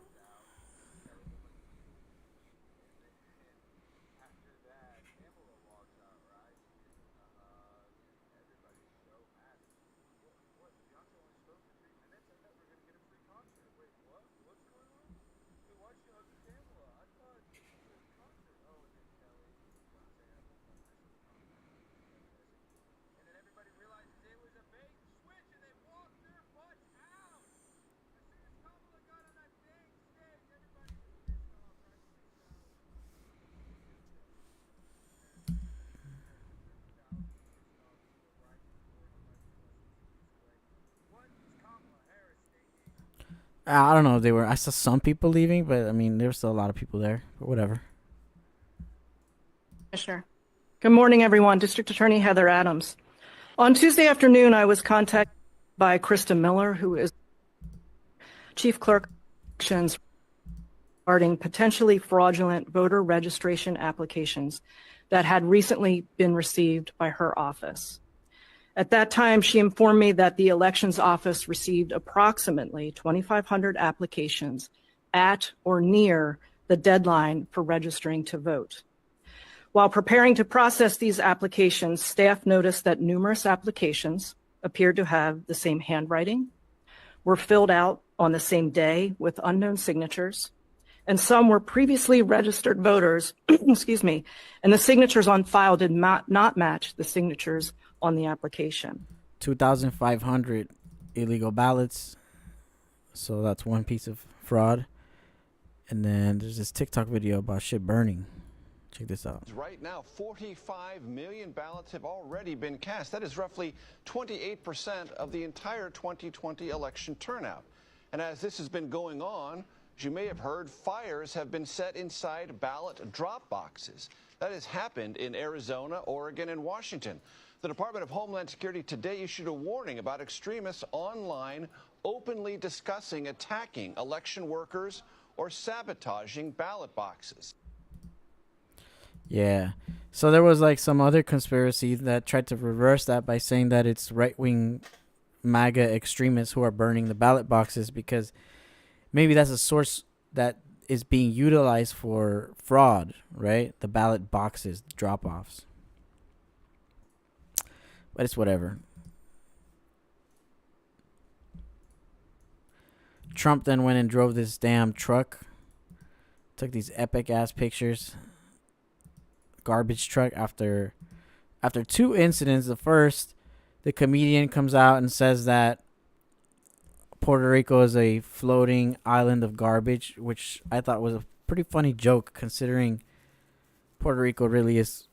I don't know if they were. I saw some people leaving, but I mean, there were still a lot of people there. But whatever. Sure. Good morning, everyone. District Attorney Heather Adams. On Tuesday afternoon, I was contacted by Krista Miller, who is Chief Clerk of Elections, regarding potentially fraudulent voter registration applications that had recently been received by her office. At that time, she informed me that the elections office received approximately 2,500 applications at or near the deadline for registering to vote. While preparing to process these applications, staff noticed that numerous applications appeared to have the same handwriting, were filled out on the same day with unknown signatures, and some were previously registered voters, excuse me, and the signatures on file did not match the signatures on the application. 2,500 illegal ballots. So that's one piece of fraud. And then there's this TikTok video about shit burning. Check this out. Right now, 45 million ballots have already been cast. That is roughly 28% of the entire 2020 election turnout. And as this has been going on, as you may have heard, fires have been set inside ballot drop boxes. That has happened in Arizona, Oregon, and Washington. The Department of Homeland Security today issued a warning about extremists online openly discussing attacking election workers or sabotaging ballot boxes. Yeah. So there was like some other conspiracy that tried to reverse that by saying that it's right-wing MAGA extremists who are burning the ballot boxes because maybe that's a source that is being utilized for fraud, right? The ballot boxes, drop-offs. But it's whatever. Trump then went and drove this damn truck. Took these epic-ass pictures. Garbage truck after two incidents. The first, the comedian comes out and says that Puerto Rico is a floating island of garbage, which I thought was a pretty funny joke considering Puerto Rico really is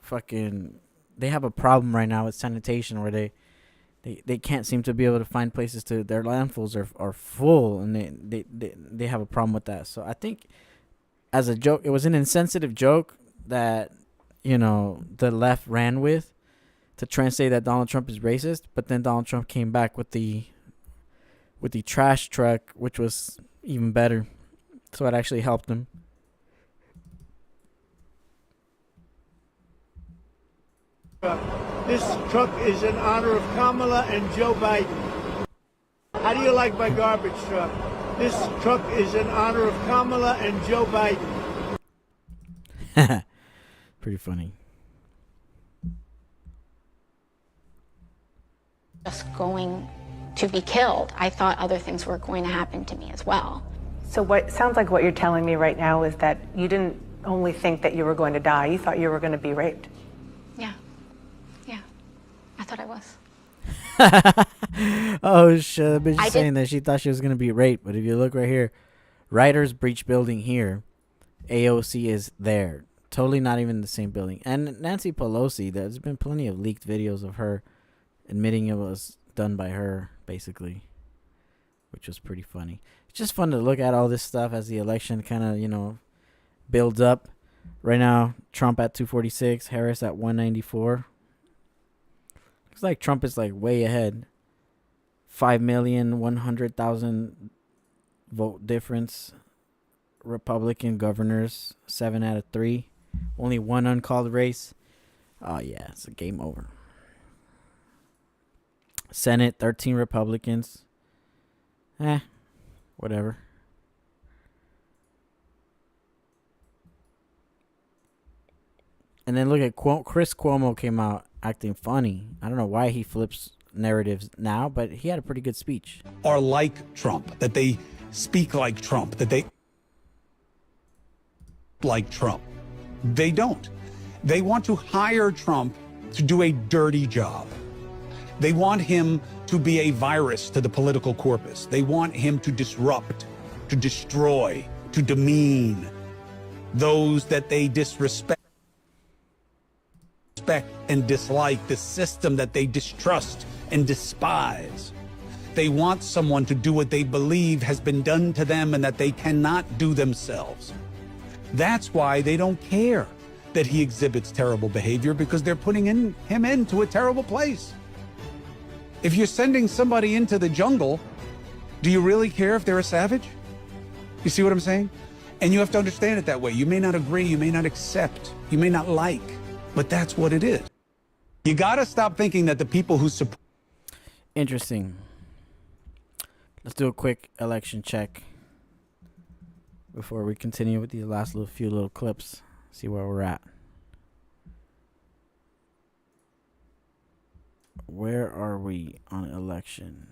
fucking... They have a problem right now with sanitation where they can't seem to be able to find places to... Their landfills are full, and they have a problem with that. So I think as a joke, it was an insensitive joke that, you know, the left ran with to try and say that Donald Trump is racist, but then Donald Trump came back with the trash truck, which was even better. So it actually helped him. This truck is in honor of Kamala and Joe Biden. How do you like my garbage truck? This truck is in honor of Kamala and Joe Biden. Pretty funny. Just going to be killed. I thought other things were going to happen to me as well. So what sounds like what you're telling me right now is that you didn't only think that you were going to die, you thought you were going to be raped. Yeah, I thought I was. Oh shit, the bitch is saying that she thought she was gonna be raped, but if you look right here, Writers Breach building here, AOC is there. Totally not even the same building. And Nancy Pelosi, there's been plenty of leaked videos of her admitting it was done by her, basically, which was pretty funny. It's just fun to look at all this stuff as the election kind of, you know, builds up. Right now, Trump at 246, Harris at 194. Looks like Trump is like way ahead. 5,100,000 vote difference. Republican governors, 7 out of 3. Only one uncalled race. Oh yeah, it's a game over. Senate, 13 Republicans. Whatever. And then look at Chris Cuomo came out acting funny. I don't know why he flips narratives now, but he had a pretty good speech. Are like Trump, that they speak like Trump, that they like Trump. They don't. They want to hire Trump to do a dirty job. They want him to be a virus to the political corpus. They want him to disrupt, to destroy, to demean those that they disrespect and dislike, the system that they distrust and despise. They want someone to do what they believe has been done to them and that they cannot do themselves. That's why they don't care. that he exhibits terrible behavior because they're putting him into a terrible place. If you're sending somebody into the jungle, do you really care if they're a savage? You see what I'm saying? And you have to understand it that way. You may not agree, you may not accept, you may not like, but that's what it is. You got to stop thinking that the people who support... Interesting. Let's do a quick election check before we continue with these last few little clips. See where we're at. Where are we on election?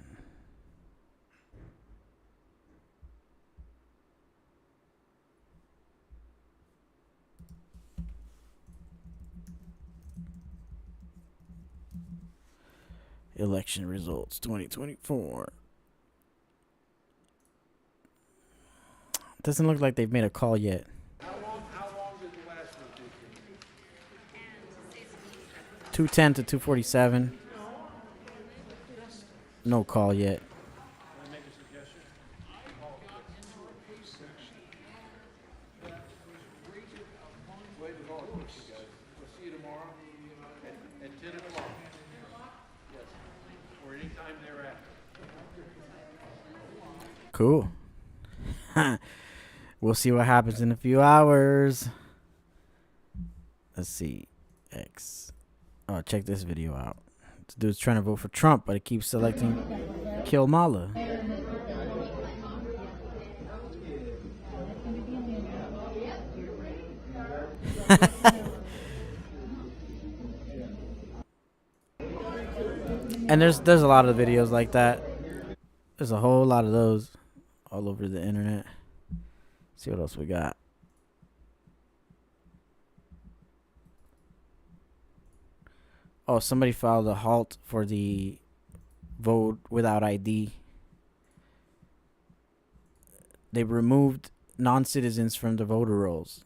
Election results 2024. Doesn't look like they've made a call yet. How long did the last one take? 210 to 247. No call yet. Can I make a suggestion? Wait a vote, you guys. We'll see you tomorrow at 10 o'clock. Yes. Or anytime thereafter. Cool. We'll see what happens in a few hours. Let's see. X. Oh, check this video out. This dude's trying to vote for Trump, but it keeps selecting Kill Mala. And there's a lot of videos like that. There's a whole lot of those all over the internet. See what else we got. Oh, somebody filed a halt for the vote without ID. They removed non-citizens from the voter rolls.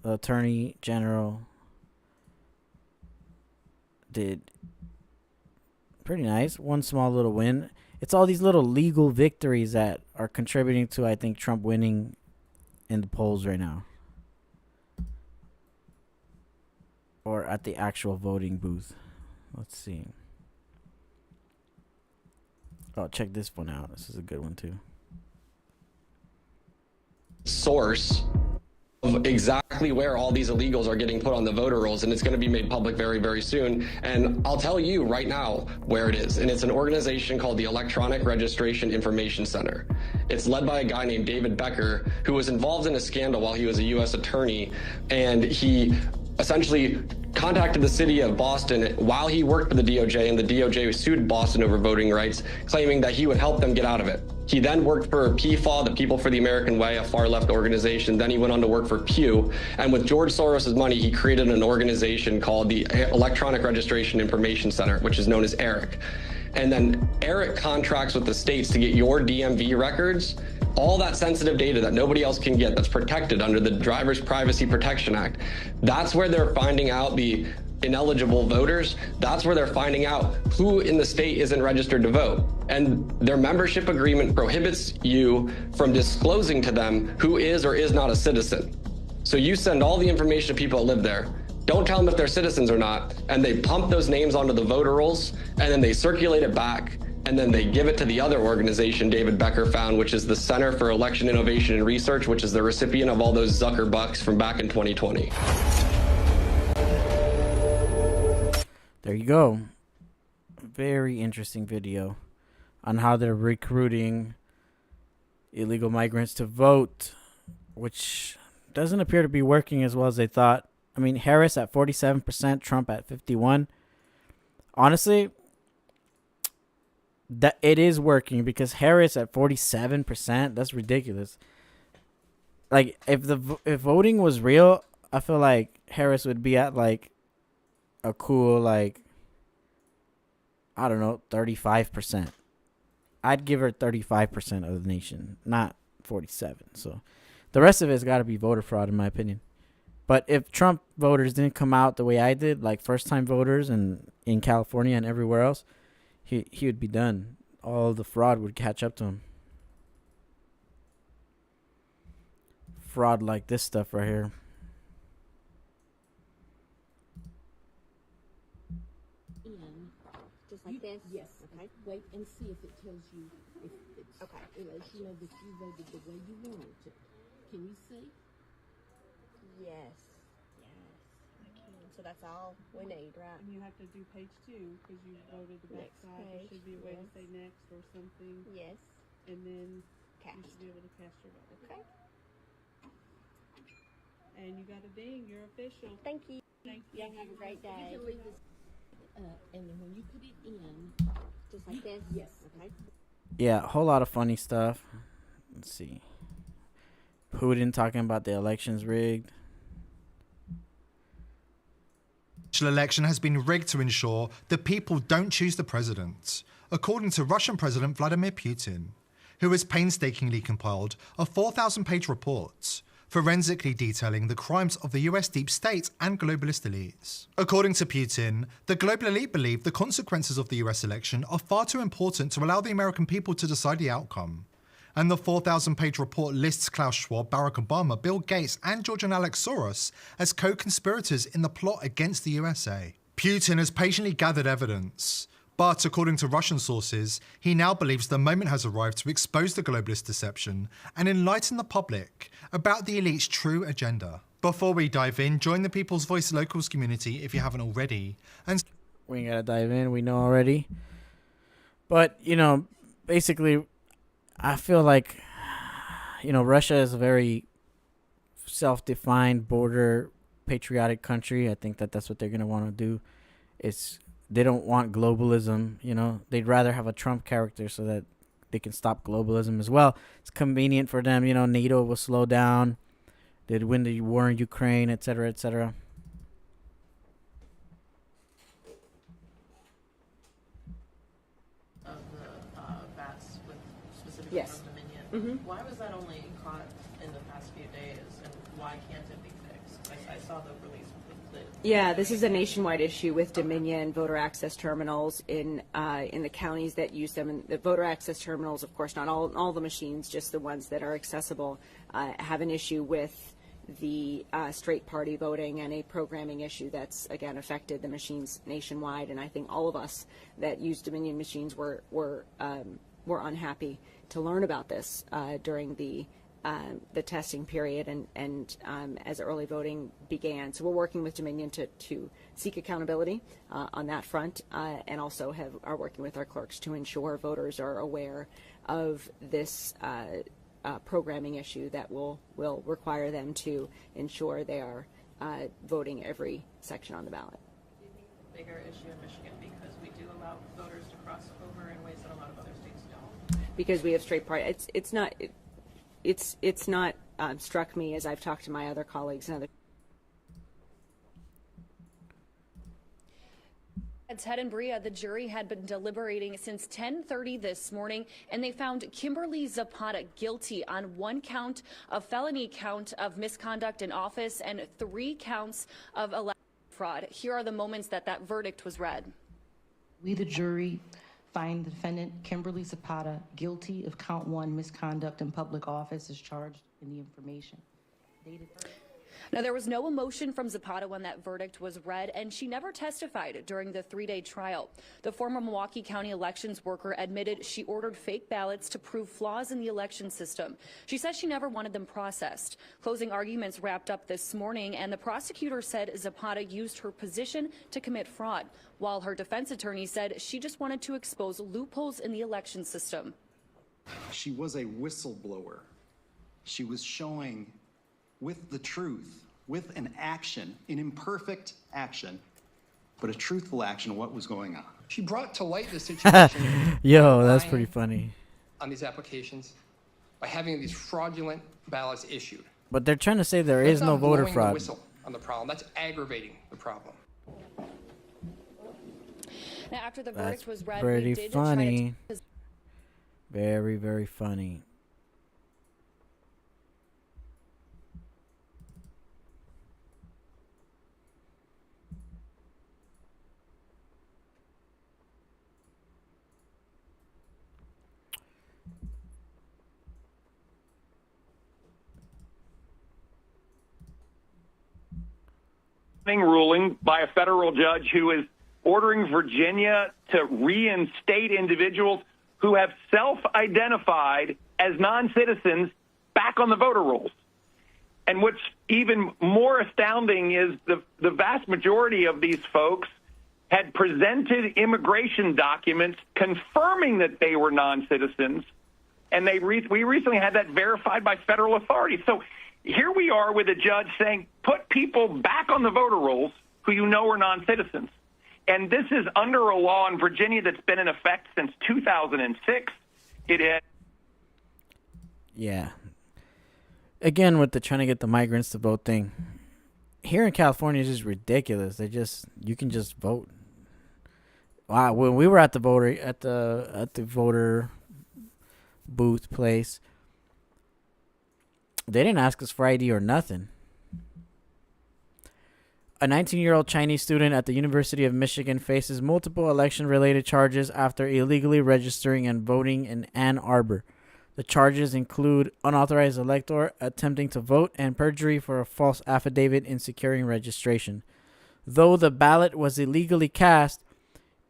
The Attorney General did pretty nice. One small little win. It's all these little legal victories that are contributing to, I think, Trump winning in the polls right now. Or at the actual voting booth. Let's see. Oh, check this one out. This is a good one, too. Source of exactly where all these illegals are getting put on the voter rolls, and it's going to be made public very, very soon. And I'll tell you right now where it is. And it's an organization called the Electronic Registration Information Center. It's led by a guy named David Becker, who was involved in a scandal while he was a U.S. attorney, and he essentially contacted the city of Boston while he worked for the DOJ, and the DOJ sued Boston over voting rights, claiming that he would help them get out of it. He then worked for PFAW, the People for the American Way, a far-left organization. Then he went on to work for Pew. And with George Soros' money, he created an organization called the Electronic Registration Information Center, which is known as ERIC. And then ERIC contracts with the states to get your DMV records, all that sensitive data that nobody else can get, that's protected under the Driver's Privacy Protection Act. That's where they're finding out the ineligible voters. That's where they're finding out who in the state isn't registered to vote. And their membership agreement prohibits you from disclosing to them who is or is not a citizen. So you send all the information to people that live there. Don't tell them if they're citizens or not. And they pump those names onto the voter rolls, and then they circulate it back. And then they give it to the other organization David Becker found, which is the Center for Election Innovation and Research, which is the recipient of all those Zucker bucks from back in 2020. There you go. Very interesting video on how they're recruiting illegal migrants to vote, which doesn't appear to be working as well as they thought. I mean, Harris at 47%, Trump at 51%. Honestly, that it is working, because Harris at 47%, that's ridiculous. Like, if voting was real, I feel like Harris would be at like a cool, like, I don't know, 35%. I'd give her 35% of the nation, not 47. So the rest of it's got to be voter fraud, in my opinion. But if Trump voters didn't come out the way I did, like first-time voters and in California and everywhere else, he would be done. All the fraud would catch up to him. Fraud like this stuff right here. in. Just like this? Yes. Okay. Wait and see if it tells you if it's okay. It lets you know that you voted the way you wanted to. Can you see? Yes. Yes, I can. So that's all we need, right? And you have to do page 2 because you voted the back side. There should be a way to say next or something. Yes. And then cast. You should be able to cast your vote. Okay. And you got a ding. You're official. Thank you. Thank you. Y'all have a great day. You can leave this and then when you put it in, just like this? Yes. Okay. Yeah, a whole lot of funny stuff. Let's see. Putin talking about the elections rigged. Election has been rigged to ensure that people don't choose the president, according to Russian President Vladimir Putin, who has painstakingly compiled a 4,000-page report forensically detailing the crimes of the US deep state and globalist elites. According to Putin, the global elite believe the consequences of the US election are far too important to allow the American people to decide the outcome. And the 4,000-page report lists Klaus Schwab, Barack Obama, Bill Gates, and George and Alex Soros as co-conspirators in the plot against the USA. Putin has patiently gathered evidence, but according to Russian sources, he now believes the moment has arrived to expose the globalist deception and enlighten the public about the elite's true agenda. Before we dive in, join the People's Voice Locals community if you haven't already. And we ain't gotta dive in, we know already. But, basically, I feel like, Russia is a very self-defined border patriotic country. I think that's what they're going to want to do. They don't want globalism, They'd rather have a Trump character so that they can stop globalism as well. It's convenient for them, NATO will slow down. They'd win the war in Ukraine, etc., etc. Of the bats with specifically Yes. from Dominion. Mm-hmm. Why was that only caught in the past few days, and why can't it be fixed? I saw the release with the. Yeah, this is a nationwide issue with Dominion voter access terminals in the counties that use them. And the voter access terminals, of course, not all the machines, just the ones that are accessible, have an issue with the straight party voting and a programming issue that's, again, affected the machines nationwide. And I think all of us that use Dominion machines were unhappy to learn about this during the testing period and as early voting began. So we're working with Dominion to seek accountability on that front, and also are working with our clerks to ensure voters are aware of this programming issue that will require them to ensure they are voting every section on the ballot. Do you think the bigger issue in Michigan, because we do allow voters to cross over in ways that a lot of other states don't? Because we have straight party, it's not struck me as I've talked to my other colleagues and other. At Ted and Bria, the jury had been deliberating since 10:30 this morning, and they found Kimberly Zapata guilty on 1 count of felony count of misconduct in office and 3 counts of election fraud. Here are the moments that verdict was read. We, the jury, find the defendant Kimberly Zapata guilty of count 1 misconduct in public office as charged in the information. Now, there was no emotion from Zapata when that verdict was read, and she never testified during the 3-day trial. The former Milwaukee County elections worker admitted she ordered fake ballots to prove flaws in the election system. She says she never wanted them processed. Closing arguments wrapped up this morning, and the prosecutor said Zapata used her position to commit fraud, while her defense attorney said she just wanted to expose loopholes in the election system. She was a whistleblower. She was showing with the truth, with an action, an imperfect action, but a truthful action, what was going on. She brought to light the situation. Yo, that's pretty funny. On these applications by having these fraudulent ballots issued. But they're trying to say there is no voter blowing fraud. The whistle on the problem. That's aggravating the problem. Now, after the That's verdict was read, pretty we did funny. try to... Very, very funny. Ruling by a federal judge who is ordering Virginia to reinstate individuals who have self-identified as non-citizens back on the voter rolls. And what's even more astounding is the vast majority of these folks had presented immigration documents confirming that they were non-citizens, and we recently had that verified by federal authorities. So here we are with a judge saying, put people back on the voter rolls who you know are non-citizens. And this is under a law in Virginia that's been in effect since 2006. It had. Yeah. Again, with the trying to get the migrants to vote thing, here in California is just ridiculous. You can just vote. Wow, when we were at the voter booth place, they didn't ask us for ID or nothing. A 19-year-old Chinese student at the University of Michigan faces multiple election-related charges after illegally registering and voting in Ann Arbor. The charges include unauthorized elector, attempting to vote, and perjury for a false affidavit in securing registration. Though the ballot was illegally cast,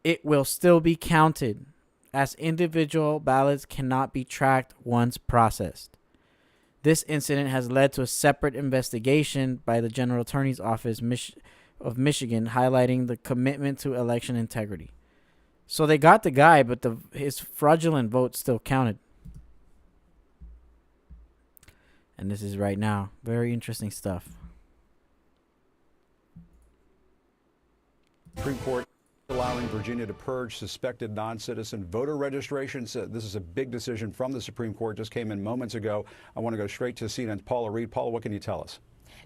it will still be counted, as individual ballots cannot be tracked once processed. This incident has led to a separate investigation by the General Attorney's Office of Michigan, highlighting the commitment to election integrity. So they got the guy, but his fraudulent vote still counted. And this is right now. Very interesting stuff. Supreme Court allowing Virginia to purge suspected non-citizen voter registrations. This is a big decision from the Supreme Court. Just came in moments ago. I want to go straight to CNN's Paula Reed. Paula, what can you tell us?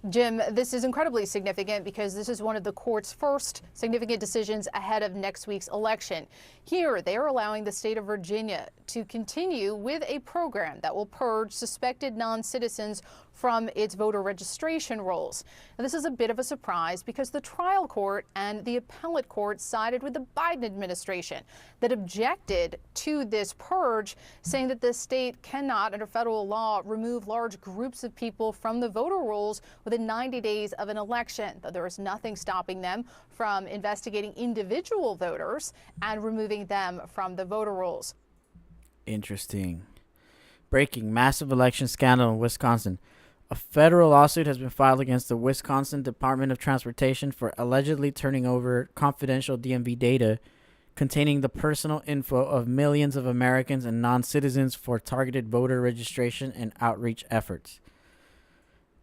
Jim, this is incredibly significant because this is one of the court's first significant decisions ahead of next week's election. Here, they are allowing the state of Virginia to continue with a program that will purge suspected non-citizens from its voter registration rolls. Now, this is a bit of a surprise because the trial court and the appellate court sided with the Biden administration that objected to this purge, saying that the state cannot, under federal law, remove large groups of people from the voter rolls within 90 days of an election, though there is nothing stopping them from investigating individual voters and removing them from the voter rolls. Interesting. Breaking: massive election scandal in Wisconsin. A federal lawsuit has been filed against the Wisconsin Department of Transportation for allegedly turning over confidential DMV data containing the personal info of millions of Americans and non-citizens for targeted voter registration and outreach efforts.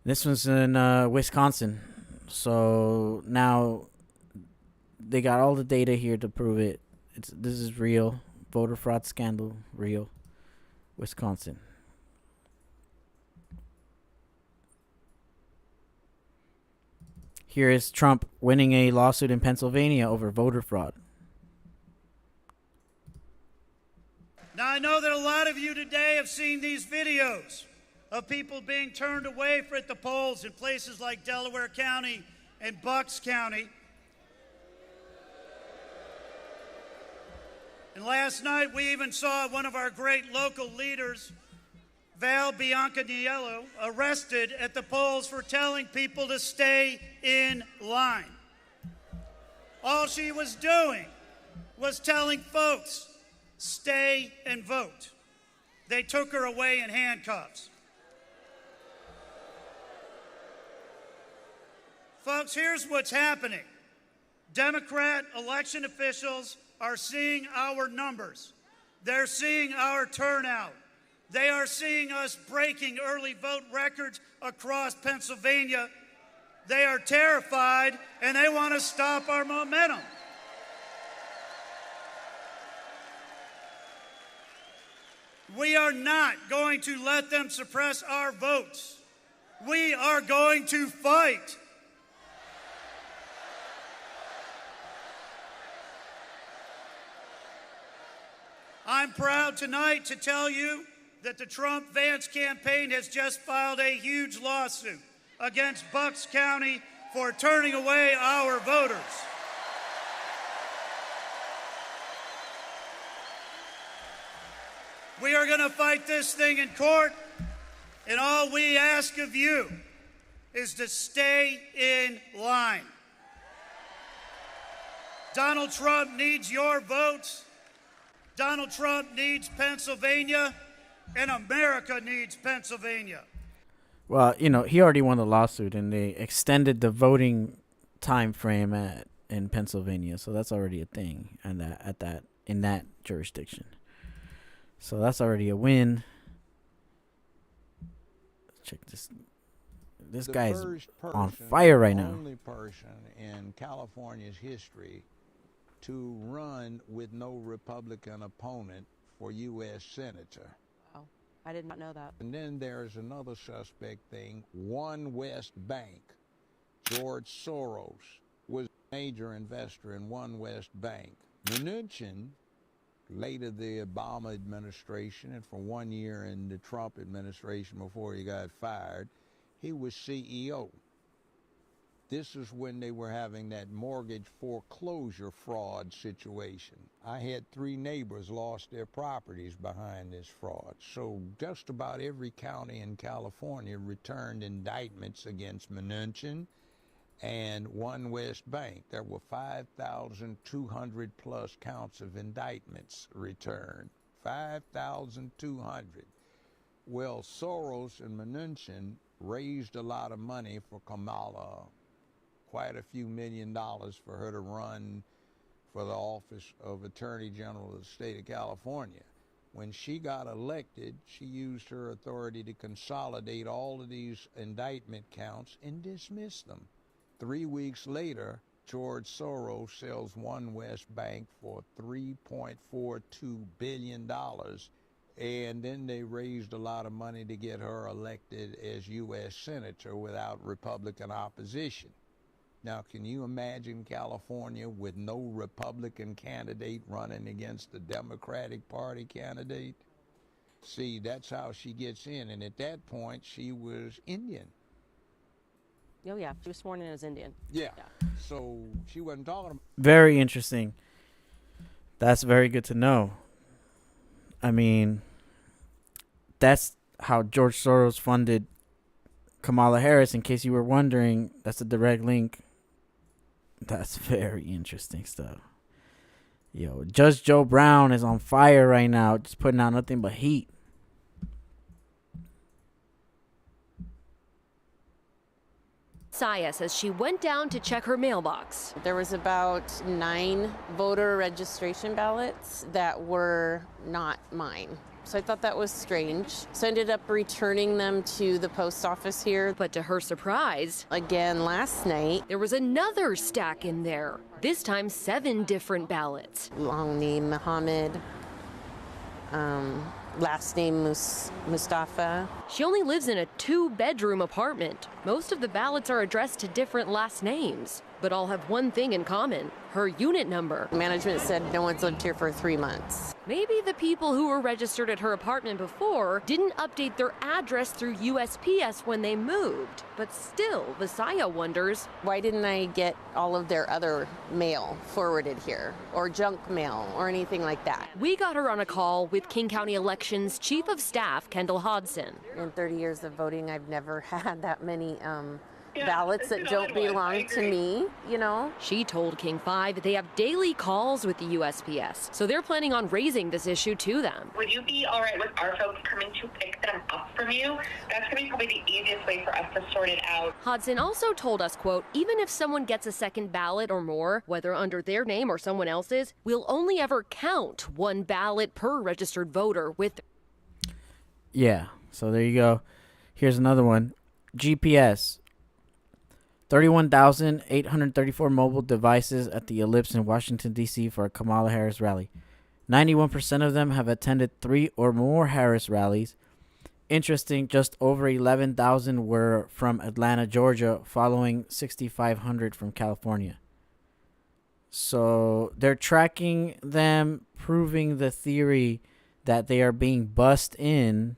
This was in Wisconsin. So now they got all the data here to prove it. This is real. Voter fraud scandal, real. Wisconsin. Here is Trump winning a lawsuit in Pennsylvania over voter fraud. Now, I know that a lot of you today have seen these videos of people being turned away at the polls in places like Delaware County and Bucks County. And last night, we even saw one of our great local leaders, Val Biancaniello, arrested at the polls for telling people to stay in line. All she was doing was telling folks, stay and vote. They took her away in handcuffs. Folks, here's what's happening. Democrat election officials are seeing our numbers. They're seeing our turnout. They are seeing us breaking early vote records across Pennsylvania. They are terrified, and they want to stop our momentum. We are not going to let them suppress our votes. We are going to fight. I'm proud tonight to tell you that the Trump-Vance campaign has just filed a huge lawsuit against Bucks County for turning away our voters. We are going to fight this thing in court, and all we ask of you is to stay in line. Donald Trump needs your votes. Donald Trump needs Pennsylvania, and America needs Pennsylvania. Well, you know, he already won the lawsuit, and they extended the voting time frame in Pennsylvania, so that's already a thing, and in that jurisdiction. So that's already a win. Check this. This guy's on fire right now. The only person in California's history to run with no Republican opponent for U.S. Senator. Oh, I did not know that. And then there's another suspect thing. One West Bank. George Soros was a major investor in One West Bank. Mnuchin, later the Obama administration, and for 1 year in the Trump administration before he got fired, he was CEO. This is when they were having that mortgage foreclosure fraud situation. I had 3 neighbors lost their properties behind this fraud. So just about every county in California returned indictments against Mnuchin and One West Bank. There were 5,200 plus counts of indictments returned. 5,200. Well, Soros and Mnuchin raised a lot of money for Kamala, quite a few $1 million for her to run for the office of Attorney General of the state of California. When she got elected, she used her authority to consolidate all of these indictment counts and dismiss them. 3 weeks later, George Soros sells One West Bank for $3.42 billion. And then they raised a lot of money to get her elected as U.S. Senator without Republican opposition. Now, can you imagine California with no Republican candidate running against the Democratic Party candidate? See, that's how she gets in. And at that point, she was Indian. Oh, yeah. She was sworn in as Indian. Yeah. So she wasn't talking about... Very interesting. That's very good to know. I mean, that's how George Soros funded Kamala Harris, in case you were wondering. That's a direct link. That's very interesting stuff. Yo, Judge Joe Brown is on fire right now, just putting out nothing but heat. Saya says she went down to check her mailbox. There was about 9 voter registration ballots that were not mine. So I thought that was strange. So I ended up returning them to the post office here. But to her surprise, again last night, there was another stack in there. This time 7 different ballots. Long name Muhammad. Last name Mustafa. She only lives in a 2-bedroom apartment. Most of the ballots are addressed to different last names, but all have one thing in common: her unit number. Management said no one's lived here for 3 months. Maybe the people who were registered at her apartment before didn't update their address through USPS when they moved. But still, Visaya wonders, why didn't I get all of their other mail forwarded here, or junk mail, or anything like that? We got her on a call with King County Elections Chief of Staff Kendall Hodson. In 30 years of voting, I've never had that many ballots that don't belong to me, you know? She told King 5 they have daily calls with the USPS, so they're planning on raising this issue to them. Would you be all right with our folks coming to pick them up from you? That's going to be probably the easiest way for us to sort it out. Hodson also told us, quote, even if someone gets a second ballot or more, whether under their name or someone else's, we'll only ever count 1 ballot per registered voter with. Yeah, so there you go. Here's another one. GPS. 31,834 mobile devices at the Ellipse in Washington, D.C. for a Kamala Harris rally. 91% of them have attended 3 or more Harris rallies. Interesting, just over 11,000 were from Atlanta, Georgia, following 6,500 from California. So they're tracking them, proving the theory that they are being bussed in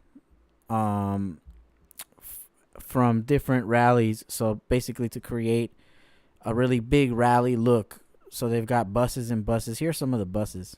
from different rallies. So basically to create a really big rally look. So they've got buses and buses. Here's some of the buses.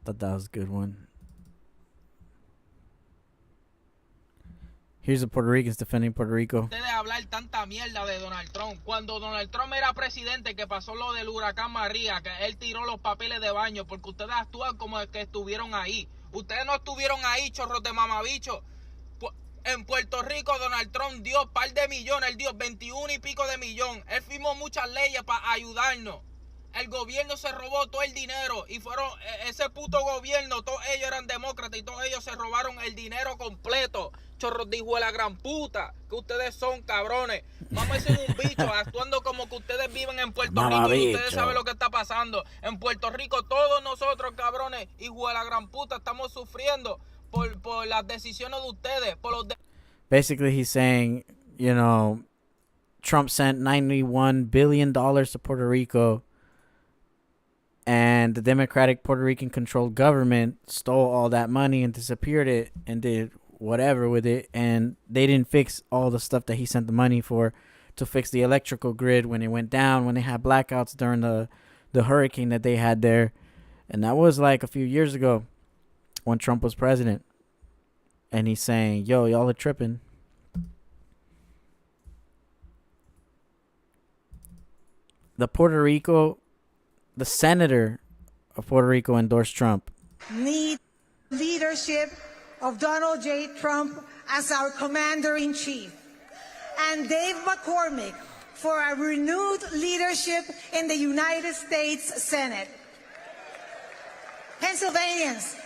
Thought that was a good one. Here's the Puerto Ricans defending Puerto Rico. Ustedes hablar tanta mierda de Donald Trump. Cuando Donald Trump era presidente, que pasó lo del huracán María, que él tiró los papeles de baño, porque ustedes actúan como que estuvieron ahí. Ustedes no estuvieron ahí, chorros de mamabicho. En Puerto Rico, Donald Trump dio un par de millones, él dio 21 y pico de millón. Él firmó muchas leyes para ayudarnos. El gobierno se robó todo el dinero y fueron, ese puto gobierno, todos ellos eran demócratas y todos ellos se robaron el dinero completo. Chorros de hijo de la gran puta, que ustedes son cabrones. Vamos a decir un bicho actuando como que ustedes viven en Puerto Rico y ustedes saben lo que está pasando. En Puerto Rico todos nosotros, cabrones, hijo de la gran puta, estamos sufriendo por las decisiones de ustedes, por los Basically, he's saying, you know, Trump sent $91 billion to Puerto Rico, and the Democratic Puerto Rican controlled government stole all that money and disappeared it and did whatever with it, and they didn't fix all the stuff that he sent the money for to fix the electrical grid when it went down, when they had blackouts during the hurricane that they had there. And that was like a few years ago when Trump was president. And he's saying, yo, y'all are tripping. The senator of Puerto Rico endorsed Trump. Need leadership of Donald J. Trump as our commander-in-chief, and Dave McCormick for a renewed leadership in the United States Senate. Pennsylvanians,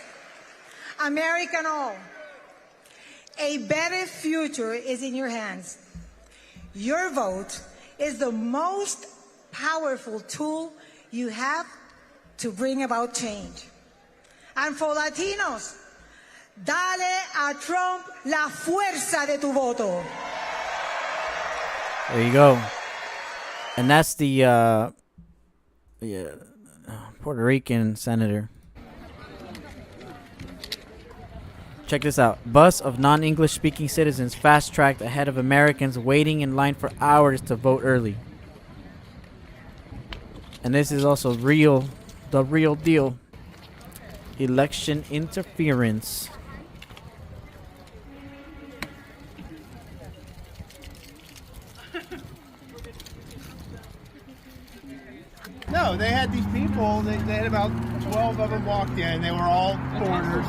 American all, a better future is in your hands. Your vote is the most powerful tool you have to bring about change. And for Latinos, dale a Trump la fuerza de tu voto. There you go. And that's the Puerto Rican senator. Check this out. Bus of non-English speaking citizens fast-tracked ahead of Americans waiting in line for hours to vote early. And this is also the real deal. Election interference. No, they had these people, they had about 12 of them walked in, they were all foreigners,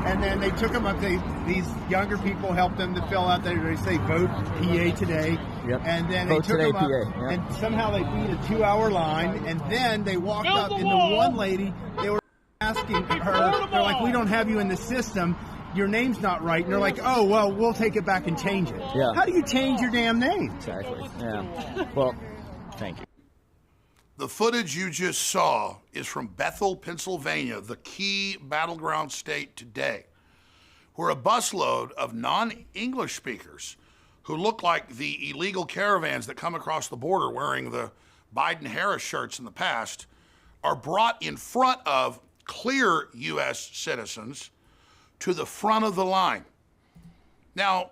and then they took them up, these younger people helped them to fill out, they say vote PA today, and then they took them up, and somehow they beat a 2-hour line, and then they walked up, and the one lady, they were asking her, they're like, we don't have you in the system, your name's not right, and they're like, oh, well, we'll take it back and change it. Yeah. How do you change your damn name? Exactly, yeah. Well, thank you. The footage you just saw is from Bethel, Pennsylvania, the key battleground state today, where a busload of non-English speakers who look like the illegal caravans that come across the border wearing the Biden-Harris shirts in the past are brought in front of clear U.S. citizens to the front of the line. Now,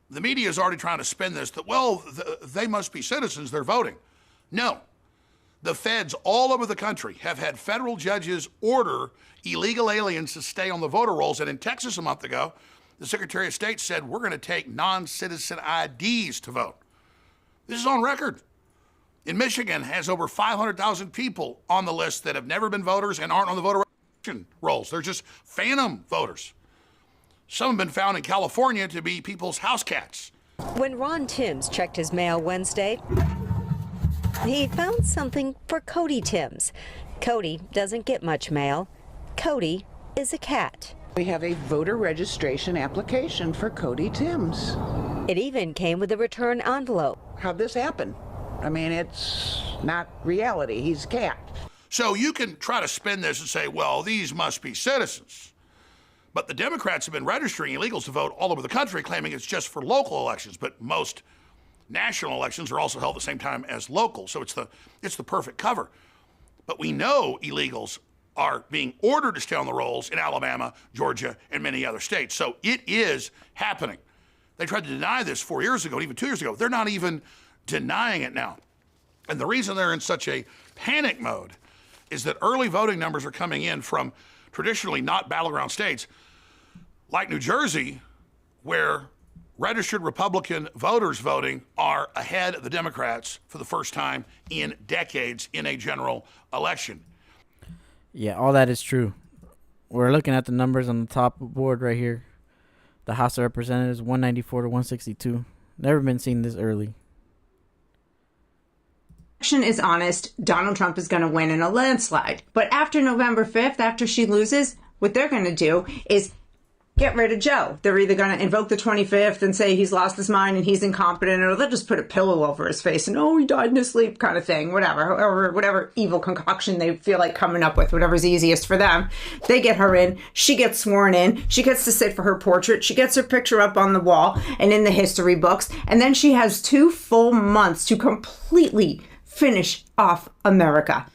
the media is already trying to spin this that, well, they must be citizens, they're voting. No. The feds all over the country have had federal judges order illegal aliens to stay on the voter rolls. And in Texas a month ago, the Secretary of State said, we're going to take non-citizen IDs to vote. This is on record. In Michigan, has over 500,000 people on the list that have never been voters and aren't on the voter registration rolls. They're just phantom voters. Some have been found in California to be people's house cats. When Ron Timms checked his mail Wednesday, he found something for Cody Timms. Cody doesn't get much mail. Cody is a cat. We have a voter registration application for Cody Timms. It even came with a return envelope. How'd this happen? I mean, it's not reality. He's a cat. So you can try to spin this and say, well, these must be citizens. But the Democrats have been registering illegals to vote all over the country, claiming it's just for local elections. But most national elections are also held at the same time as local, so it's the perfect cover. But we know illegals are being ordered to stay on the rolls in Alabama, Georgia, and many other states. So it is happening. They tried to deny this 4 years ago, and even 2 years ago. They're not even denying it now. And the reason they're in such a panic mode is that early voting numbers are coming in from traditionally not battleground states, like New Jersey, where registered Republican voters voting are ahead of the Democrats for the first time in decades in a general election. Yeah, all that is true. We're looking at the numbers on the top board right here. The House of Representatives, 194 to 162. Never been seen this early. Election is honest, Donald Trump is going to win in a landslide. But after November 5th, after she loses, what they're going to do is get rid of Joe. They're either going to invoke the 25th and say he's lost his mind and he's incompetent, or they'll just put a pillow over his face and, oh, he died in his sleep kind of thing, whatever, or whatever evil concoction they feel like coming up with, whatever's easiest for them. They get her in. She gets sworn in. She gets to sit for her portrait. She gets her picture up on the wall and in the history books. And then she has 2 full months to completely finish off America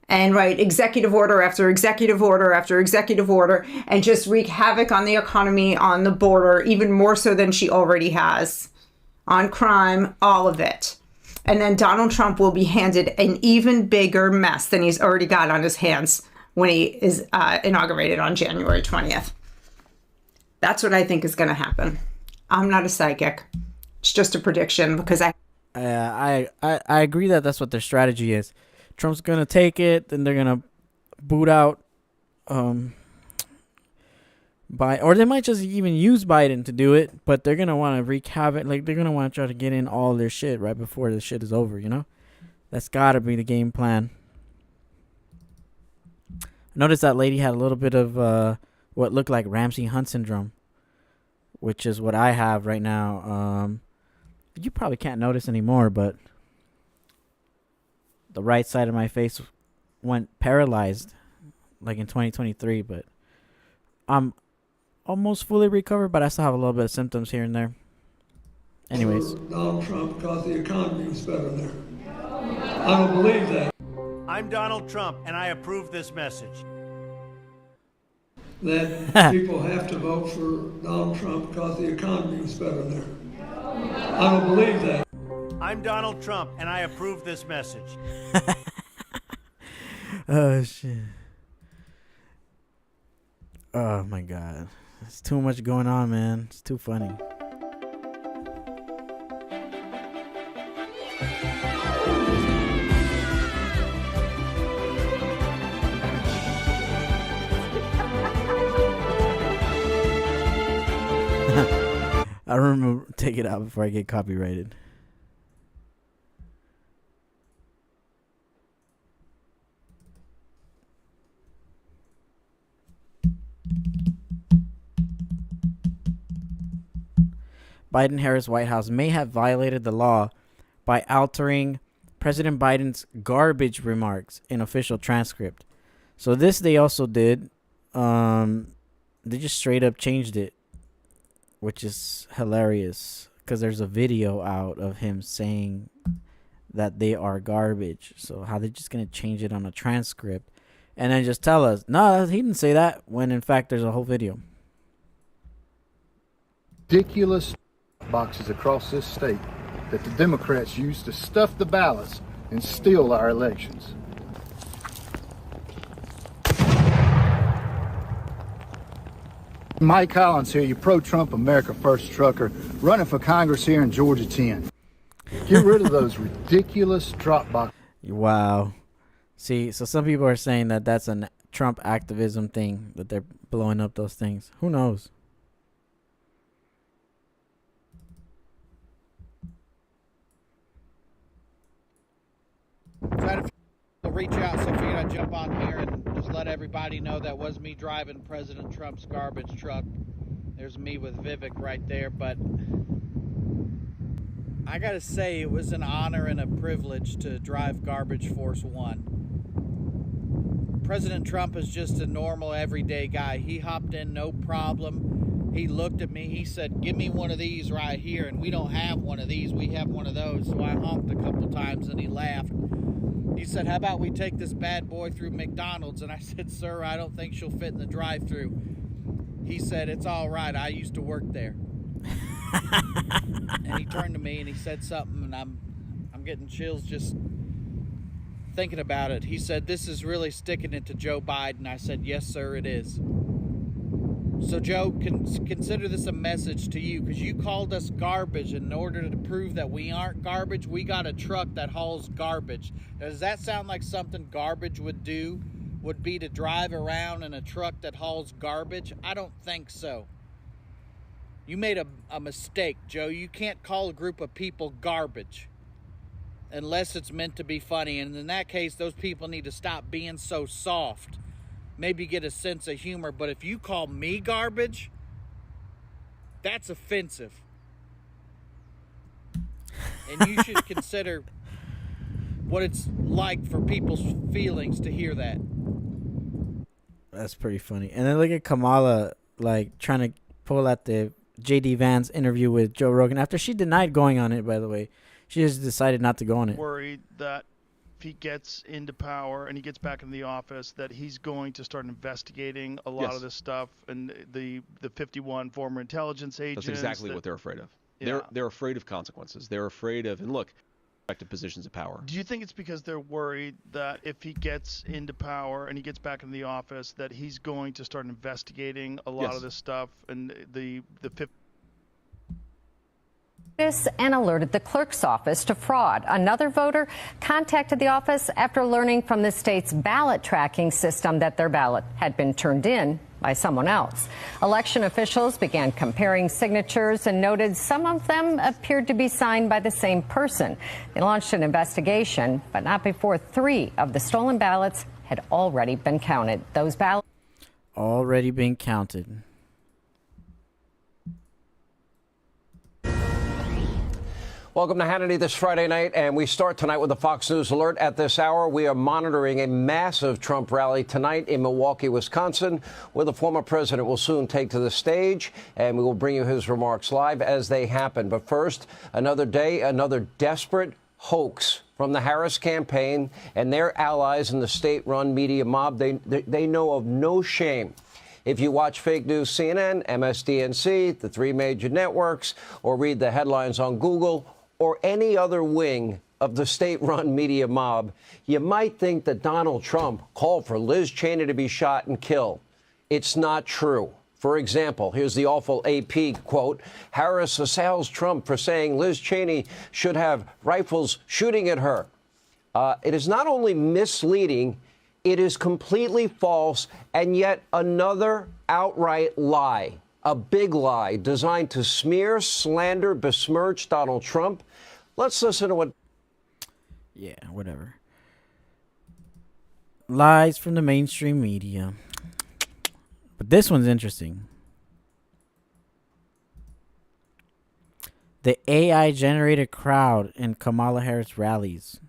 and write executive order after executive order after executive order and just wreak havoc on the economy, on the border, even more so than she already has, on crime, all of it. And then Donald Trump will be handed an even bigger mess than he's already got on his hands when he is inaugurated on January 20th. That's what I think is going to happen. I'm not a psychic. It's just a prediction because I agree that that's what their strategy is. Trump's gonna take it, then they're gonna boot out, or they might just even use Biden to do it, but they're gonna want to wreak havoc. Like, they're gonna want to try to get in all their shit right before the shit is over. You know, that's gotta be the game plan. I noticed that lady had a little bit of what looked like Ramsay Hunt syndrome, which is what I have right now. You probably can't notice anymore, but the right side of my face went paralyzed like in 2023, but I'm almost fully recovered, but I still have a little bit of symptoms here and there. Anyways. Donald Trump thought the economy was better there. I don't believe that. I'm Donald Trump, and I approve this message. That people have to vote for Donald Trump because the economy was better there. I don't believe that. I'm Donald Trump, and I approve this message. Oh, shit. Oh, my God. There's too much going on, man. It's too funny. I remember take it out before I get copyrighted. Biden-Harris White House may have violated the law by altering President Biden's garbage remarks in official transcript. So this they also did. They just straight up changed it, which is hilarious because there's a video out of him saying that they are garbage. So how they just gonna change it on a transcript and then just tell us, no, he didn't say that, when in fact there's a whole video. Ridiculous boxes across this state that the Democrats use to stuff the ballots and steal our elections. Mike Collins here, your pro-Trump America First trucker, running for Congress here in Georgia 10. Get rid of those ridiculous drop boxes. Wow. See, so some people are saying that that's a Trump activism thing, that they're blowing up those things. Who knows? Try to reach out, so I figured I'd jump on here and just let everybody know that was me driving President Trump's garbage truck. There's me with Vivek right there, but I gotta say it was an honor and a privilege to drive Garbage Force One. President Trump is just a normal, everyday guy. He hopped in, no problem. He looked at me, he said, give me one of these right here, and we don't have one of these, we have one of those. So I honked a couple times and he laughed. He said, how about we take this bad boy through McDonald's? And I said, sir, I don't think she'll fit in the drive-thru. He said, it's all right, I used to work there. And he turned to me and he said something, and I'm getting chills just thinking about it. He said, this is really sticking it to Joe Biden. I said, yes, sir, it is. So, Joe, consider this a message to you, because you called us garbage. In order to prove that we aren't garbage, we got a truck that hauls garbage. Does that sound like something garbage would do? Would be to drive around in a truck that hauls garbage? I don't think so. You made a mistake, Joe. You can't call a group of people garbage unless it's meant to be funny. And in that case, those people need to stop being so soft. Maybe get a sense of humor. But if you call me garbage, that's offensive. And you should consider what it's like for people's feelings to hear that. That's pretty funny. And then look at Kamala, like, trying to pull out the J.D. Vance interview with Joe Rogan after she denied going on it, by the way. She just decided not to go on it. Worried that if he gets into power and he gets back in the office, that he's going to start investigating a lot of this stuff, and the 51 former intelligence agents. That's exactly what they're afraid of. Yeah. They're afraid of consequences. They're afraid of, and look, elected positions of power. Do you think it's because they're worried that if he gets into power and he gets back in the office, that he's going to start investigating a lot of this stuff, and the and alerted the clerk's office to fraud. Another voter contacted the office after learning from the state's ballot tracking system that their ballot had been turned in by someone else. Election officials began comparing signatures and noted some of them appeared to be signed by the same person. They launched an investigation, but not before 3 of the stolen ballots had already been counted. Those ballots already been counted. Welcome to Hannity this Friday night, and we start tonight with a Fox News alert. At this hour, we are monitoring a massive Trump rally tonight in Milwaukee, Wisconsin, where the former president will soon take to the stage, and we will bring you his remarks live as they happen. But first, another day, another desperate hoax from the Harris campaign and their allies in the state-run media mob. They know of no shame. If you watch fake news CNN, MSDNC, the 3 major networks, or read the headlines on Google, or any other wing of the state-run media mob, you might think that Donald Trump called for Liz Cheney to be shot and killed. It's not true. For example, here's the awful AP quote. Harris assails Trump for saying Liz Cheney should have rifles shooting at her. It is not only misleading, it is completely false, and yet another outright lie. A big lie designed to smear, slander, besmirch Donald Trump. Let's listen to what... Yeah, whatever. Lies from the mainstream media. But this one's interesting. The AI-generated crowd in Kamala Harris rallies.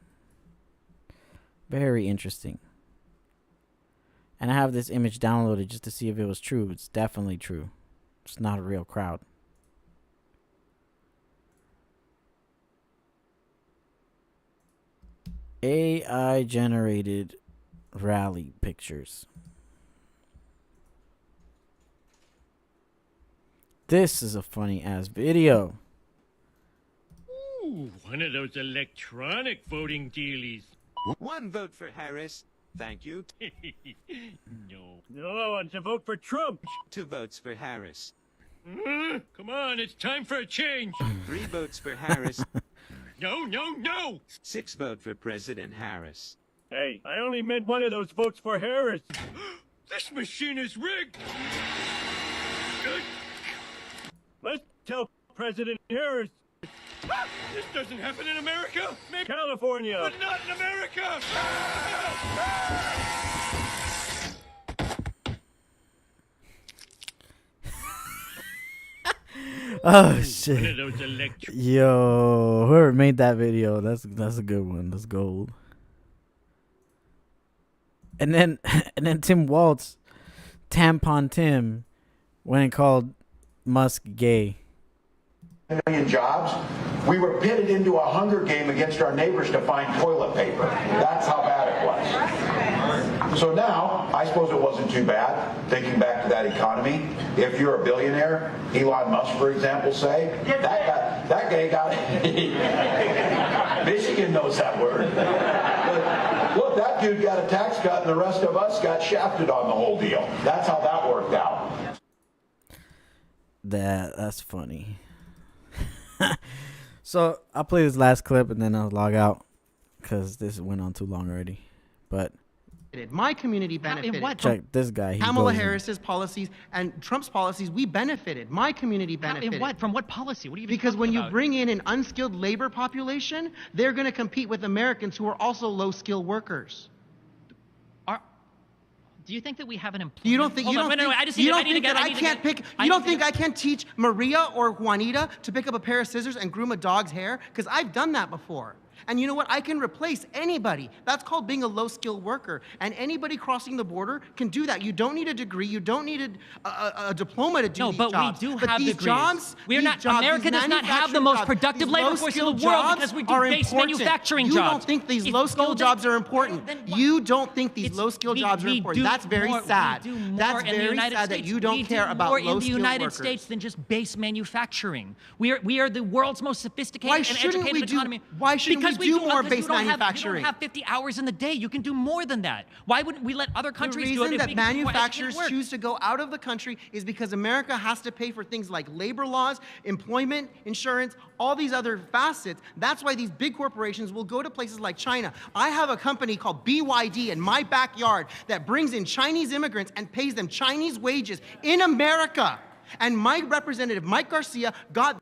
Very interesting. And I have this image downloaded just to see if it was true. It's definitely true. It's not a real crowd. AI-generated rally pictures. This is a funny-ass video. Ooh, one of those electronic voting dealies. 1 vote for Harris. Thank you. No, I want to vote for Trump. 2 votes for Harris. Come on, it's time for a change. 3 votes for Harris. No. 6 votes for President Harris. Hey, I only meant one of those votes for Harris. This machine is rigged. Let's tell President Harris. This doesn't happen in America. Maybe California, but not in America. Oh shit! Yo, whoever made that video, that's a good one. That's gold. And then Tim Waltz, Tampon Tim, went and called Musk gay. Million jobs. We were pitted into a hunger game against our neighbors to find toilet paper. That's how bad it was. So now, I suppose it wasn't too bad, thinking back to that economy. If you're a billionaire, Elon Musk, for example, say, that guy got it. Michigan knows that word. But that dude got a tax cut and the rest of us got shafted on the whole deal. That's how that worked out. That's funny. So I'll play this last clip and then I'll log out because this went on too long already. But my community benefited. check this guy. He Kamala goes in. Harris's policies and Trump's policies, we benefited. My community benefited. In what? From what policy? What are you Because when about? you bring in an unskilled labor population, they're going to compete with Americans who are also low-skilled workers. Do you think that we have an employment? You don't think Hold you on, don't wait, think, no, I just you need don't to- I need think to that get- I can't pick you don't think I can teach Maria or Juanita to pick up a pair of scissors and groom a dog's hair? Because I've done that before. And you know what? I can replace anybody. That's called being a low-skilled worker. And anybody crossing the border can do that. You don't need a degree. You don't need a diploma to do No, these but jobs. we do But have these degrees. jobs, We're these not. jobs, America these does not have the manufacturing most jobs, productive these labor force in the low-skilled world jobs because we are do base important. manufacturing you jobs. don't think these If low-skilled golden- jobs are important. You don't think these low-skilled jobs are we important. do That's very more- sad. We do more That's in the very United sad that States. you don't We care do about more in low-skilled the United workers. States than just base manufacturing. We are the world's most sophisticated Why and shouldn't we educated do- economy. why shouldn't because we do more because base you don't manufacturing? You don't have 50 hours in the day. You can do more than that. Why wouldn't we let other countries The do it? reason if that we can do more manufacturers educated work? choose to go out of the country is because America has to pay for things like labor laws, employment, insurance, all these other facets. That's why these big corporations will go to places like China. I have a company called BYD in my backyard that brings in Chinese immigrants and pays them Chinese wages in America. And my representative, Mike Garcia, got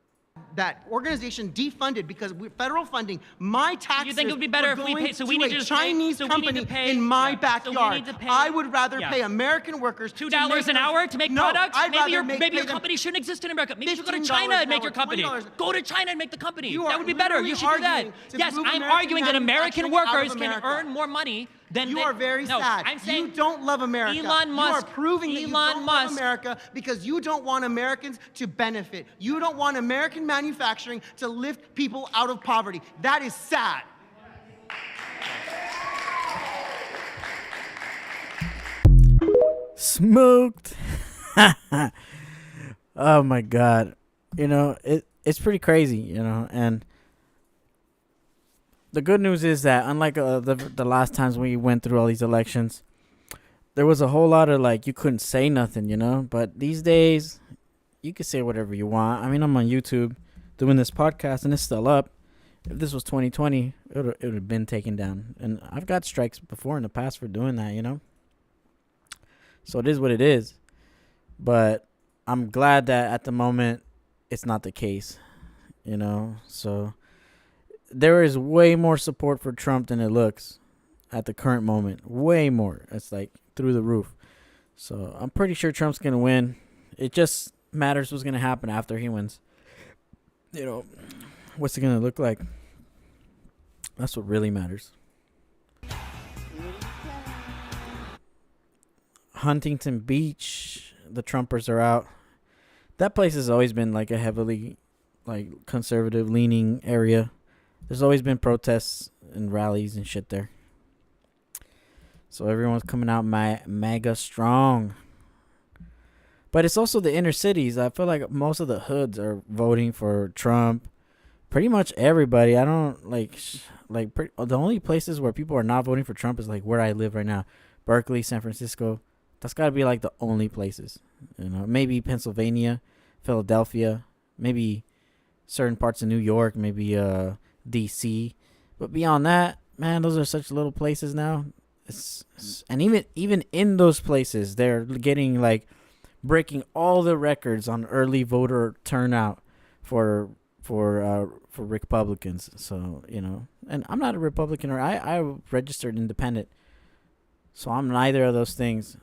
that organization defunded because federal funding, my taxes You think it would be better were if we going pay? So we to need to a just pay- Chinese so we need to company pay- in my yeah. backyard. So we need to pay- I would rather yeah. pay American workers $2 an hour to make no, products? I'd Maybe rather your make- maybe pay your them company shouldn't exist in America. Maybe you should go to $15 China and an make your hour, company. $20. Go to China and make the company. You That are would be better. literally You should do that. arguing to Yes, move I'm American arguing that American manufacturing out of workers can America. earn more money than You they, are very no, sad. I'm saying you don't love America. Elon Musk. You are proving that you Elon don't Musk. love America because you don't want Americans to benefit. You don't want American manufacturing to lift people out of poverty. That is sad. Smoked. Oh my god. You know, it's pretty crazy, you know, and the good news is that unlike the last times we went through all these elections, there was a whole lot of like you couldn't say nothing, you know, but these days you can say whatever you want. I mean, I'm on YouTube doing this podcast and it's still up. If this was 2020, it would have been taken down. And I've got strikes before in the past for doing that, you know. So it is what it is. But I'm glad that at the moment it's not the case, you know. So there is way more support for Trump than it looks at the current moment. Way more. It's like through the roof. So I'm pretty sure Trump's going to win. It just matters what's going to happen after he wins. You know, what's it going to look like? That's what really matters. Huntington Beach, the Trumpers are out. That place has always been like a heavily like conservative leaning area. There's always been protests and rallies and shit there. So everyone's coming out mega strong. But it's also the inner cities. I feel like most of the hoods are voting for Trump. Pretty much everybody. I don't the only places where people are not voting for Trump is like where I live right now. Berkeley, San Francisco. That's got to be like the only places. You know, maybe Pennsylvania, Philadelphia, maybe certain parts of New York, maybe DC. But beyond that, man, those are such little places now. And even in those places, they're getting like breaking all the records on early voter turnout for Republicans. So, you know, and I'm not a Republican, or I registered independent. So I'm neither of those things.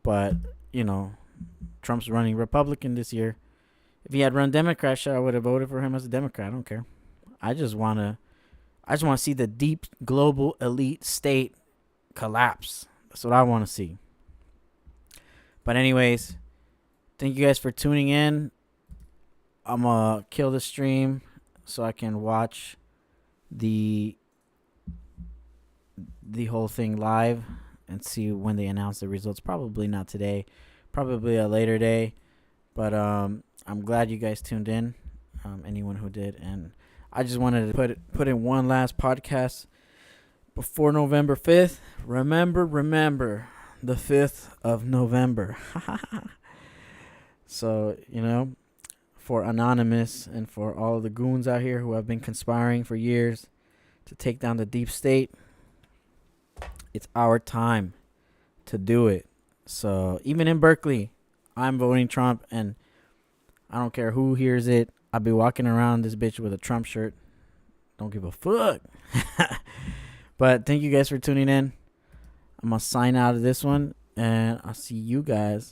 But, you know, Trump's running Republican this year. If he had run Democrat, sure, I would have voted for him as a Democrat. I don't care. I just want to see the deep global elite state collapse. That's what I want to see. But anyways, thank you guys for tuning in. I'm going to kill the stream so I can watch the whole thing live and see when they announce the results. Probably not today. Probably a later day. But I'm glad you guys tuned in, anyone who did. And I just wanted to put in one last podcast before November 5th, remember the 5th of November. So, for Anonymous and for all of the goons out here who have been conspiring for years to take down the deep state, it's our time to do it. So even in Berkeley, I'm voting Trump, and I don't care who hears it. I'll be walking around this bitch with a Trump shirt. Don't give a fuck. But thank you guys for tuning in. I'm going to sign out of this one, and I'll see you guys